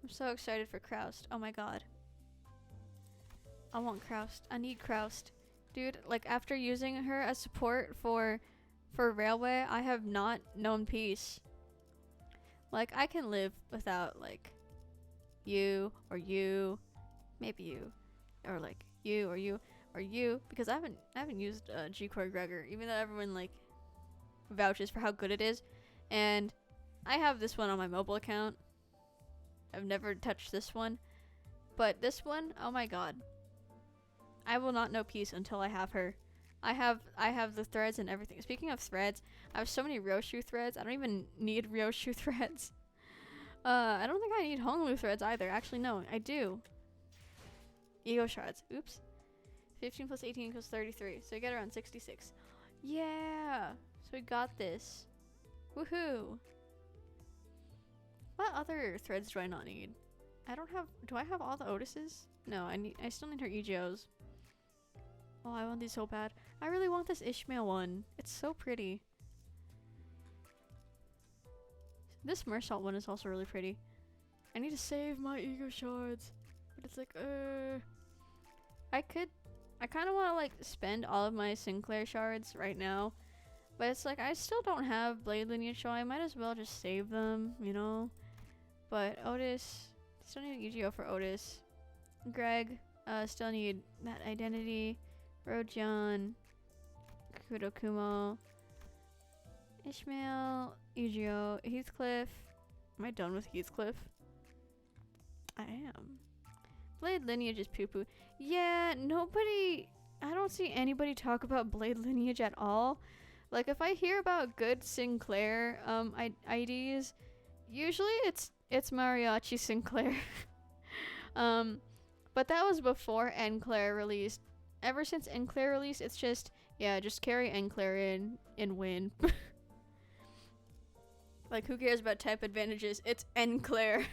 I'm so excited for Kraust. Oh my god. I want Kraust. I need Kraust. Dude, like after using her as support for Railway, I have not known peace. Like I can live without like you or you, maybe you, or like you or you or you, because I haven't used G-Core Gregor, even though everyone like vouches for how good it is, and I have this one on my mobile account. I've never touched this one, but this one, oh my god, I will not know peace until I have her. I have the threads and everything. Speaking of threads, I have so many Ryoshu threads. I don't even need Ryoshu threads. I don't think I need Honglu threads either. Actually, no, I do. Ego shards. Oops. 15 plus 18 equals 33. So you get around 66. Yeah. So we got this. Woohoo. What other threads do I not need? I don't have. Do I have all the Otises? No, I still need her EGOs. Oh, I want these so bad. I really want this Ishmael one. It's so pretty. This Mersault one is also really pretty. I need to save my ego shards. But it's like, I kind of want to like spend all of my Sinclair shards right now. But it's like, I still don't have Blade Lineage, so I might as well just save them, you know? But Otis, still need an EGO for Otis. Greg, still need that identity. Rojan, Kudokumo, Ishmael, EGO, Heathcliff. Am I done with Heathcliff? I am. Blade Lineage is poo-poo. Yeah, nobody... I don't see anybody talk about Blade Lineage at all. Like, if I hear about good Sinclair IDs, usually it's Mariachi Sinclair. But that was before Enclair released. Ever since Enclair released, it's just, yeah, just carry Enclair in and win. Like, who cares about type advantages? It's Enclair.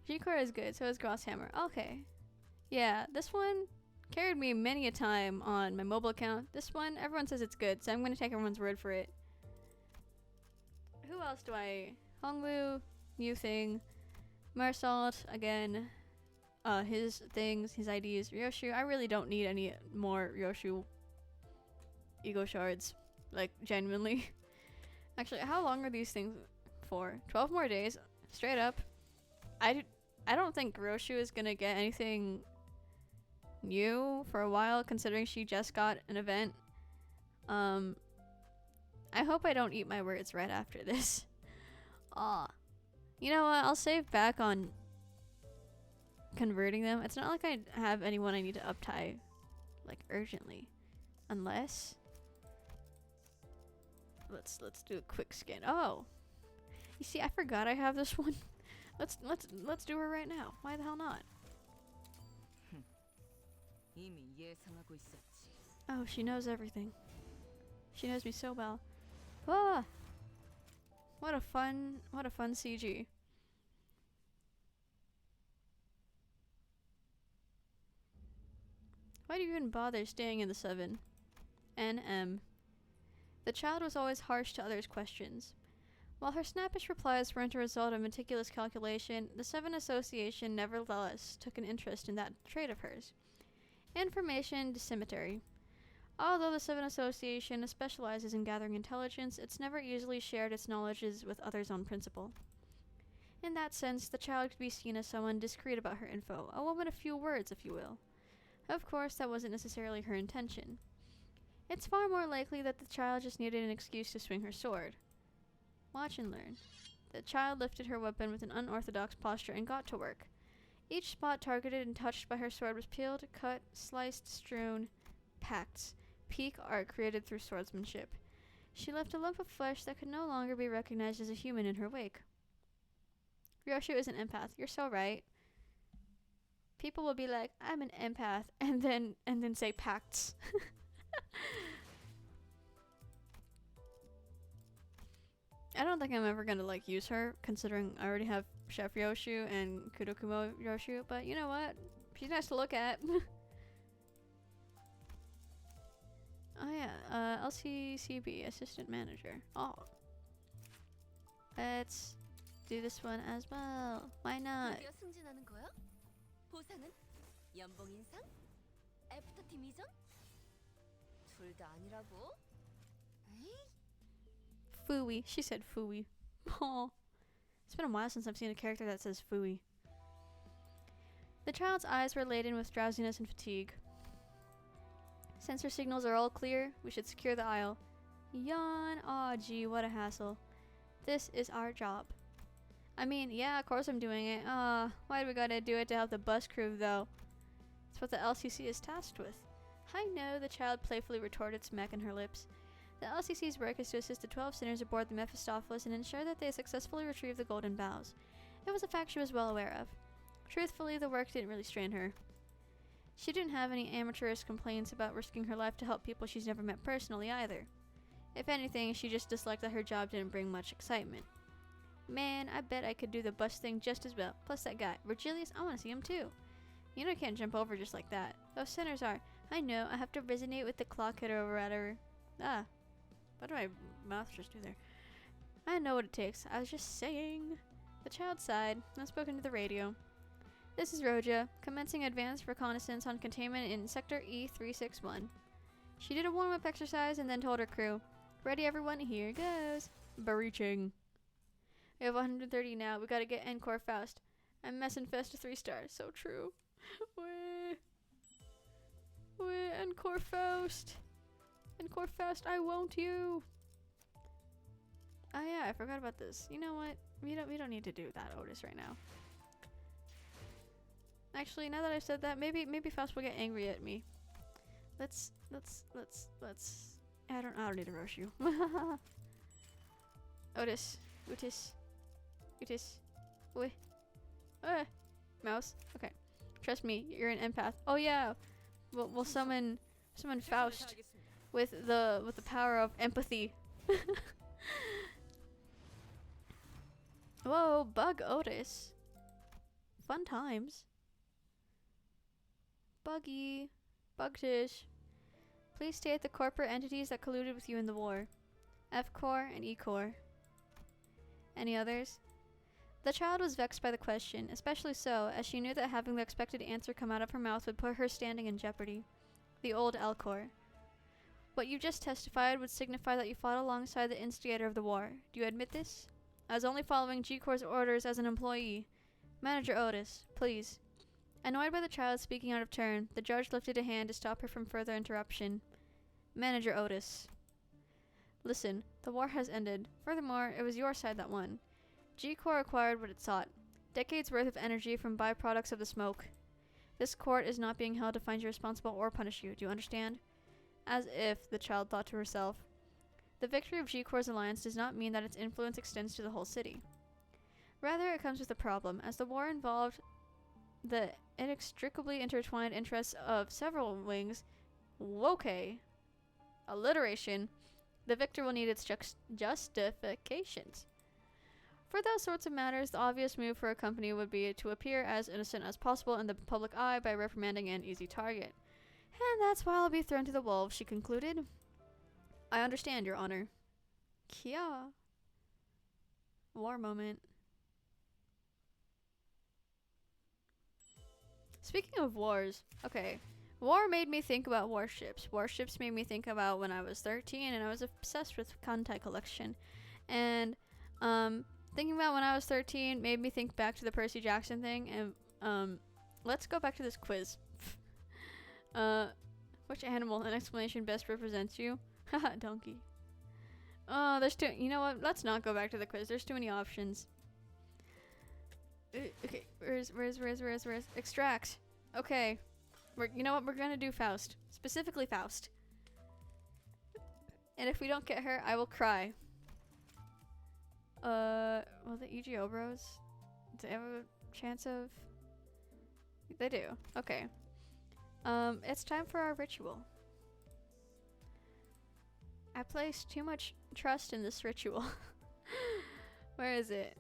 G-Core is good, so is Grosshammer. Okay. Yeah, this one carried me many a time on my mobile account. This one, everyone says it's good, so I'm going to take everyone's word for it. Who else do I... Honglu, New Thing, Marsault, again, his things, his IDs, Ryoshu. I really don't need any more Ryoshu ego shards. Like, genuinely. Actually, how long are these things for? 12 more days? Straight up. I don't think Ryoshu is gonna get anything new for a while, considering she just got an event. I hope I don't eat my words right after this. Aw. You know what? I'll save back on converting them. It's not like I have anyone I need to uptie, like, urgently. Unless... Let's do a quick scan. Oh! You see, I forgot I have this one. Let's do her right now. Why the hell not? Oh, she knows everything. She knows me so well. Ah! What a fun CG. Why do you even bother staying in the 7? NM. The child was always harsh to others' questions. While her snappish replies weren't a result of meticulous calculation, the 7 Association nevertheless took an interest in that trait of hers. Information disseminatory. Although the 7 Association specializes in gathering intelligence, it's never easily shared its knowledges with others on principle. In that sense, the child could be seen as someone discreet about her info, a woman of few words, if you will. Of course, that wasn't necessarily her intention. It's far more likely that the child just needed an excuse to swing her sword. Watch and learn. The child lifted her weapon with an unorthodox posture and got to work. Each spot targeted and touched by her sword was peeled, cut, sliced, strewn, packed. Peak art created through swordsmanship. She left a lump of flesh that could no longer be recognized as a human in her wake. Ryoshu is an empath. You're so right. People will be like, I'm an empath, and then say pacts. I don't think I'm ever gonna like use her, considering I already have Chef Ryoshu and Kudokumo Ryoshu, but you know what? She's nice to look at. Oh yeah, LCCB, Assistant Manager. Oh. Let's do this one as well. Why not? 드디어 승진하는 거야? 보상은? 연봉 인상? 애프터팀 이전? 둘 다 아니라고? 에이? Fooey. She said fooey. Oh. It's been a while since I've seen a character that says fooey. The child's eyes were laden with drowsiness and fatigue. Sensor signals are all clear. We should secure the aisle. Yawn. Aw, gee, what a hassle. This is our job. I mean, yeah, of course I'm doing it. Why do we gotta do it to help the bus crew, though? It's what the LCC is tasked with. I know, the child playfully retorted, smacking her lips. The LCC's work is to assist the 12 sinners aboard the Mephistopheles and ensure that they successfully retrieve the golden bowls. It was a fact she was well aware of. Truthfully, the work didn't really strain her. She didn't have any amateurish complaints about risking her life to help people she's never met personally either. If anything, she just disliked that her job didn't bring much excitement. Man, I bet I could do the bus thing just as well. Plus that guy, Virgilius, I want to see him too. You know I can't jump over just like that. Those sinners are. I know, I have to resonate with the clock hitter over at her. Ah. What did my mouth just do there? I know what it takes. I was just saying. The child sighed and spoke into the radio. This is Roja, commencing advanced reconnaissance on containment in Sector E361. She did a warm-up exercise and then told her crew, "Ready everyone, here goes." Breaching. We have 130 now. We gotta get Encore Faust. I'm messin' Fest to 3 stars. So true. Wait, Encore Faust. Encore Faust, I won't you. Oh yeah, I forgot about this. You know what? We don't need to do that, Otis, right now. Actually, now that I've said that, maybe Faust will get angry at me. Let's. I don't need to rush you. Otis. Wait. Mouse. Okay. Trust me, you're an empath. Oh yeah. We'll summon Faust with the power of empathy. Whoa, bug Otis. Fun times. Buggy. Bugtish. Please state the corporate entities that colluded with you in the war. F-Corps and E-Corps. Any others? The child was vexed by the question, especially so, as she knew that having the expected answer come out of her mouth would put her standing in jeopardy. The old L-Corps. What you just testified would signify that you fought alongside the instigator of the war. Do you admit this? I was only following G-Corps' orders as an employee. Manager Otis, please. Annoyed by the child speaking out of turn, the judge lifted a hand to stop her from further interruption. Manager Otis. Listen, the war has ended. Furthermore, it was your side that won. G-Corps acquired what it sought. Decades worth of energy from byproducts of the smoke. This court is not being held to find you responsible or punish you. Do you understand? As if, the child thought to herself. The victory of G-Corps' alliance does not mean that its influence extends to the whole city. Rather, it comes with a problem, as the war involved the inextricably intertwined interests of several wings. Woke. Alliteration. The victor will need its justifications. For those sorts of matters, the obvious move for a company would be to appear as innocent as possible in the public eye by reprimanding an easy target. And that's why I'll be thrown to the wolves, she concluded. I understand, Your Honor. Kia. War moment. Speaking of wars, okay. War made me think about warships. Warships made me think about when I was 13 and I was obsessed with Kantai collection. And thinking about when I was 13 made me think back to the Percy Jackson thing. And let's go back to this quiz. Which animal in explanation best represents you? Haha, donkey. Oh, there's too. You know what? Let's not go back to the quiz. There's too many options. Okay, where's extract? Okay, you know what? We're gonna do Faust, specifically Faust. And if we don't get her, I will cry. Well, the EGO bros, do they have a chance of? They do. Okay. It's time for our ritual. I placed too much trust in this ritual. Where is it?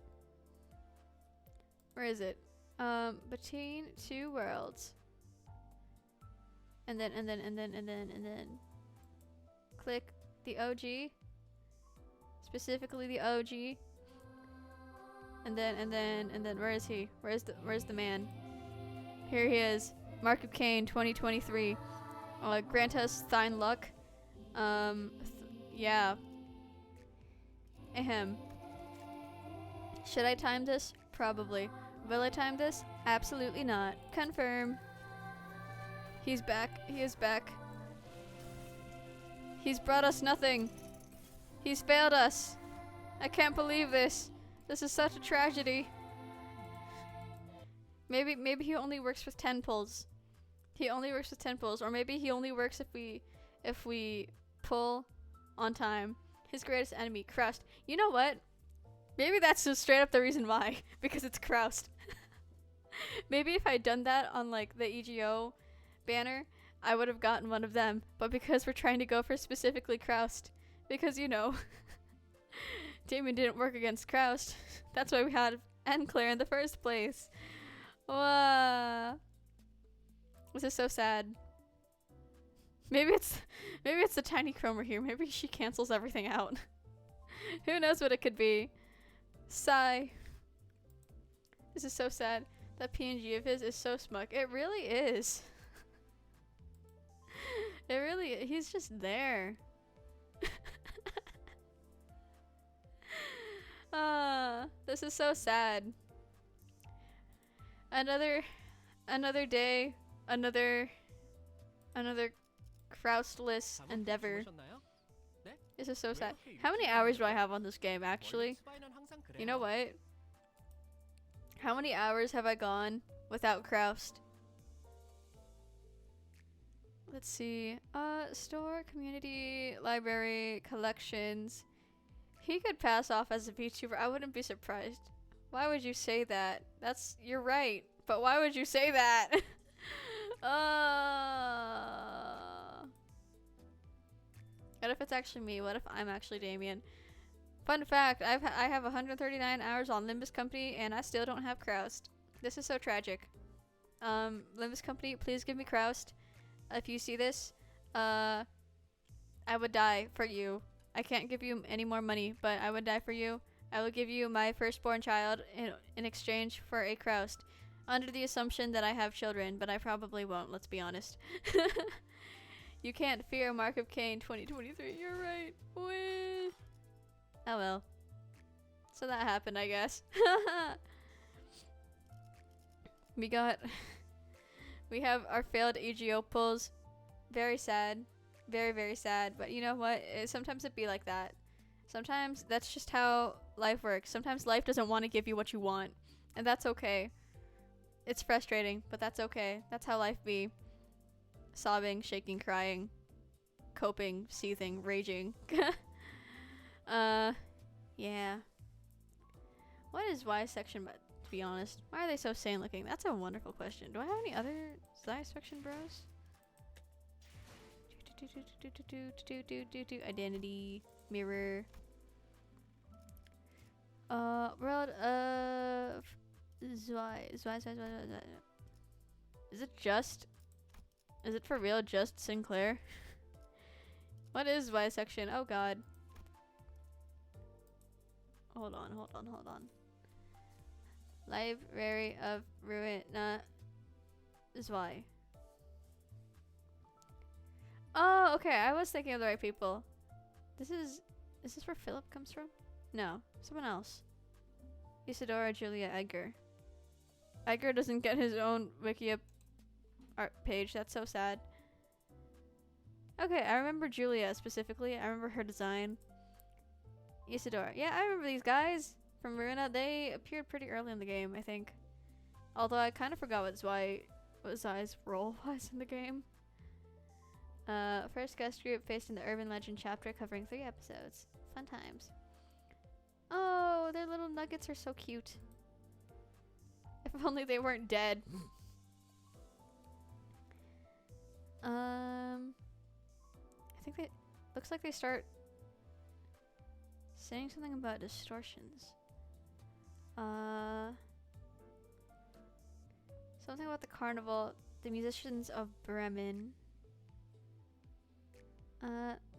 Where is it? Between two worlds. And then. Click the OG. Specifically the OG. And then where is he? Where's the man? Here he is. Mark of Cain 2023. Grant us thine luck. Yeah. Ahem. Should I time this? Probably. Will I time this? Absolutely not. Confirm. He's back. He is back. He's brought us nothing. He's failed us. I can't believe this. This is such a tragedy. Maybe he only works with 10 pulls. He only works with 10 pulls, or maybe he only works if we pull on time. His greatest enemy, Krust. You know what? Maybe that's just straight up the reason why. Because it's Krust. Maybe if I'd done that on like the EGO banner, I would have gotten one of them. But because we're trying to go for specifically Krust, because you know, Damien didn't work against Krust. That's why we had Claire in the first place. Wow. This is so sad. Maybe it's the tiny KROMER here. Maybe she cancels everything out. Who knows what it could be? Sigh. This is so sad. That PNG of his is so smug. It really is. It really, he's just there. This is so sad. Another day, another Kraustless endeavor. This is so sad. How many hours do I have on this game, actually? You know what? How many hours have I gone without Kraust? Let's see. Store, community, library, collections. He could pass off as a VTuber. I wouldn't be surprised. Why would you say that? You're right. But why would you say that? What if it's actually me? What if I'm actually Damien? Fun fact, I have 139 hours on Limbus Company and I still don't have Kraust. This is so tragic. Limbus Company, please give me Kraust. If you see this, I would die for you. I can't give you any more money, but I would die for you. I will give you my firstborn child in exchange for a Kraust. Under the assumption that I have children, but I probably won't, let's be honest. You can't fear Mark of Cain 2023, you're right. Wee. Oh well. So that happened, I guess. We have our failed EGO pulls. Very sad. Very, very sad. But you know what? Sometimes it be like that. Sometimes that's just how life works. Sometimes life doesn't want to give you what you want. And that's okay. It's frustrating, but that's okay. That's how life be. Sobbing, shaking, crying, coping, seething, raging. Yeah. What is Y section, but to be honest? Why are they so sane looking? That's a wonderful question. Do I have any other Y section bros? Identity, mirror. World of Zwei. Is it for real just Sinclair? What is Y section? Oh god. Hold on. Library of Ruina Zwei. Oh, okay. I was thinking of the right people. Is this where Philip comes from? No, someone else. Isadora Julia Edgar. Edgar doesn't get his own Wikia art page. That's so sad. Okay, I remember Julia specifically. I remember her design. Isadora. Yeah, I remember these guys from Ruina. They appeared pretty early in the game, I think. Although I kind of forgot what Zai's role was in the game. First guest group faced in the Urban Legend chapter covering 3 episodes. Fun times. Oh, their little nuggets are so cute. If only they weren't dead. I think looks like they start saying something about distortions. Something about the carnival, the musicians of Bremen.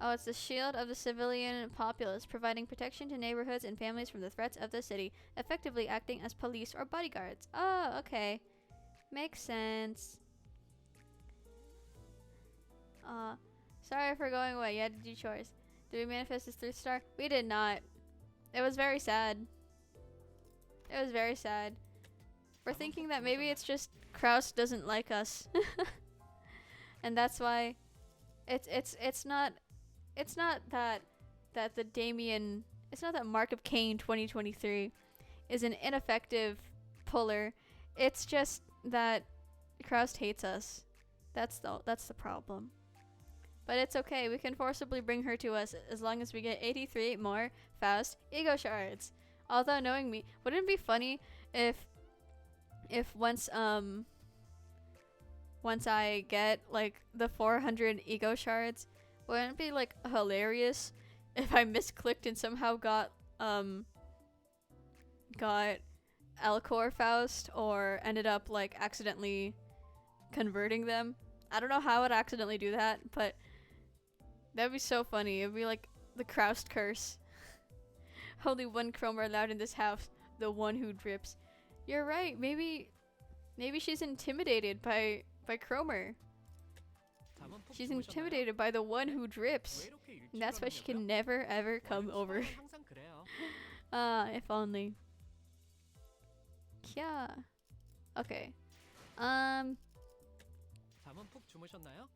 Oh, it's the shield of the civilian populace, providing protection to neighborhoods and families from the threats of the city, effectively acting as police or bodyguards. Oh, okay. Makes sense. Sorry for going away. You had to do chores. Did we manifest this 3rd star? We did not. It was very sad. It was very sad. We're thinking that maybe it's just Kraus doesn't like us. And that's why it's not that the Damien, it's not that Mark of Cain 2023 is an ineffective puller. It's just that Kraus hates us. That's the problem. But it's okay. We can forcibly bring her to us as long as we get 83 more Faust ego shards. Although knowing me, wouldn't it be funny if once I get like the 400 ego shards, wouldn't it be like hilarious if I misclicked and somehow got Alcor Faust, or ended up like accidentally converting them? I don't know how I'd accidentally do that, but that'd be so funny. It'd be like the Kraust curse. Only one KROMER allowed in this house, the one who drips. You're right, maybe she's intimidated by KROMER. She's intimidated by the one who drips. And that's why she can never ever come over. If only. Yeah. Okay.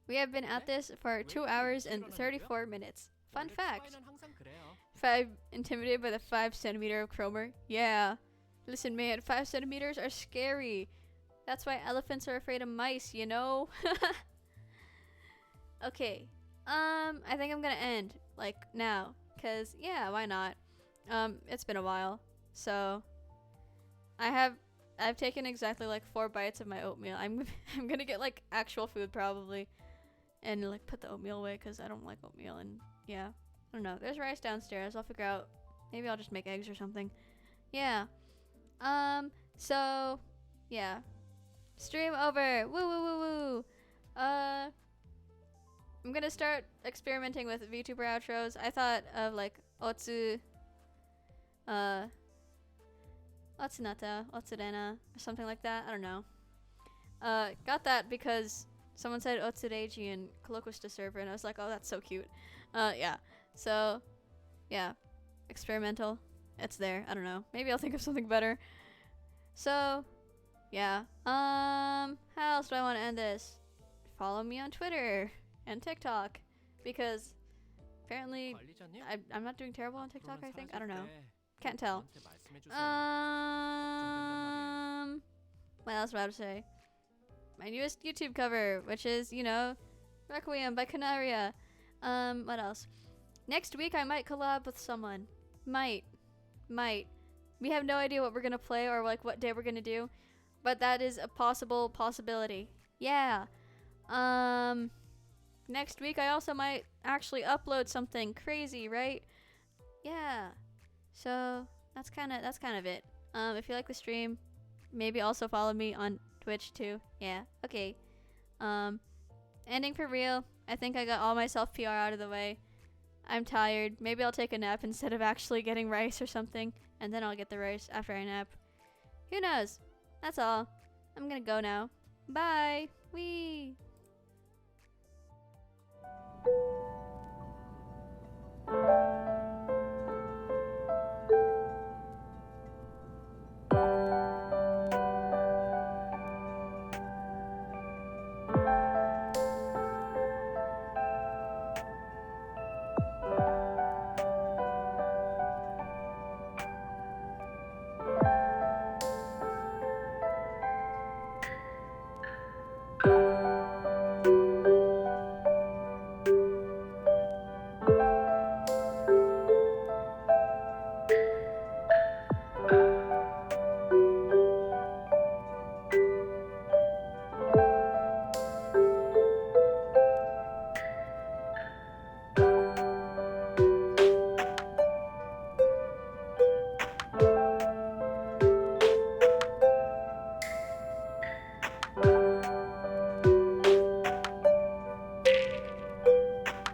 We have been at this for 2 hours and 34 minutes. Fun fact. If I'm intimidated by the 5 centimeter of KROMER, yeah. Listen, man, 5 centimeters are scary. That's why elephants are afraid of mice, you know? Okay. I think I'm gonna end, like, now. Cause, yeah, why not? It's been a while. So, I've taken exactly, like, 4 bites of my oatmeal. I'm gonna get, like, actual food, probably. And, like, put the oatmeal away, cause I don't like oatmeal, and, yeah. I don't know. There's rice downstairs. I'll figure out. Maybe I'll just make eggs or something. Yeah. So, yeah. Stream over. Woo woo woo woo. I'm gonna start experimenting with VTuber outros. I thought of like Otsu, Otsunata, Otsurena, or something like that. I don't know. Got that because someone said Otsureiji and Colloquist server, and I was like, oh, that's so cute. Yeah. So, yeah. Experimental. It's there. I don't know. Maybe I'll think of something better. So, yeah. How else do I want to end this? Follow me on Twitter and TikTok, because apparently I'm not doing terrible on TikTok, I think. I don't know. Can't tell. What else do I have to say? My newest YouTube cover, which is, you know, Requiem by Canaria. What else? Next week I might collab with someone. Might. We have no idea what we're gonna play or like what day we're gonna do, but that is a possibility. Yeah. Next week I also might actually upload something crazy, right? Yeah. So that's kind of it. If you like the stream, maybe also follow me on Twitch too. Yeah. Okay. Ending for real. I think I got all my self-PR out of the way. I'm tired. Maybe I'll take a nap instead of actually getting rice or something, and then I'll get the rice after I nap. Who knows? That's all. I'm gonna go now. Bye. Wee.